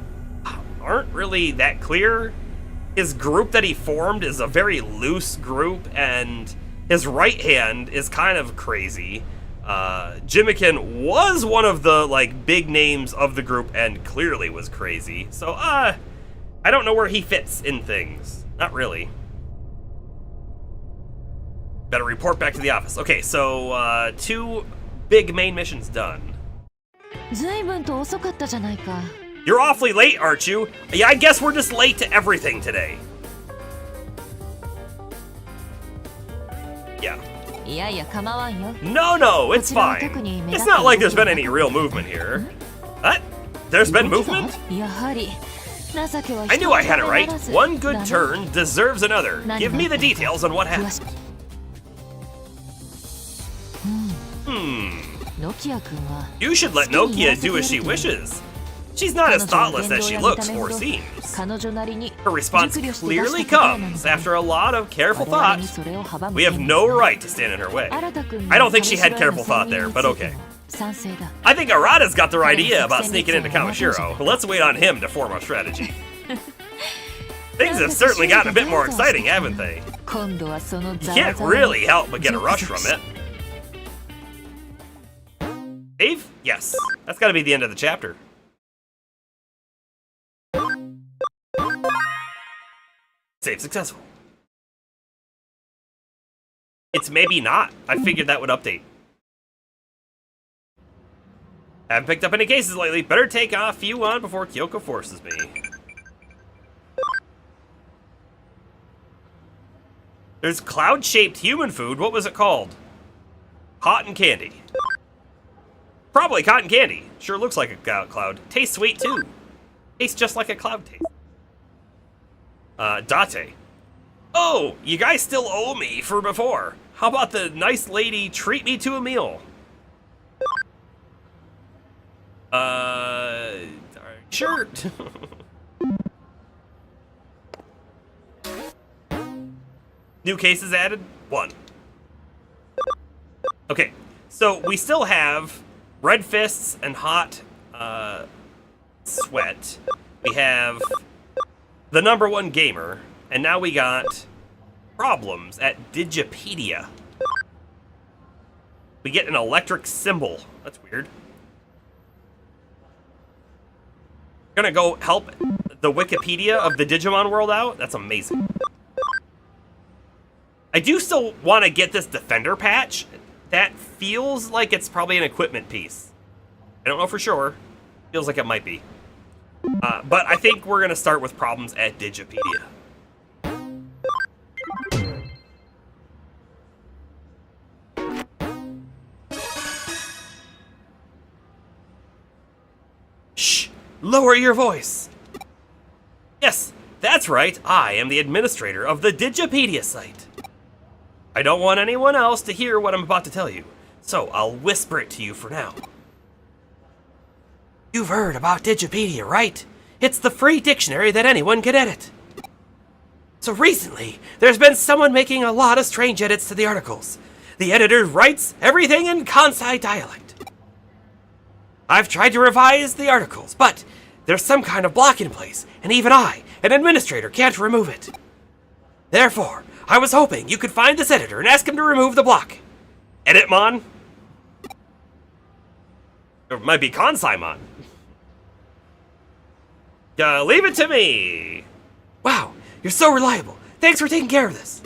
aren't really that clear. His group that he formed is a very loose group, and his right hand is kind of crazy. Jimikin was one of the, big names of the group and clearly was crazy. So, I don't know where he fits in things. Not really. Better report back to the office. Okay, so, 2 big main missions done. You're awfully late, aren't you? Yeah, I guess we're just late to everything today. Yeah. No, it's fine. It's not like there's been any real movement here. What? There's been movement? I knew I had it right. One good turn deserves another. Give me the details on what happened. You should let Nokia do as she wishes. She's not as thoughtless as she looks or seems. Her response clearly comes after a lot of careful thought. We have no right to stand in her way. I don't think she had careful thought there, but okay. I think Arata's got the right idea about sneaking into Kamashiro. Let's wait on him to form our strategy. Things have certainly gotten a bit more exciting, haven't they? You can't really help but get a rush from it. Save? Yes. That's gotta be the end of the chapter. Save successful. It's maybe not. I figured that would update. Haven't picked up any cases lately. Better take a few on before Kyoko forces me. There's cloud-shaped human food. What was it called? Cotton candy. Probably cotton candy. Sure looks like a cloud. Tastes sweet too. Tastes just like a cloud tastes. Date. Oh, you guys still owe me for before. How about the nice lady treat me to a meal? Sure. New cases added? 1. Okay, so we still have red fists and hot, sweat. We have the #1 gamer, and now we got problems at Digipedia. We get an electric symbol. That's weird. Gonna go help the Wikipedia of the Digimon world out? That's amazing. I do still want to get this defender patch. That feels like it's probably an equipment piece. I don't know for sure. Feels like it might be. But I think we're gonna start with problems at Digipedia. Shh! Lower your voice! Yes, that's right, I am the administrator of the Digipedia site. I don't want anyone else to hear what I'm about to tell you, so I'll whisper it to you for now. You've heard about Digipedia, right? It's the free dictionary that anyone can edit. So recently, there's been someone making a lot of strange edits to the articles. The editor writes everything in Kansai dialect. I've tried to revise the articles, but there's some kind of block in place, and even I, an administrator, can't remove it. Therefore, I was hoping you could find this editor and ask him to remove the block. Editmon? It might be Kansaimon. Leave it to me. Wow, you're so reliable. Thanks for taking care of this.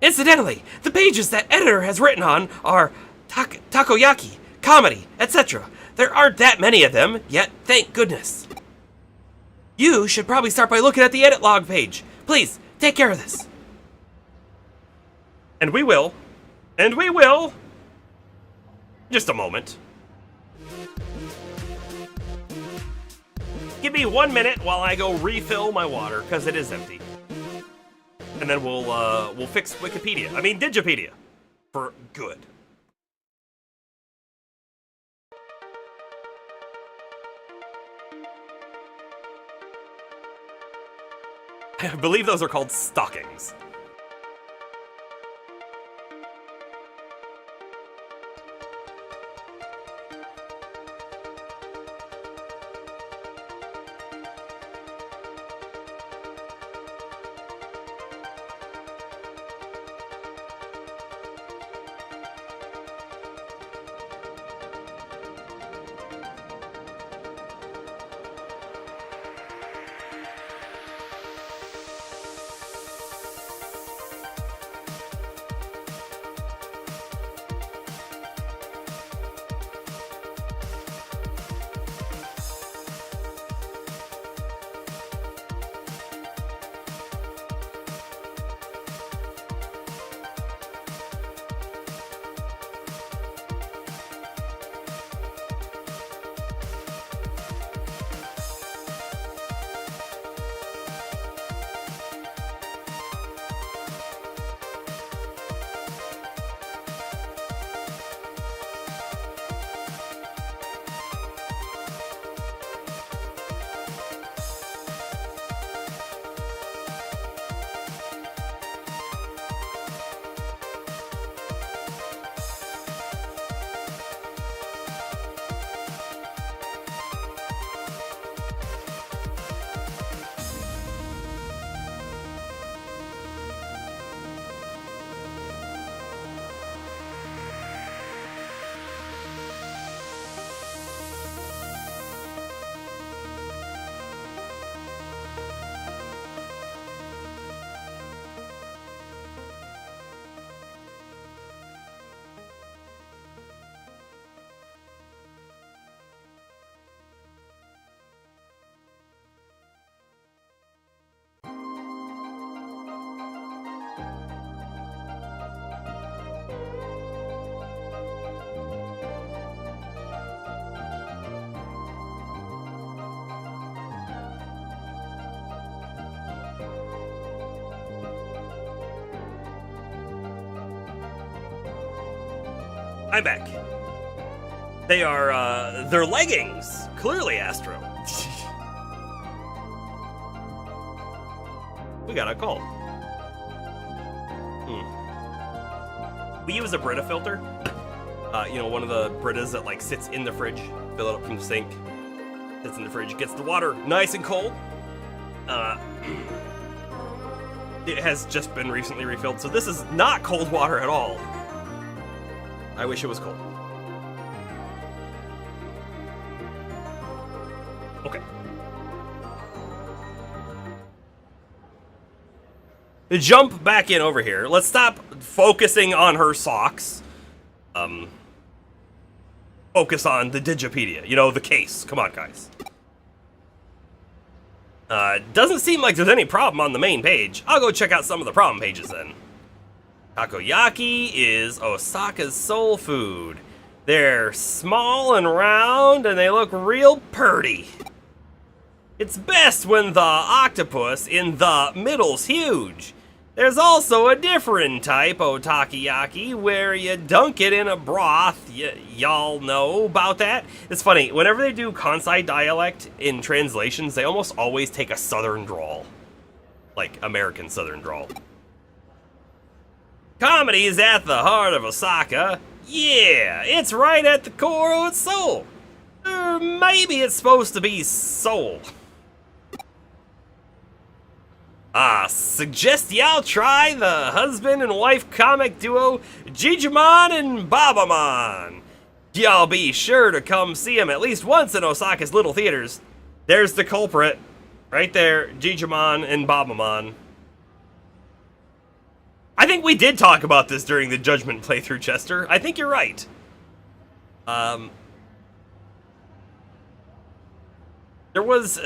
Incidentally, the pages that editor has written on are takoyaki, comedy, etc. There aren't that many of them, yet thank goodness. You should probably start by looking at the edit log page. Please, take care of this. And we will. And we will. Just a moment. Give me 1 minute while I go refill my water, because it is empty. And then we'll fix Wikipedia. I mean, Digipedia. For good. I believe those are called stockings. I'm back. They are, they're leggings. Clearly Astro. We got a call. We use a Brita filter. You know, one of the Britas that like sits in the fridge. Fill it up from the sink. Sits in the fridge. Gets the water nice and cold. It has just been recently refilled, so this is not cold water at all. I wish it was cold. Okay. Jump back in over here. Let's stop focusing on her socks. Focus on the Digipedia. You know, the case. Come on, guys. Doesn't seem like there's any problem on the main page. I'll go check out some of the problem pages then. Takoyaki is Osaka's soul food. They're small and round, and they look real purty. It's best when the octopus in the middle's huge. There's also a different type of takoyaki where you dunk it in a broth. Y'all know about that? It's funny, whenever they do Kansai dialect in translations, they almost always take a southern drawl. Like American southern drawl. Comedy is at the heart of Osaka. Yeah, it's right at the core of its soul. Or maybe it's supposed to be soul. Suggest y'all try the husband and wife comic duo Digimon and Babamon. Y'all be sure to come see them at least once in Osaka's little theaters. There's the culprit. Right there, Digimon and Babamon. I think we did talk about this during the Judgment playthrough, Chester. I think you're right. There was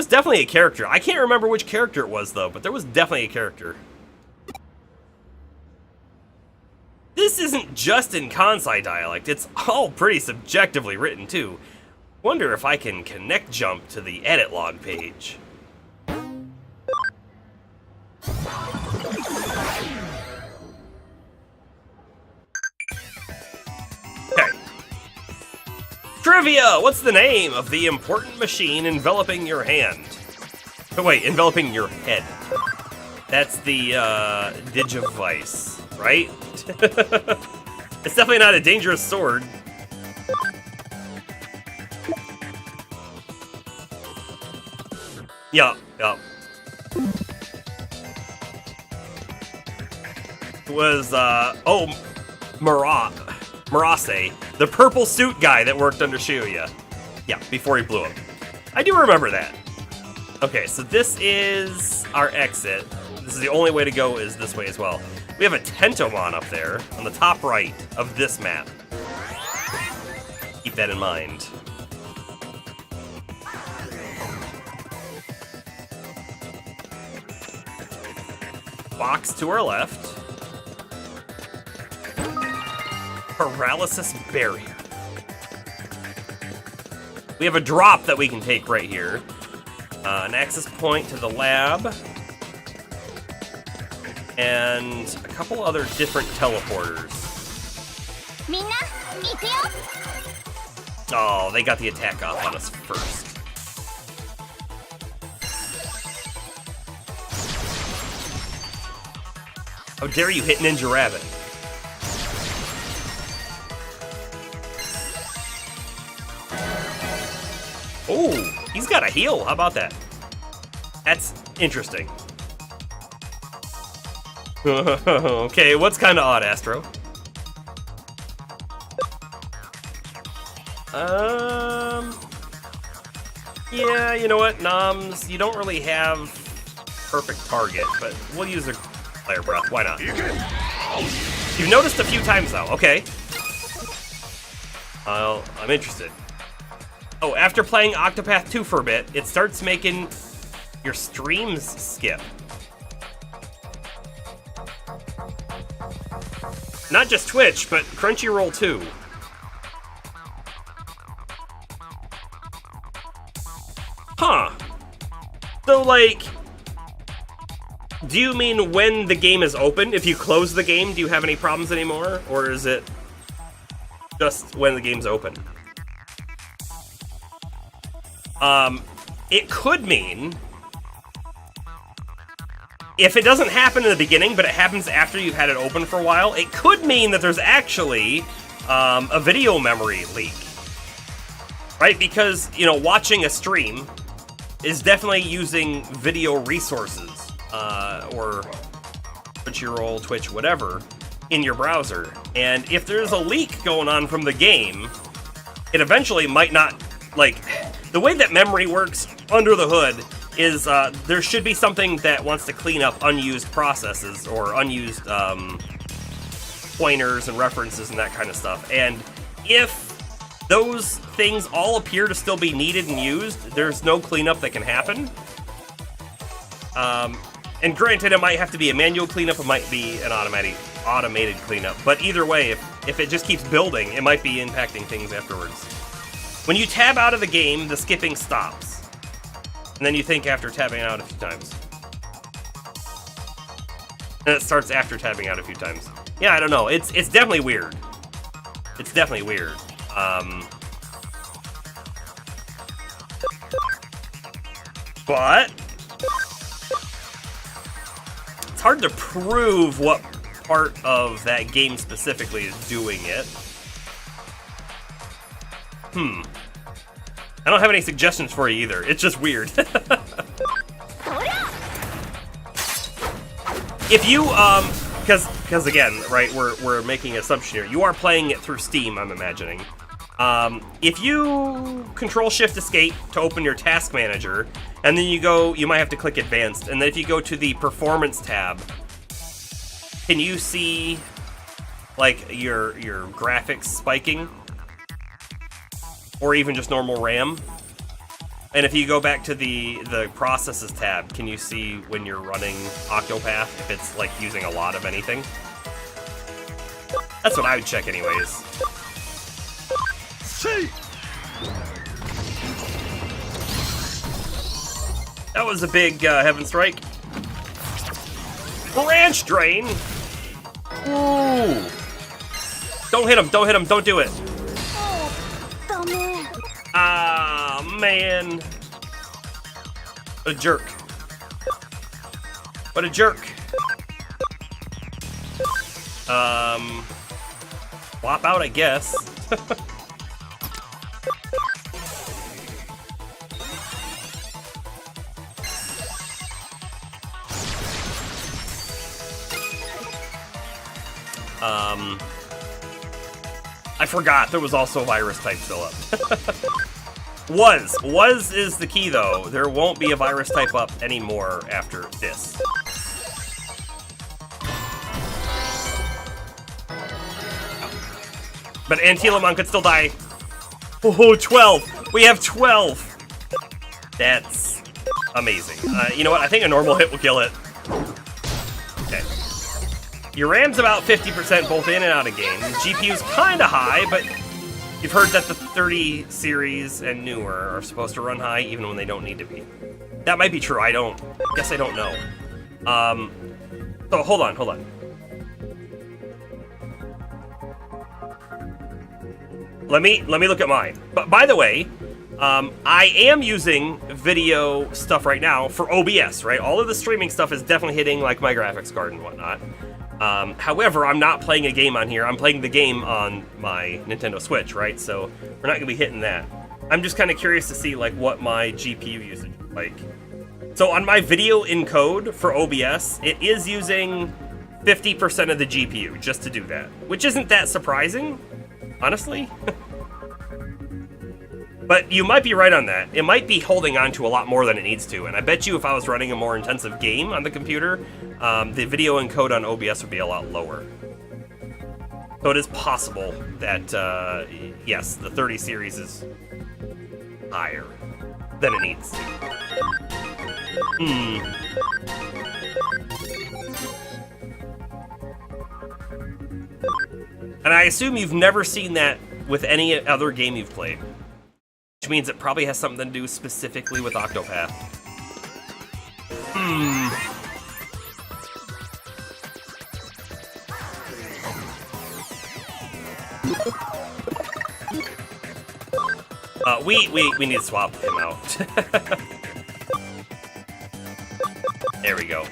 definitely a character. I can't remember which character it was though, but there was definitely a character. This isn't just in Kansai dialect, it's all pretty subjectively written too. Wonder if I can connect jump to the edit log page. Okay. Trivia! What's the name of the important machine enveloping your hand? Oh wait, enveloping your head. That's the Digivice, right? It's definitely not a dangerous sword. Yeah. It was, Murase, the purple suit guy that worked under Shibuya. Yeah, before he blew up. I do remember that. Okay, so this is our exit. This is the only way to go is this way as well. We have a Tentomon up there on the top right of this map. Keep that in mind. Box to our left. Paralysis barrier. We have a drop that we can take right here. An access point to the lab. And a couple other different teleporters. Oh, they got the attack off on us first. How dare you hit Ninja Rabbit? Oh, he's got a heal. How about that? That's interesting. Okay, what's kind of odd, Astro? Yeah, you know what, Noms, you don't really have perfect target, but we'll use a Flare Breath. Why not? You've noticed a few times now. Okay. I'm interested. Oh, after playing Octopath 2 for a bit, it starts making your streams skip. Not just Twitch, but Crunchyroll too. Huh. So, like, do you mean when the game is open? If you close the game, do you have any problems anymore? Or is it just when the game's open? It could mean, if it doesn't happen in the beginning, but it happens after you've had it open for a while, it could mean that there's actually a video memory leak. Right? Because, you know, watching a stream is definitely using video resources, or Crunchyroll, Twitch, whatever, in your browser. And if there's a leak going on from the game, it eventually might not, like, the way that memory works under the hood is there should be something that wants to clean up unused processes or unused pointers and references and that kind of stuff. And if those things all appear to still be needed and used. There's no cleanup that can happen. And granted, it might have to be a manual cleanup, it might be an automated cleanup. But either way, if it just keeps building, it might be impacting things afterwards. When you tab out of the game, the skipping stops. And then you think after tabbing out a few times. And it starts after tabbing out a few times. Yeah, I don't know. It's definitely weird. It's definitely weird. But it's hard to prove what part of that game specifically is doing it. I don't have any suggestions for you either. It's just weird. If you, because again, right, we're making an assumption here. You are playing it through Steam, I'm imagining. If you Control-Shift-Escape to open your task manager, and then you might have to click Advanced, and then if you go to the Performance tab, can you see, like, your graphics spiking? Or even just normal RAM? And if you go back to the Processes tab, can you see when you're running Octopath, if it's, like, using a lot of anything? That's what I would check anyways. That was a big Heaven Strike. Branch Drain! Ooh! Don't hit him, don't do it! Ah, man! What a jerk. What a jerk. Swap out, I guess. I forgot there was also a virus type still up. Was is the key though. There won't be a virus type up anymore after this. But Antilamon could still die. Oh, 12! We have 12! That's amazing. You know what? I think a normal hit will kill it. Okay. Your RAM's about 50% both in and out of game. GPU's kinda high, but you've heard that the 30 series and newer are supposed to run high even when they don't need to be. That might be true. Guess I don't know. So hold on. Let me look at mine. But by the way, I am using video stuff right now for OBS, right? All of the streaming stuff is definitely hitting like my graphics card and whatnot. However, I'm not playing a game on here. I'm playing the game on my Nintendo Switch, right? So we're not gonna be hitting that. I'm just kind of curious to see like what my GPU usage is like. So on my video encode for OBS, it is using 50% of the GPU just to do that, which isn't that surprising, honestly. But you might be right on that. It might be holding on to a lot more than it needs to, and I bet you if I was running a more intensive game on the computer, the video encode on OBS would be a lot lower. So it is possible that, yes, the 30 series is higher than it needs to. And I assume you've never seen that with any other game you've played. Which means it probably has something to do specifically with Octopath. We need to swap him out. There we go.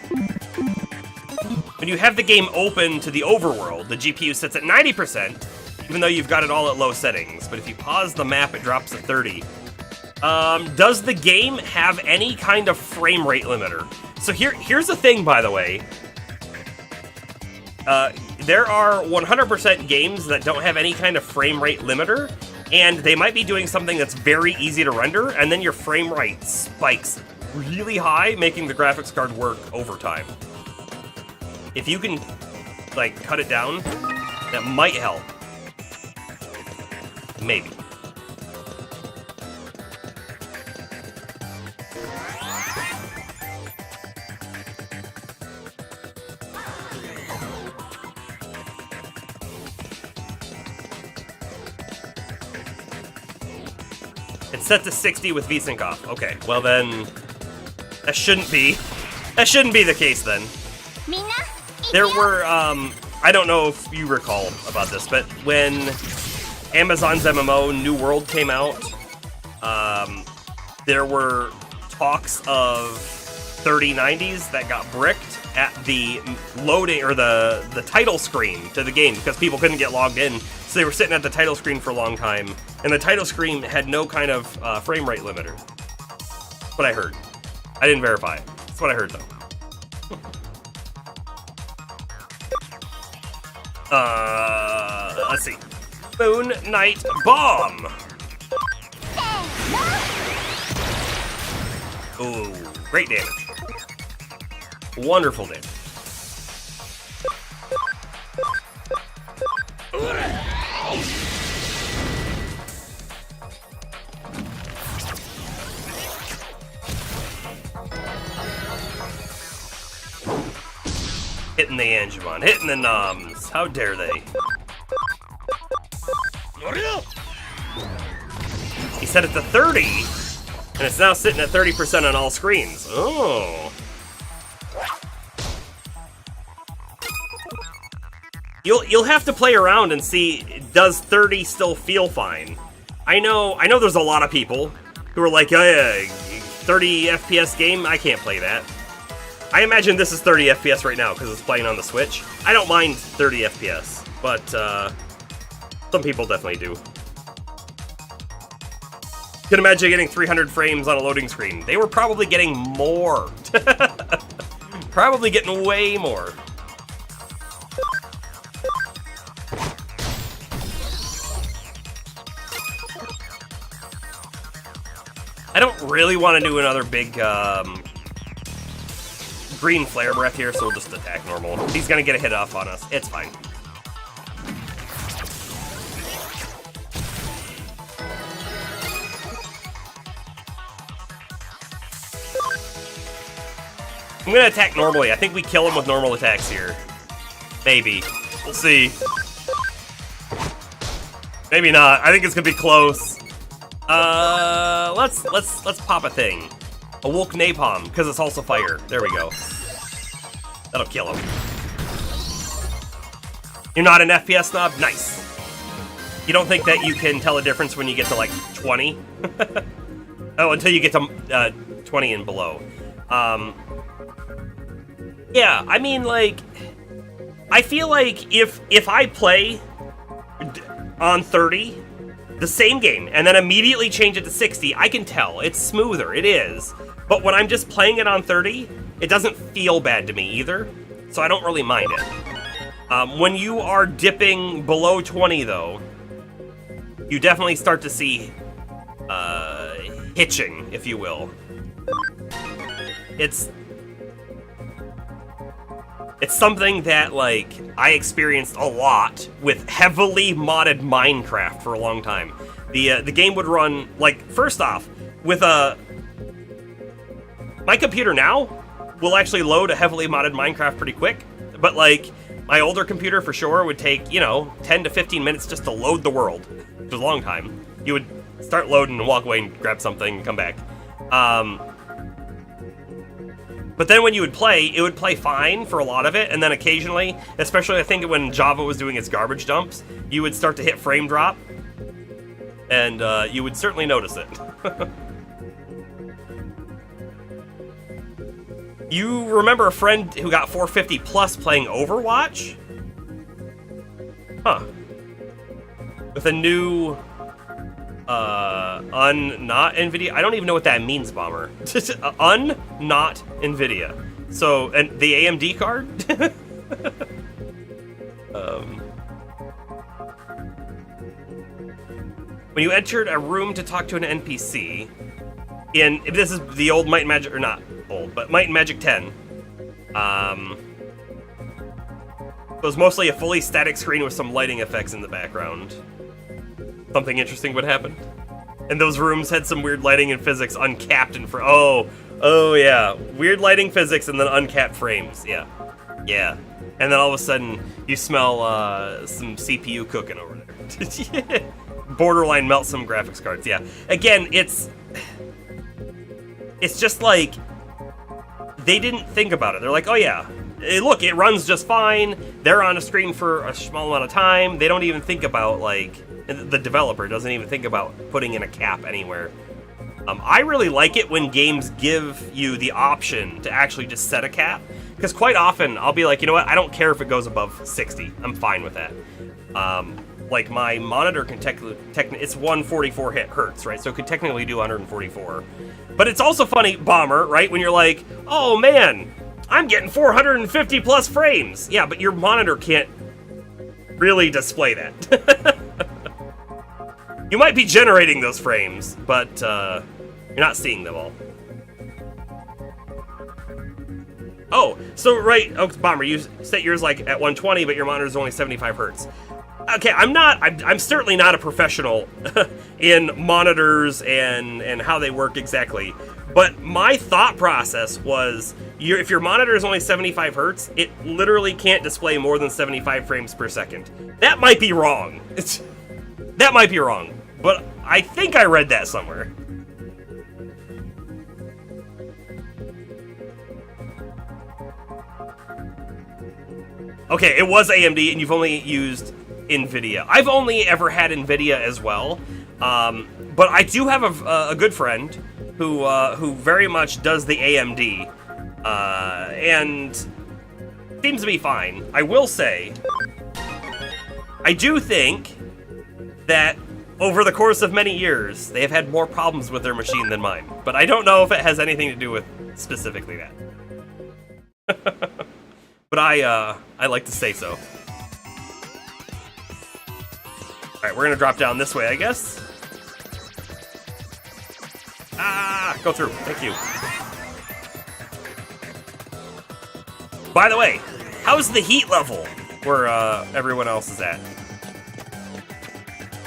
When you have the game open to the overworld, the GPU sits at 90%, even though you've got it all at low settings. But if you pause the map, it drops to 30. Does the game have any kind of frame rate limiter? So here's the thing, by the way. There are 100% games that don't have any kind of frame rate limiter, and they might be doing something that's very easy to render, and then your frame rate spikes really high, making the graphics card work overtime. If you can, like, cut it down, that might help. Maybe. It's set to 60 with VSync off. Okay, well then, that shouldn't be the case then. There were, I don't know if you recall about this, but when Amazon's MMO New World came out, there were talks of 3090s that got bricked at the loading, or the title screen to the game, because people couldn't get logged in, so they were sitting at the title screen for a long time, and the title screen had no kind of frame rate limiter. That's what I heard. I didn't verify it. That's what I heard, though. Let's see. Moon Knight Bomb! Ooh, great damage. Wonderful damage. Hitting the Angemon, hitting the noms. How dare they? He set it to 30, and it's now sitting at 30% on all screens. Oh. You'll have to play around and see, does 30 still feel fine? I know there's a lot of people who are like, oh yeah, 30 FPS game, I can't play that. I imagine this is 30 FPS right now because it's playing on the Switch. I don't mind 30 FPS, but some people definitely do. You can imagine getting 300 frames on a loading screen. They were probably getting more. Probably getting way more. I don't really want to do another big green flare breath here, so we'll just attack normal. He's gonna get a hit off on us. It's fine. I'm gonna attack normally. I think we kill him with normal attacks here. Maybe. We'll see. Maybe not. I think it's gonna be close. Let's pop a thing. A Wolk Napalm, because it's also fire. There we go. That'll kill him. You're not an FPS snob? Nice. You don't think that you can tell a difference when you get to, like, 20? Oh, until you get to 20 and below. Yeah, I mean, like, I feel like if I play on 30, the same game, and then immediately change it to 60, I can tell. It's smoother, it is. But when I'm just playing it on 30, it doesn't feel bad to me either, so I don't really mind it. When you are dipping below 20, though, you definitely start to see hitching, if you will. It's something that, like, I experienced a lot with heavily modded Minecraft for a long time. The game would run, like, first off, with my computer now will actually load a heavily modded Minecraft pretty quick, but, like, my older computer for sure would take, 10 to 15 minutes just to load the world, which was a long time. You would start loading and walk away and grab something and come back. But then when you would play, it would play fine for a lot of it, and then occasionally, especially I think when Java was doing its garbage dumps, you would start to hit frame drop, and you would certainly notice it. You remember a friend who got 450 plus playing Overwatch? Huh. With a new not NVIDIA. I don't even know what that means, Bomber. Not NVIDIA. So, and the AMD card? When you entered a room to talk to an NPC, if this is the old Might and Magic, or not old, but Might and Magic 10, it was mostly a fully static screen with some lighting effects in the background. Something interesting would happen. And those rooms had some weird lighting and physics, uncapped and oh yeah, weird lighting, physics, and then uncapped frames. Yeah, yeah. And then all of a sudden, you smell some CPU cooking over there. Borderline melt some graphics cards. Yeah. Again, it's just like they didn't think about it. They're like, oh yeah, look, it runs just fine. They're on a screen for a small amount of time. They don't even think about, like, the developer doesn't even think about putting in a cap anywhere. I really like it when games give you the option to actually just set a cap, because quite often I'll be like, you know what, I don't care if it goes above 60. I'm fine with that. Like, my monitor can it's 144 hertz, right? So it could technically do 144. But it's also funny, Bomber, right? When you're like, oh man, I'm getting 450 plus frames. Yeah, but your monitor can't really display that. You might be generating those frames, but you're not seeing them all. Oh, so right, oh, Bomber, you set yours like at 120, but your monitor is only 75 hertz. Okay, I'm certainly not a professional in monitors and how they work exactly. But my thought process was, if your monitor is only 75 hertz, it literally can't display more than 75 frames per second. That might be wrong. That might be wrong, but I think I read that somewhere. Okay, it was AMD, and you've only used NVIDIA. I've only ever had NVIDIA as well, but I do have a good friend who very much does the AMD, and seems to be fine. I will say, I do think that over the course of many years, they have had more problems with their machine than mine, but I don't know if it has anything to do with specifically that. But I like to say so. Alright, we're gonna drop down this way, I guess. Ah, go through. Thank you. By the way, how's the heat level where everyone else is at?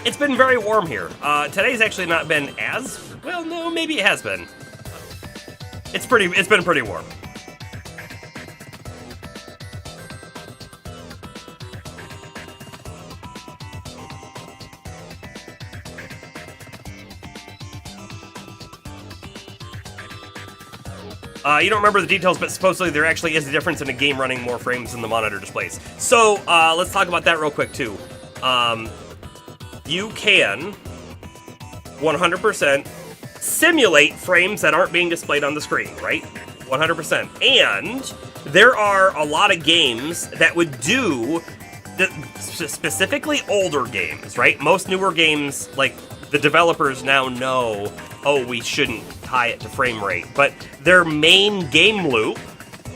It's been very warm here. Today's actually not been as well. No, maybe it has been. It's been pretty warm. You don't remember the details, but supposedly there actually is a difference in a game running more frames than the monitor displays. So, let's talk about that real quick, too. You can 100% simulate frames that aren't being displayed on the screen, right? 100%. And there are a lot of games that would do, specifically older games, right? Most newer games, like, the developers now know, oh, we shouldn't tie it to frame rate, but their main game loop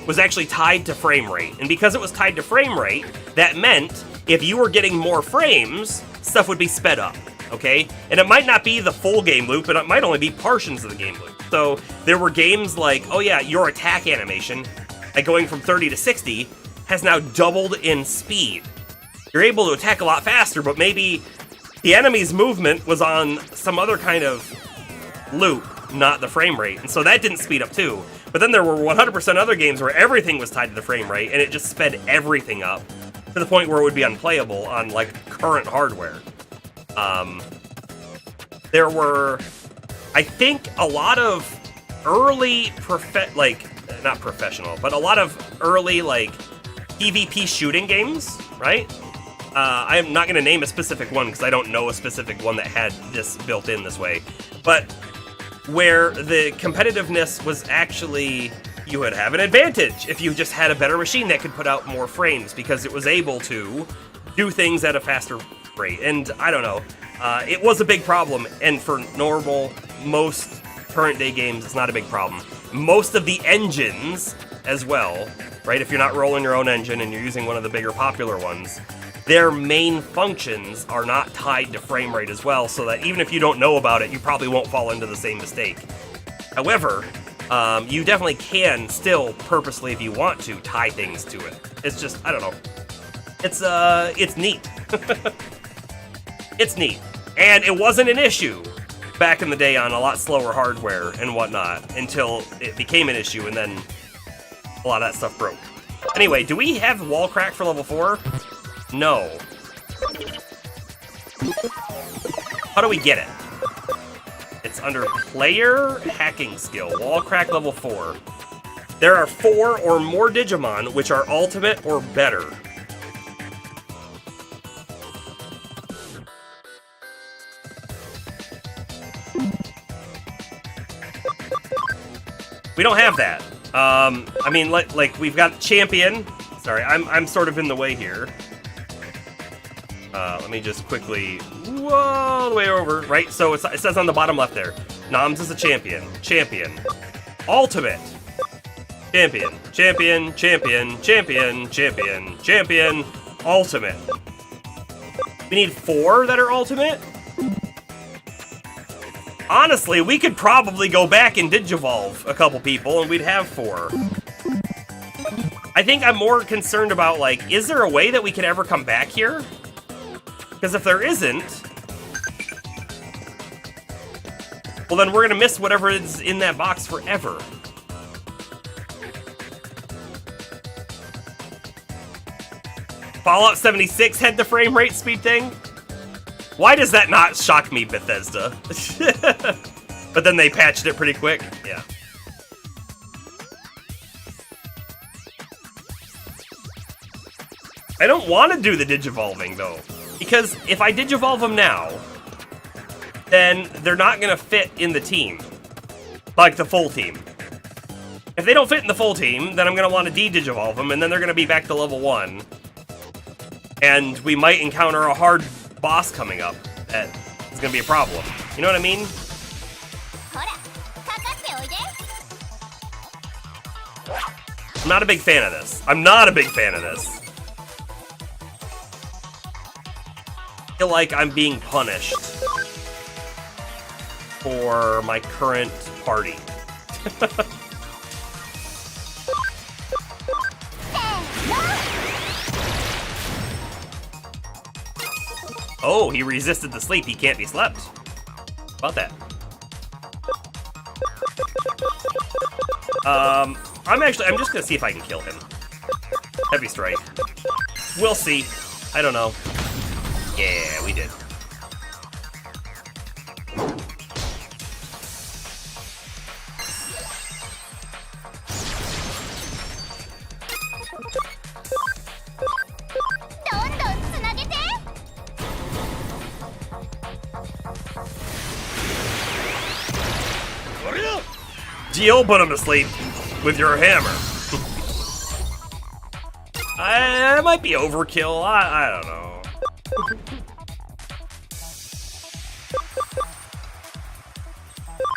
was actually tied to frame rate, and because it was tied to frame rate, that meant if you were getting more frames, stuff would be sped up, okay? And it might not be the full game loop, but it might only be portions of the game loop. So there were games like, oh yeah, your attack animation, like going from 30 to 60, has now doubled in speed. You're able to attack a lot faster, but maybe the enemy's movement was on some other kind of loop, not the frame rate, and so that didn't speed up too. But then there were 100% other games where everything was tied to the frame rate, and it just sped everything up to the point where it would be unplayable on, like, current hardware. There were, I think, a lot of early not professional, but a lot of early, like, PvP shooting games, right? I'm not going to name a specific one because I don't know a specific one that had this built in this way, but where the competitiveness was actually, you would have an advantage if you just had a better machine that could put out more frames because it was able to do things at a faster rate. And I don't know, it was a big problem, and for most current day games, it's not a big problem. Most of the engines as well, right, if you're not rolling your own engine and you're using one of the bigger popular ones, their main functions are not tied to frame rate as well, so that even if you don't know about it, you probably won't fall into the same mistake. However, you definitely can still purposely, if you want to, tie things to it. It's just, I don't know. It's neat. It's neat. And it wasn't an issue back in the day on a lot slower hardware and whatnot until it became an issue, and then a lot of that stuff broke. Anyway, do we have wall crack for level 4? No. How do we get it? It's under player hacking skill, wall crack level 4. There are 4 or more Digimon which are ultimate or better. We don't have that. I mean, like we've got champion. Sorry, I'm sort of in the way here. Let me just quickly, whoa, all the way over, right? So it says on the bottom left there, Noms is a champion. Champion. Ultimate. Champion. Champion. Champion. Champion. Champion. Champion. Ultimate. We need 4 that are ultimate? Honestly, we could probably go back and Digivolve a couple people and we'd have 4. I think I'm more concerned about, like, is there a way that we could ever come back here? Because if there isn't, well then we're gonna miss whatever is in that box forever. Fallout 76 had the frame rate speed thing? Why does that not shock me, Bethesda? But then they patched it pretty quick. Yeah. I don't want to do the Digivolving, though. Because if I Digivolve them now, then they're not going to fit in the team. Like the full team. If they don't fit in the full team, then I'm going to want to de-Digivolve them, and then they're going to be back to level 1. And we might encounter a hard boss coming up that is going to be a problem. You know what I mean? I'm not a big fan of this. I'm not a big fan of this. I feel like I'm being punished for my current party. Oh, he resisted the sleep. He can't be slept. How about that? I'm just gonna see if I can kill him. Heavy strike. We'll see. I don't know. Yeah, we did. Geo, put him to sleep with your hammer. I might be overkill. I don't know.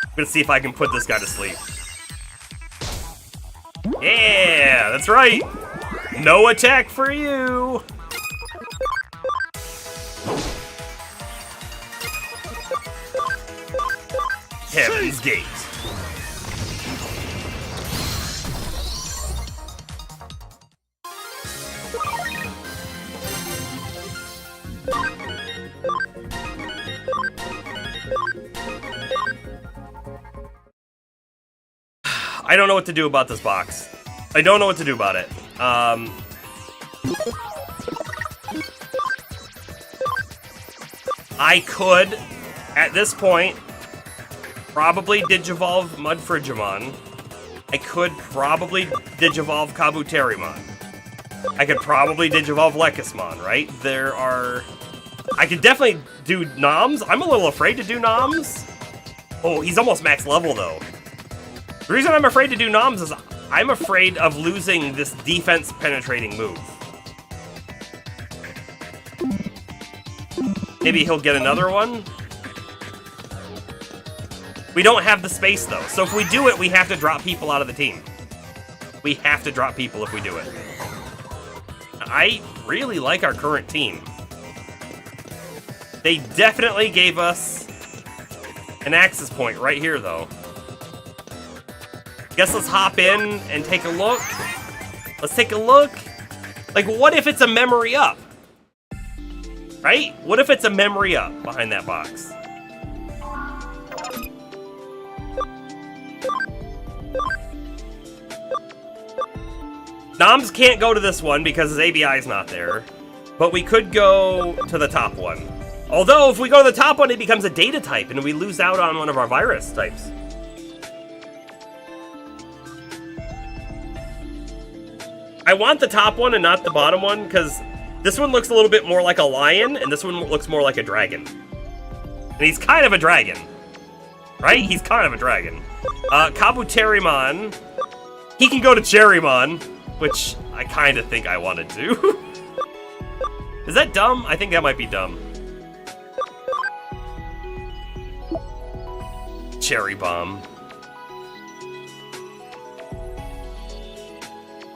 I'm gonna see if I can put this guy to sleep. Yeah, that's right. No attack for you. Heaven's Gate. I don't know what to do about this box. I don't know what to do about it. I could, at this point, probably Digivolve Mudfrigimon. I could probably Digivolve Kabuterimon. I could probably Digivolve Lekismon, right? I could definitely do Noms. I'm a little afraid to do Noms. Oh, he's almost max level, though. The reason I'm afraid to do Noms is I'm afraid of losing this defense-penetrating move. Maybe he'll get another one? We don't have the space, though. So if we do it, we have to drop people out of the team. We have to drop people if we do it. I really like our current team. They definitely gave us an access point right here, though. Guess let's hop in and take a look. Let's take a look. Like, what if it's a memory up? Right? What if it's a memory up behind that box? Noms can't go to this one because his ABI is not there. But we could go to the top one. Although, if we go to the top one, it becomes a data type, and we lose out on one of our virus types. I want the top one and not the bottom one, because this one looks a little bit more like a lion, and this one looks more like a dragon. And he's kind of a dragon. Right? He's kind of a dragon. Kabuterimon. He can go to Cherrymon, which I kind of think I want to do. Is that dumb? I think that might be dumb. Cherry Bomb.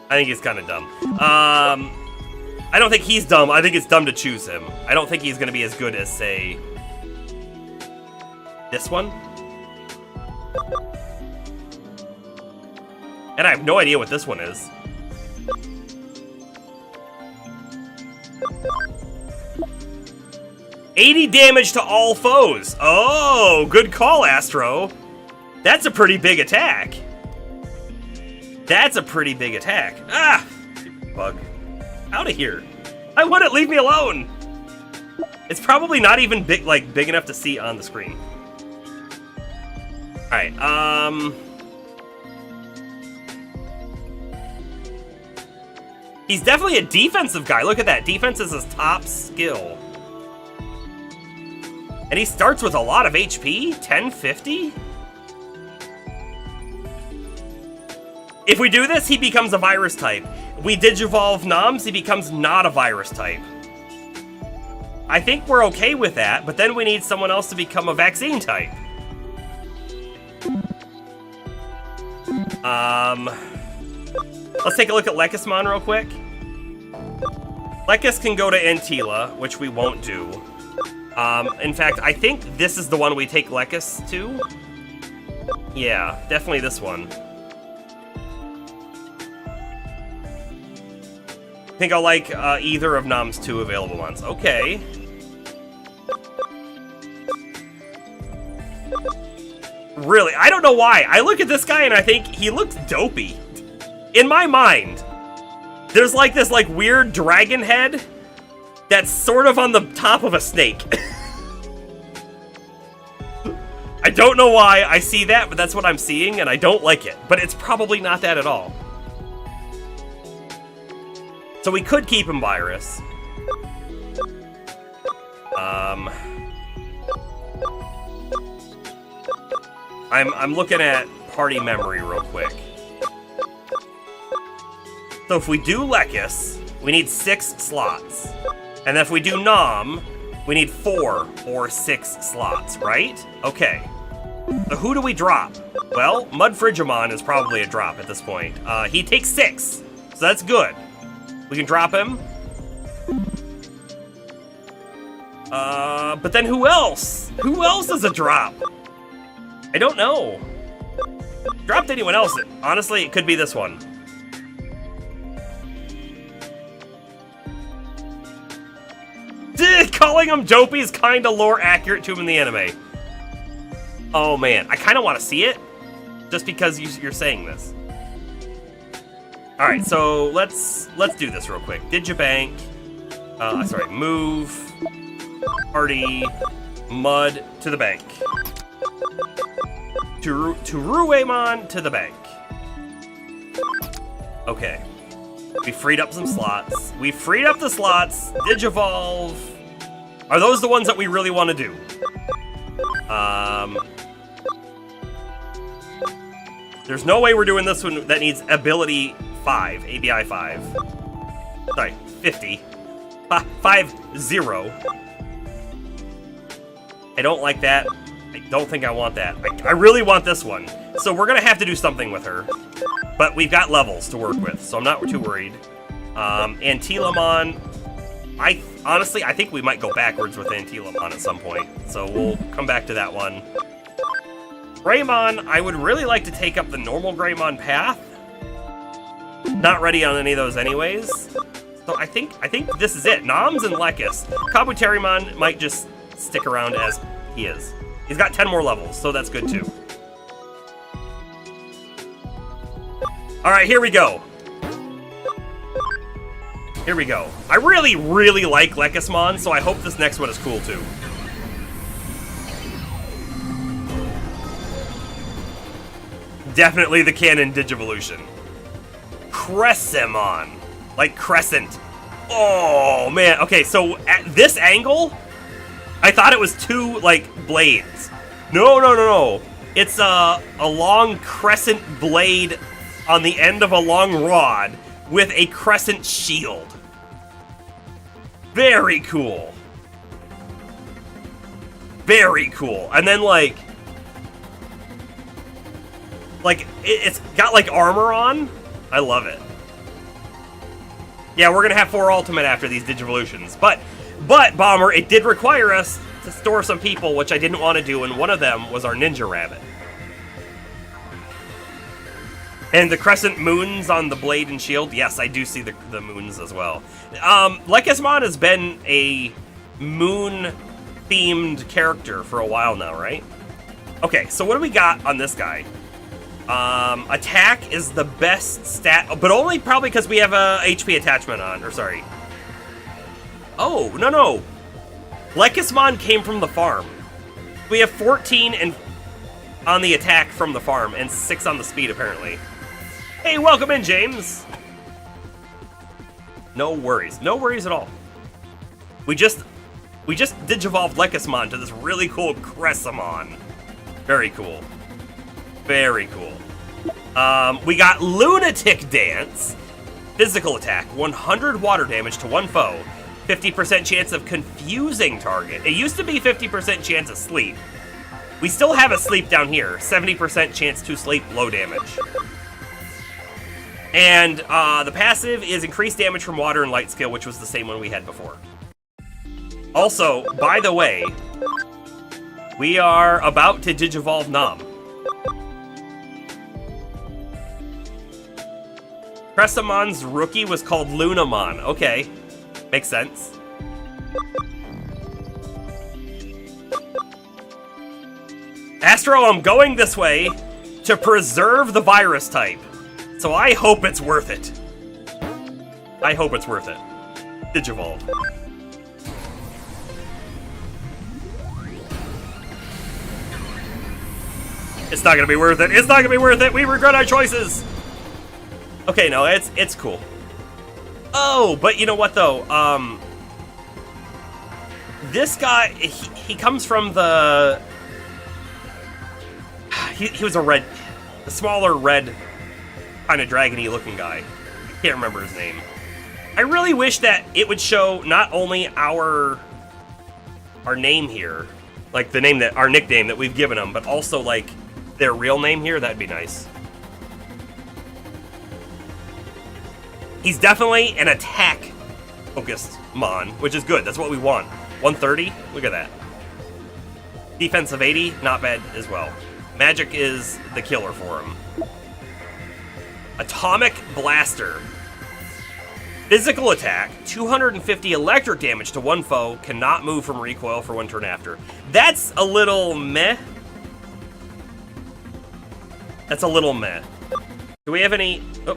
I think he's kind of dumb. I don't think he's dumb. I think it's dumb to choose him. I don't think he's going to be as good as, say, this one. And I have no idea what this one is. $80 damage to all foes. Oh, good call, Astro. That's a pretty big attack. That's a pretty big attack. Ah! Bug. Out of here. I want it, leave me alone. It's probably not even big enough to see on the screen. Alright, he's definitely a defensive guy. Look at that. Defense is his top skill. And he starts with a lot of HP? 1050? If we do this, he becomes a virus type. We Digivolve Noms, he becomes not a virus type. I think we're okay with that, but then we need someone else to become a vaccine type. Let's take a look at Lekismon real quick. Lekis can go to Antila, which we won't do. In fact, I think this is the one we take Lekis to. Yeah, definitely this one. I think I'll like either of Nom's 2 available ones. Okay. Really, I don't know why. I look at this guy and I think he looks dopey. In my mind, there's like this weird dragon head that's sort of on the top of a snake. I don't know why I see that, but that's what I'm seeing and I don't like it. But it's probably not that at all. So we could keep him virus. I'm looking at party memory real quick. So if we do Lekis, we need 6 slots. And if we do Nom, we need 4 or 6 slots, right? Okay. So who do we drop? Well, Mudfrigimon is probably a drop at this point. He takes 6, so that's good. We can drop him. But then who else? Who else is a drop? I don't know. Dropped anyone else? Honestly, it could be this one. Calling him dopey is kind of lore accurate to him in the anime. Oh man, I kind of want to see it, just because you're saying this. All right, so let's do this real quick. Digibank, move, party, Mud to the bank. Ruemon to the bank. Okay. We freed up some slots. We freed up the slots. Digivolve. Are those the ones that we really want to do? There's no way we're doing this one that needs ability 5, ABI 5. Sorry, 50. 5-0. I don't like that. I don't think I want that. I really want this one. So we're gonna have to do something with her. But we've got levels to work with, so I'm not too worried. Antilamon, honestly, I think we might go backwards with Antilamon at some point. So we'll come back to that one. Greymon, I would really like to take up the normal Greymon path. Not ready on any of those anyways. So I think this is it. Noms and Lekis. Kabuterimon might just stick around as he is. He's got 10 more levels, so that's good too. Alright, here we go. Here we go. I really, really like Lekismon, so I hope this next one is cool too. Definitely the canon Digivolution. Crescemon. Like crescent. Oh, man. Okay, so at this angle, I thought it was two, like, blades. No. It's a long crescent blade on the end of a long rod with a crescent shield. Very cool. Very cool. And then, like it's got, like, armor on. I love it. Yeah, we're gonna have 4 Ultimate after these Digivolutions. But, Bomber, it did require us to store some people, which I didn't want to do, and one of them was our Ninja Rabbit. And the crescent moons on the blade and shield, yes, I do see the moons as well. Lekismon has been a moon-themed character for a while now, right? Okay, so what do we got on this guy? Attack is the best stat, but only probably because we have a HP attachment on, or sorry. Oh, no. Lekismon came from the farm. We have 14 on the attack from the farm, and 6 on the speed, apparently. Hey, welcome in, James. No worries at all. We just digivolved Lekismon to this really cool Crescemon. Very cool. Very cool. We got Lunatic Dance. Physical attack, 100 water damage to one foe. 50% chance of confusing target. It used to be 50% chance of sleep. We still have a sleep down here. 70% chance to sleep, low damage. And the passive is increased damage from water and light skill, which was the same one we had before. Also, by the way, we are about to digivolve Nam. Crescemon's rookie was called Lunamon. Okay, makes sense. Astro, I'm going this way to preserve the virus type. So I hope it's worth it. I hope it's worth it. Digivolve. It's not gonna be worth it. It's not gonna be worth it. We regret our choices. Okay, no, it's cool. Oh, but you know what though? This guy, he comes from the. He was a smaller red, kind of dragony looking guy. I can't remember his name. I really wish that it would show not only our name here, like the name that our nickname that we've given them, but also like their real name here. That'd be nice. He's definitely an attack-focused Mon, which is good. That's what we want. 130, look at that. Defense of 80, not bad as well. Magic is the killer for him. Atomic Blaster. Physical attack, 250 electric damage to one foe, cannot move from recoil for one turn after. That's a little meh. That's a little meh. Do we have any... Oh.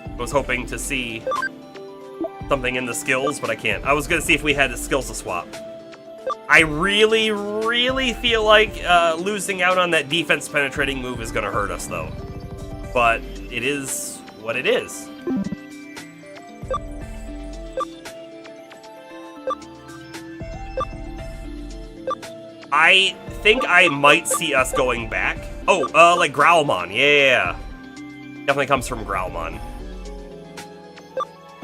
I was hoping to see something in the skills, but I can't. I was going to see if we had the skills to swap. I really, really feel like losing out on that defense penetrating move is going to hurt us, though. But it is what it is. I think I might see us going back. Oh, like Growlmon. Yeah. Definitely comes from Growlmon.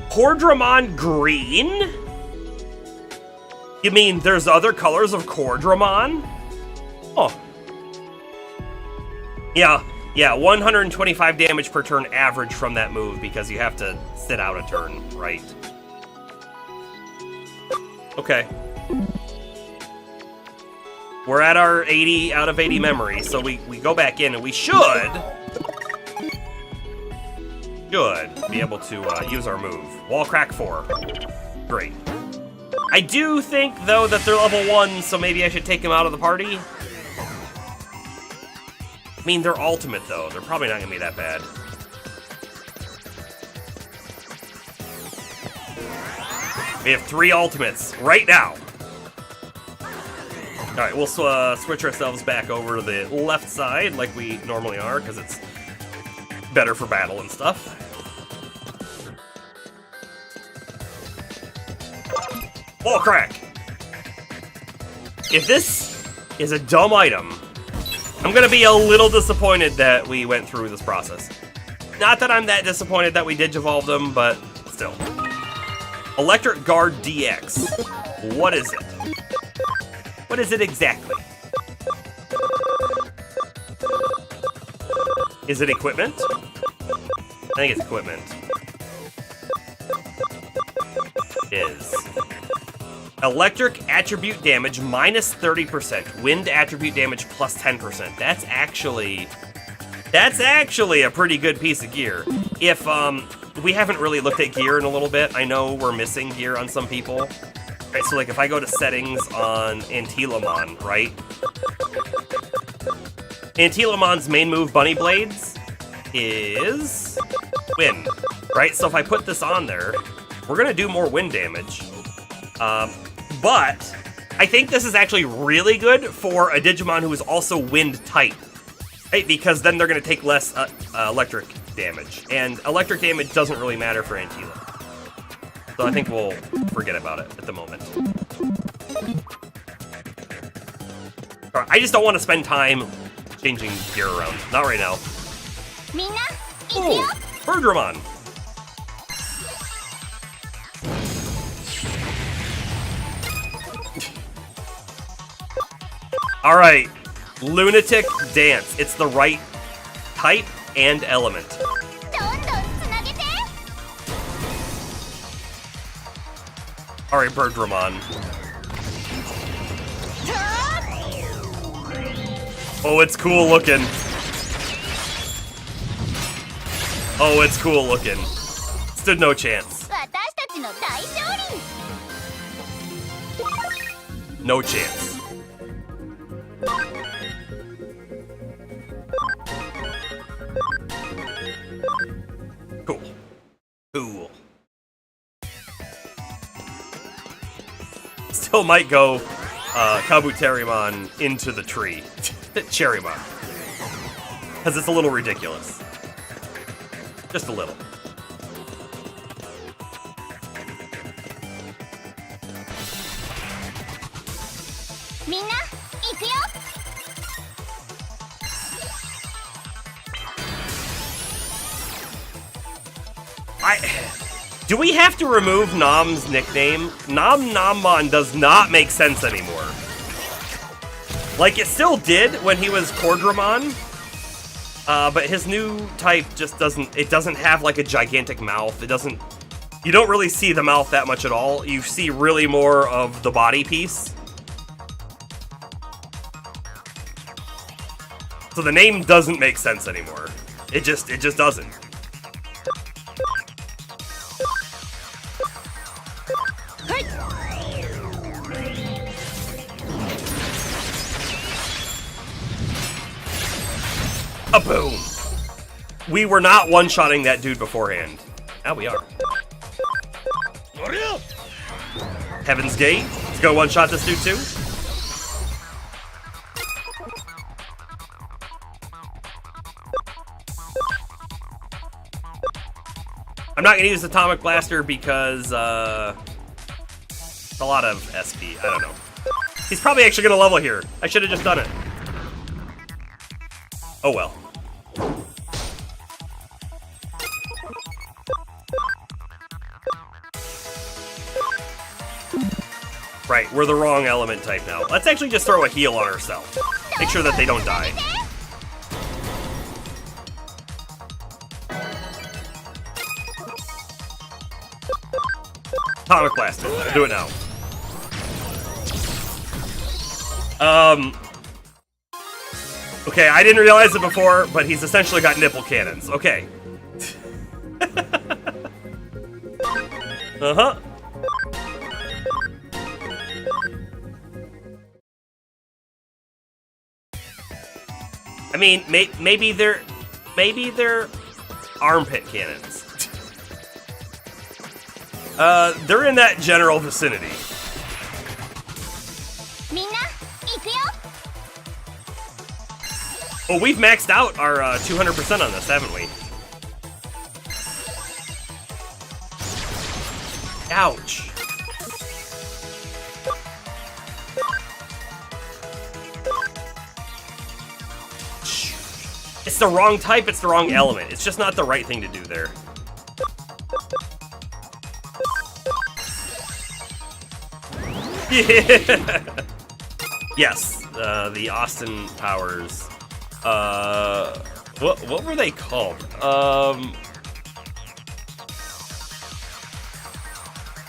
Cordramon Green? You mean there's other colors of Cordramon? Oh. Yeah, 125 damage per turn average from that move because you have to sit out a turn, right? Okay. We're at our 80 out of 80 memory, so we go back in and we should be able to use our move. Wall Crack 4. Great. I do think, though, that they're level 1, so maybe I should take them out of the party. I mean, they're ultimate, though. They're probably not going to be that bad. We have 3 ultimates right now. Alright, we'll switch ourselves back over to the left side like we normally are, because it's better for battle and stuff. Ball crack! If this is a dumb item, I'm gonna be a little disappointed that we went through this process. Not that I'm that disappointed that we Digivolved them, but still. Electric Guard DX. What is it? What is it exactly? Is it equipment? I think it's equipment. Is. Electric attribute damage minus 30%. Wind attribute damage plus 10%. That's actually a pretty good piece of gear. If, we haven't really looked at gear in a little bit. I know we're missing gear on some people. Right, so like if I go to settings on Antilamon, right? Antilamon's main move, Bunny Blades, is wind, right? So if I put this on there, we're gonna do more wind damage. But I think this is actually really good for a Digimon who is also wind type, right? Because then they're gonna take less electric damage, and electric damage doesn't really matter for Antila. So I think we'll forget about it at the moment. All right, I just don't want to spend time changing gear around. Not right now. Oh, Birdramon. All right, Lunatic Dance. It's the right type and element. Alright, Birdramon. Oh, it's cool looking. Oh, it's cool looking. Stood no chance. No chance. Cool. Cool. Still might go Kabuterimon into the tree. Cherrymon. Because it's a little ridiculous. Just a little. Do we have to remove Nom's nickname? Nom does not make sense anymore. Like, it still did when he was Cordramon, but his new type just doesn't have, like, a gigantic mouth. You don't really see the mouth that much at all. You see really more of the body piece. So the name doesn't make sense anymore. It just doesn't. A boom! We were not one-shotting that dude beforehand. Now we are. Heaven's Gate. Let's go one-shot this dude too. I'm not gonna use Atomic Blaster because it's a lot of SP. I don't know. He's probably actually gonna level here. I should have just done it. Oh well. Right, we're the wrong element type now. Let's actually just throw a heal on ourselves. Make sure that they don't die. Atomic Blaster. Do it now. Okay, I didn't realize it before, but he's essentially got nipple cannons. Okay. Uh-huh. I mean, maybe they're armpit cannons. They're in that general vicinity. Well, we've maxed out our 200% on this, haven't we? Ouch. It's the wrong type, it's the wrong element. It's just not the right thing to do there. Yeah. Yes, the Austin Powers. What were they called?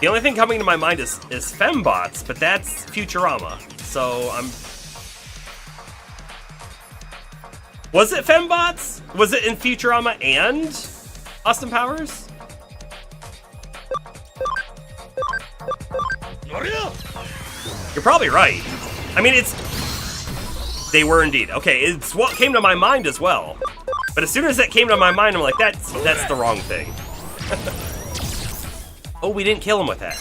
The only thing coming to my mind is fembots, but that's Futurama. So was it fembots? Was it in Futurama and Austin Powers? You're probably right. I mean, they were indeed. Okay, it's what came to my mind as well. But as soon as that came to my mind, I'm like, that's the wrong thing. Oh, we didn't kill him with that.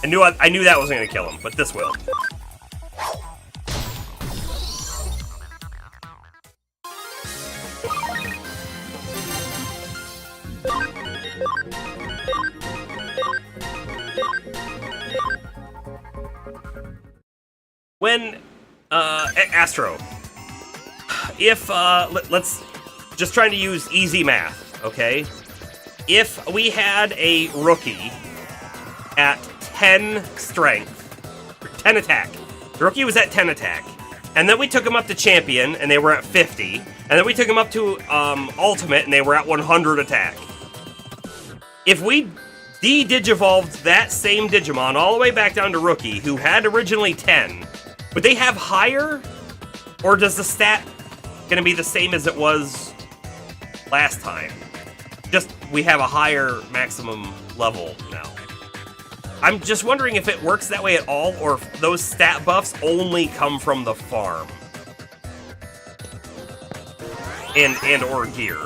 I knew that wasn't gonna kill him, but this will. When Astro, if let's just trying to use easy math, okay? If we had a rookie at 10 strength, or 10 attack, the rookie was at 10 attack, and then we took him up to champion and they were at 50, and then we took him up to ultimate and they were at 100 attack. If we de-digivolved that same Digimon all the way back down to rookie, who had originally 10, would they have higher? Or does the stat gonna be the same as it was last time? Just, we have a higher maximum level now. I'm just wondering if it works that way at all, or if those stat buffs only come from the farm. And or gear.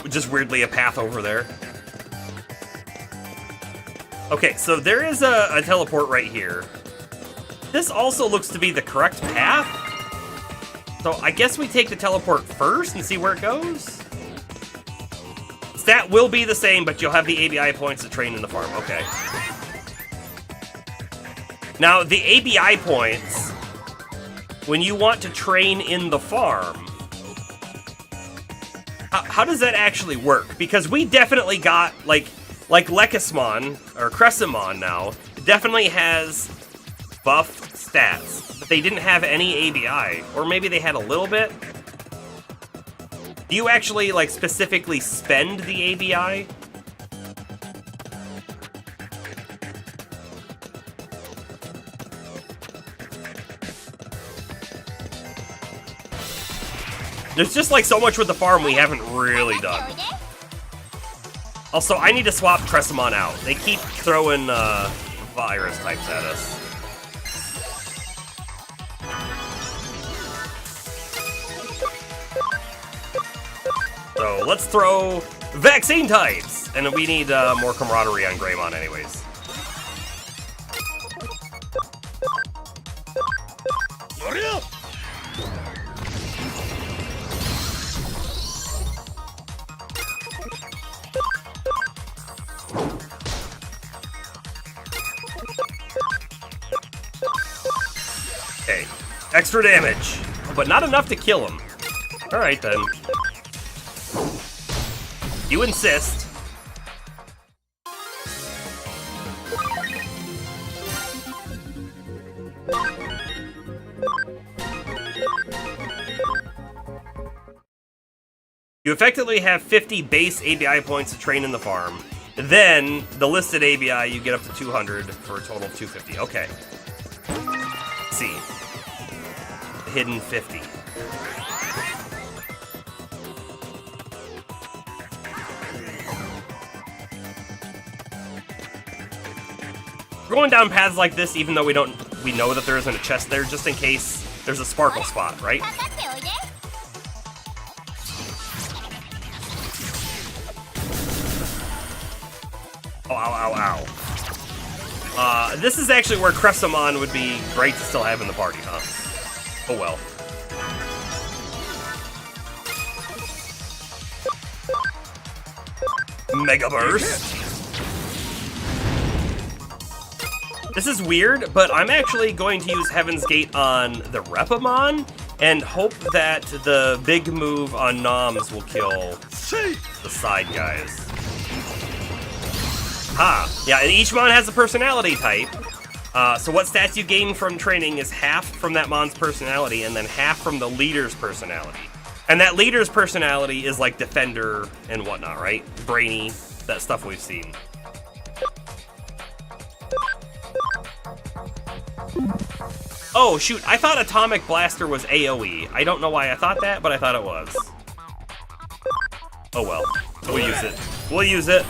Just weirdly a path over there. Okay, so there is a teleport right here. This also looks to be the correct path. So I guess we take the teleport first and see where it goes. Stat will be the same, but you'll have the ABI points to train in the farm. Okay. Now, the ABI points, when you want to train in the farm, how does that actually work? Because we definitely got, like Lekismon, or Crescentmon now, definitely has buffed stats, but they didn't have any ABI. Or maybe they had a little bit? Do you actually, like, specifically spend the ABI? There's just, like, so much with the farm we haven't really done. Also, I need to swap Crescentmon out. They keep throwing virus types at us. So let's throw vaccine types, and we need more camaraderie on Greymon anyways. Okay, extra damage, but not enough to kill him. All right then. You insist. You effectively have 50 base ABI points to train in the farm. Then, the listed ABI, you get up to 200 for a total of 250. Okay. Let's see. The hidden 50. going down paths like this, even though we know that there isn't a chest there, just in case there's a sparkle spot, right? Oh, ow, ow, ow. This is actually where Cressamon would be great to still have in the party, huh? Oh well. Mega Burst. This is weird, but I'm actually going to use Heaven's Gate on the Repamon and hope that the big move on Noms will kill the side guys. Yeah, and each Mon has a personality type. So what stats you gain from training is half from that Mon's personality and then half from the leader's personality. And that leader's personality is like Defender and whatnot, right? Brainy, that stuff we've seen. Oh, shoot, I thought Atomic Blaster was AoE. I don't know why I thought that, but I thought it was. Oh well, we'll use it. We'll use it.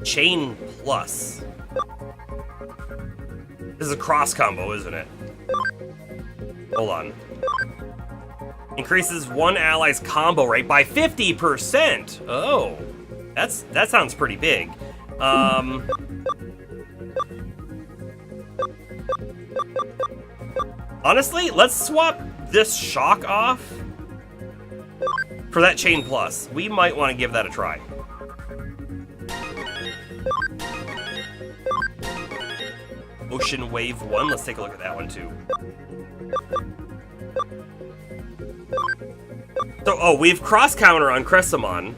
Chain Plus. This is a cross combo, isn't it? Hold on. Increases one ally's combo rate by 50%. Oh, that sounds pretty big. Honestly, let's swap this shock off for that Chain Plus. We might want to give that a try. Ocean Wave 1, let's take a look at that one too. So, oh, we have cross counter on Cressamon.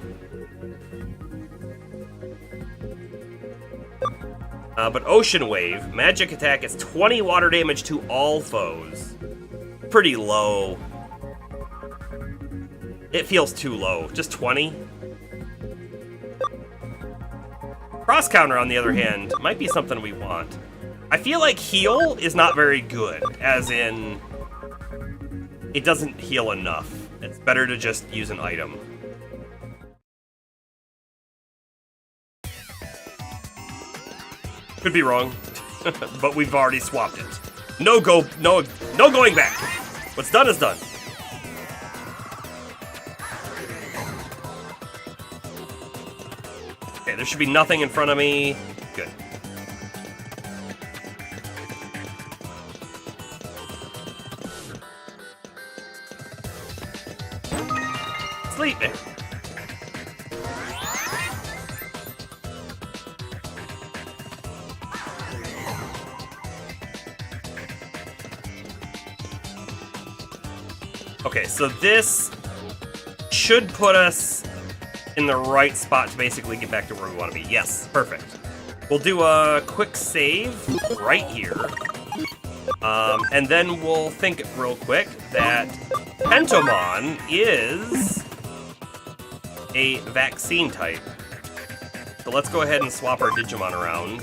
But Ocean Wave, magic attack is 20 water damage to all foes. Pretty low. It feels too low, just 20. Cross counter, on the other hand, might be something we want. I feel like heal is not very good, as in, it doesn't heal enough. It's better to just use an item. Could be wrong, but we've already swapped it. No going back. What's done is done. Okay, there should be nothing in front of me. Good. Sleep there. Okay, so this should put us in the right spot to basically get back to where we want to be. Yes, perfect. We'll do a quick save right here. And then we'll think real quick that Pentomon is a vaccine type. So let's go ahead and swap our Digimon around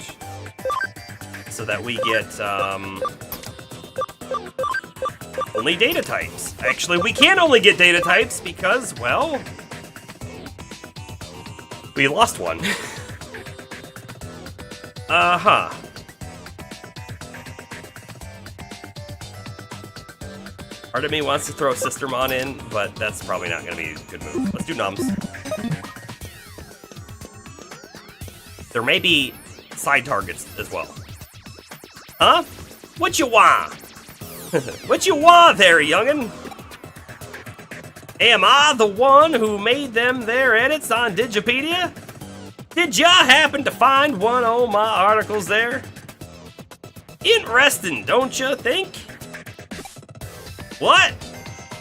so that we get only data types. Actually, we can only get data types because, well, we lost one. Uh-huh. Part of me wants to throw Sistermon in, but that's probably not going to be a good move. Let's do Nums. There may be side targets as well. Huh? What you want? What you want there, youngin'? Am I the one who made them their edits on Digipedia? Did ya happen to find one of my articles there? Interesting, don't ya think? What?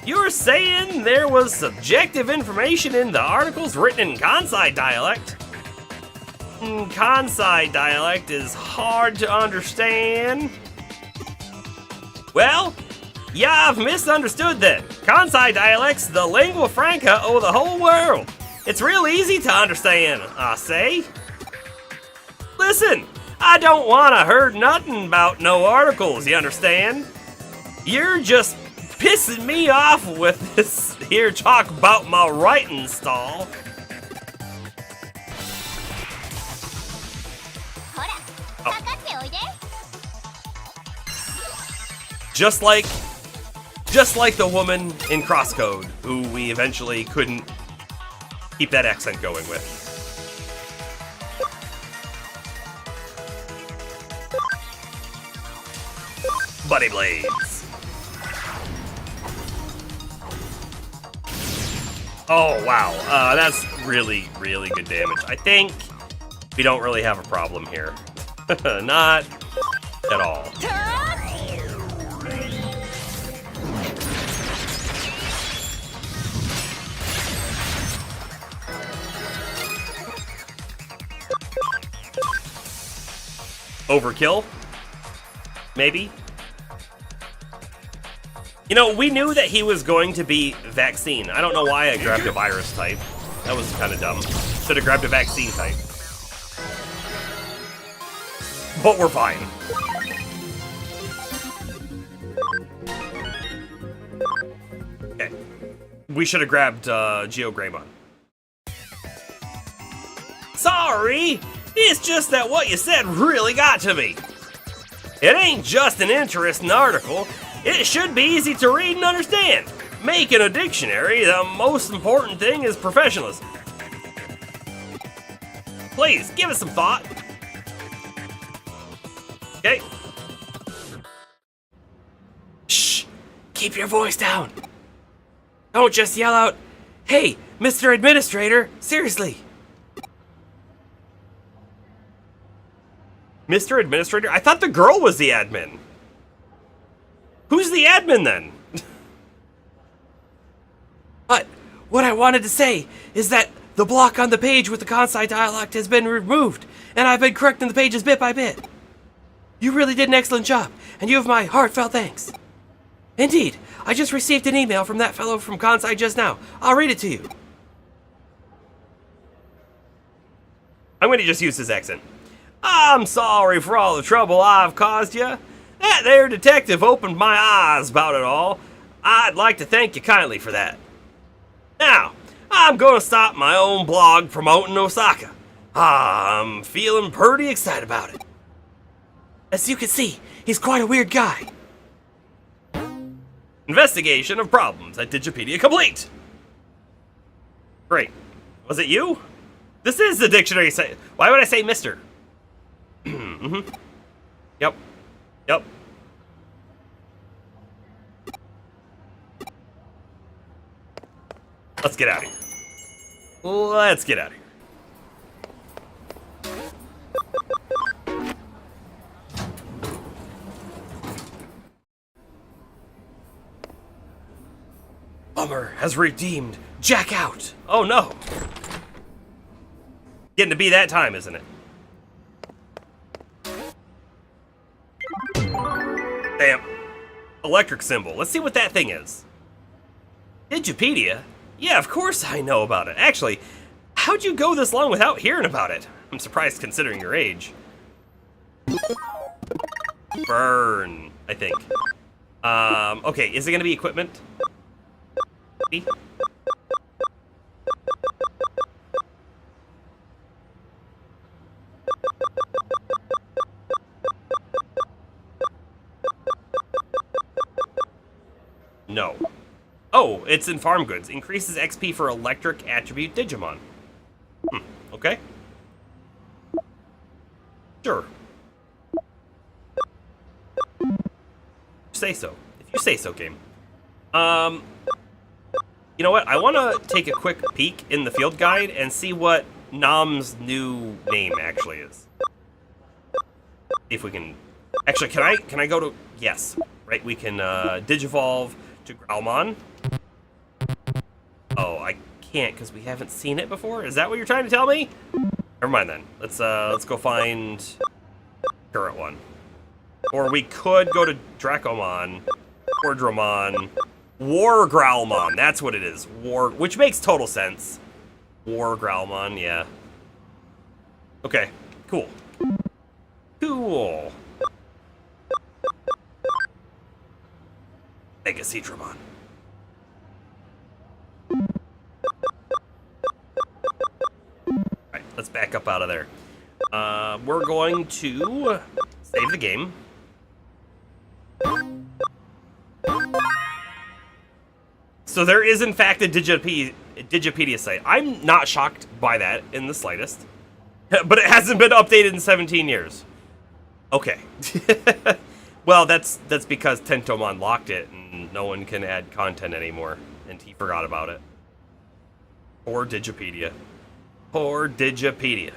You're saying there was subjective information in the articles written in Kansai dialect? Kansai dialect is hard to understand. Well, yeah, I've misunderstood then. Kansai dialect's the lingua franca of the whole world. It's real easy to understand, I say. Listen, I don't wanna heard nothing about no articles, you understand? You're just pissing me off with this here talk about my writing stall. Oh. Just like the woman in Crosscode, who we eventually couldn't keep that accent going with. Buddy Blades. Oh, wow. That's really, really good damage. I think we don't really have a problem here. Not at all. Overkill? Maybe? You know, we knew that he was going to be vaccine. I don't know why I grabbed a virus type. That was kind of dumb. Should have grabbed a vaccine type. But we're fine. Okay. We should have grabbed Geo Greymon. Sorry! It's just that what you said really got to me. It ain't just an interesting article. It should be easy to read and understand. Making a dictionary, the most important thing is professionalism. Please, give it some thought. Okay. Shh! Keep your voice down. Don't just yell out, "Hey, Mr. Administrator, seriously." Mr. Administrator? I thought the girl was the admin. Who's the admin then? But what I wanted to say is that the block on the page with the Kansai dialect has been removed, and I've been correcting the pages bit by bit. You really did an excellent job, and you have my heartfelt thanks. Indeed, I just received an email from that fellow from Kansai just now. I'll read it to you. I'm going to just use his accent. I'm sorry for all the trouble I've caused you. That there detective opened my eyes about it all. I'd like to thank you kindly for that. Now, I'm gonna start my own blog promoting Osaka. I'm feeling pretty excited about it. As you can see, he's quite a weird guy. Investigation of problems at Digipedia complete. Great. Was it you? This is the dictionary say. Why would I say Mr.? Mm-hmm. Yep. Yep. Let's get out of here. Let's get out of here. Bummer has redeemed Jack out. Oh no. Getting to be that time, isn't it? Damn. Electric symbol. Let's see what that thing is. Digipedia? Yeah, of course I know about it. Actually, how'd you go this long without hearing about it? I'm surprised considering your age. Burn, I think. Okay, is it gonna be equipment? No. Oh, it's in farm goods. Increases XP for electric attribute Digimon. Okay. Sure. Say so. If you say so, game. You know what? I want to take a quick peek in the field guide and see what Nam's new name actually is. If we can... Actually, can I go to... Yes. Right, we can Digivolve to Growlmon. Oh, I can't because we haven't seen it before? Is that what you're trying to tell me? Never mind then. Let's go find current one. Or we could go to Dracomon or Dramon War Growlmon, that's what it is. Which makes total sense. War Growlmon, yeah. Okay, cool. Cool. Mega Seadramon. Alright, let's back up out of there. We're going to save the game. So there is, in fact, a Digipedia site. I'm not shocked by that in the slightest. But it hasn't been updated in 17 years. Okay. Well, that's because Tentomon locked it, and no one can add content anymore, and he forgot about it. Poor Digipedia. Poor Digipedia.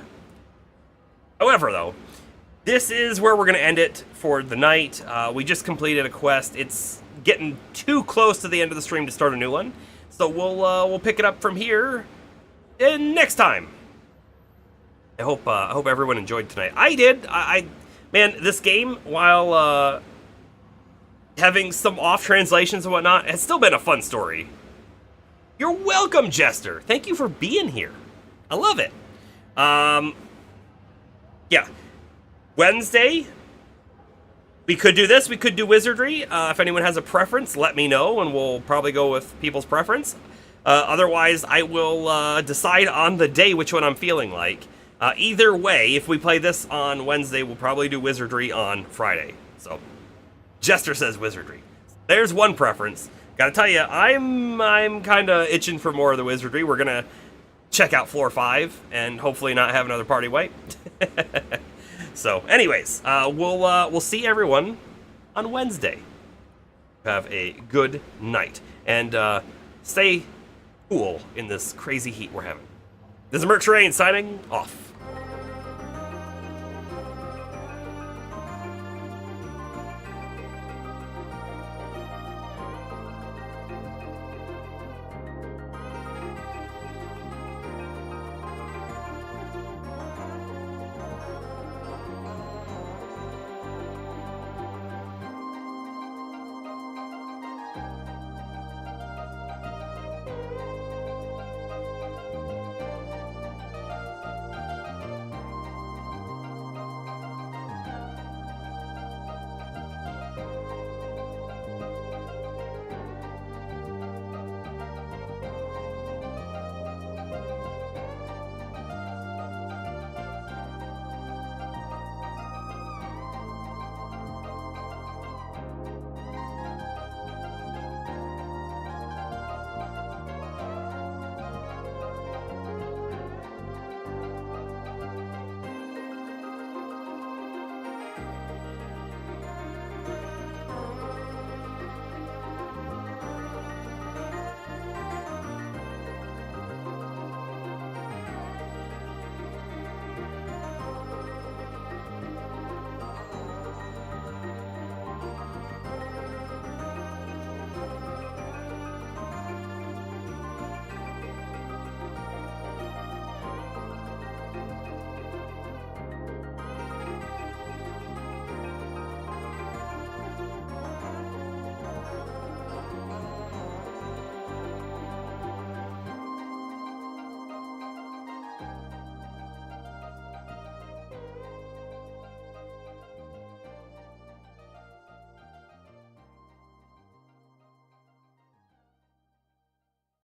However, though, this is where we're going to end it for the night. We just completed a quest. It's getting too close to the end of the stream to start a new one, so we'll pick it up from here next time. I hope everyone enjoyed tonight. I did. Man, this game, while having some off translations and whatnot, has still been a fun story. You're welcome, Jester. Thank you for being here. I love it. Yeah. Wednesday, we could do this. We could do Wizardry. If anyone has a preference, let me know, and we'll probably go with people's preference. Otherwise, I will decide on the day which one I'm feeling like. Either way, if we play this on Wednesday, we'll probably do Wizardry on Friday. So, Jester says Wizardry. There's one preference. Gotta tell you, I'm kind of itching for more of the Wizardry. We're gonna check out Floor 5 and hopefully not have another party wipe. So, anyways, we'll see everyone on Wednesday. Have a good night and stay cool in this crazy heat we're having. This is Ch8 signing off.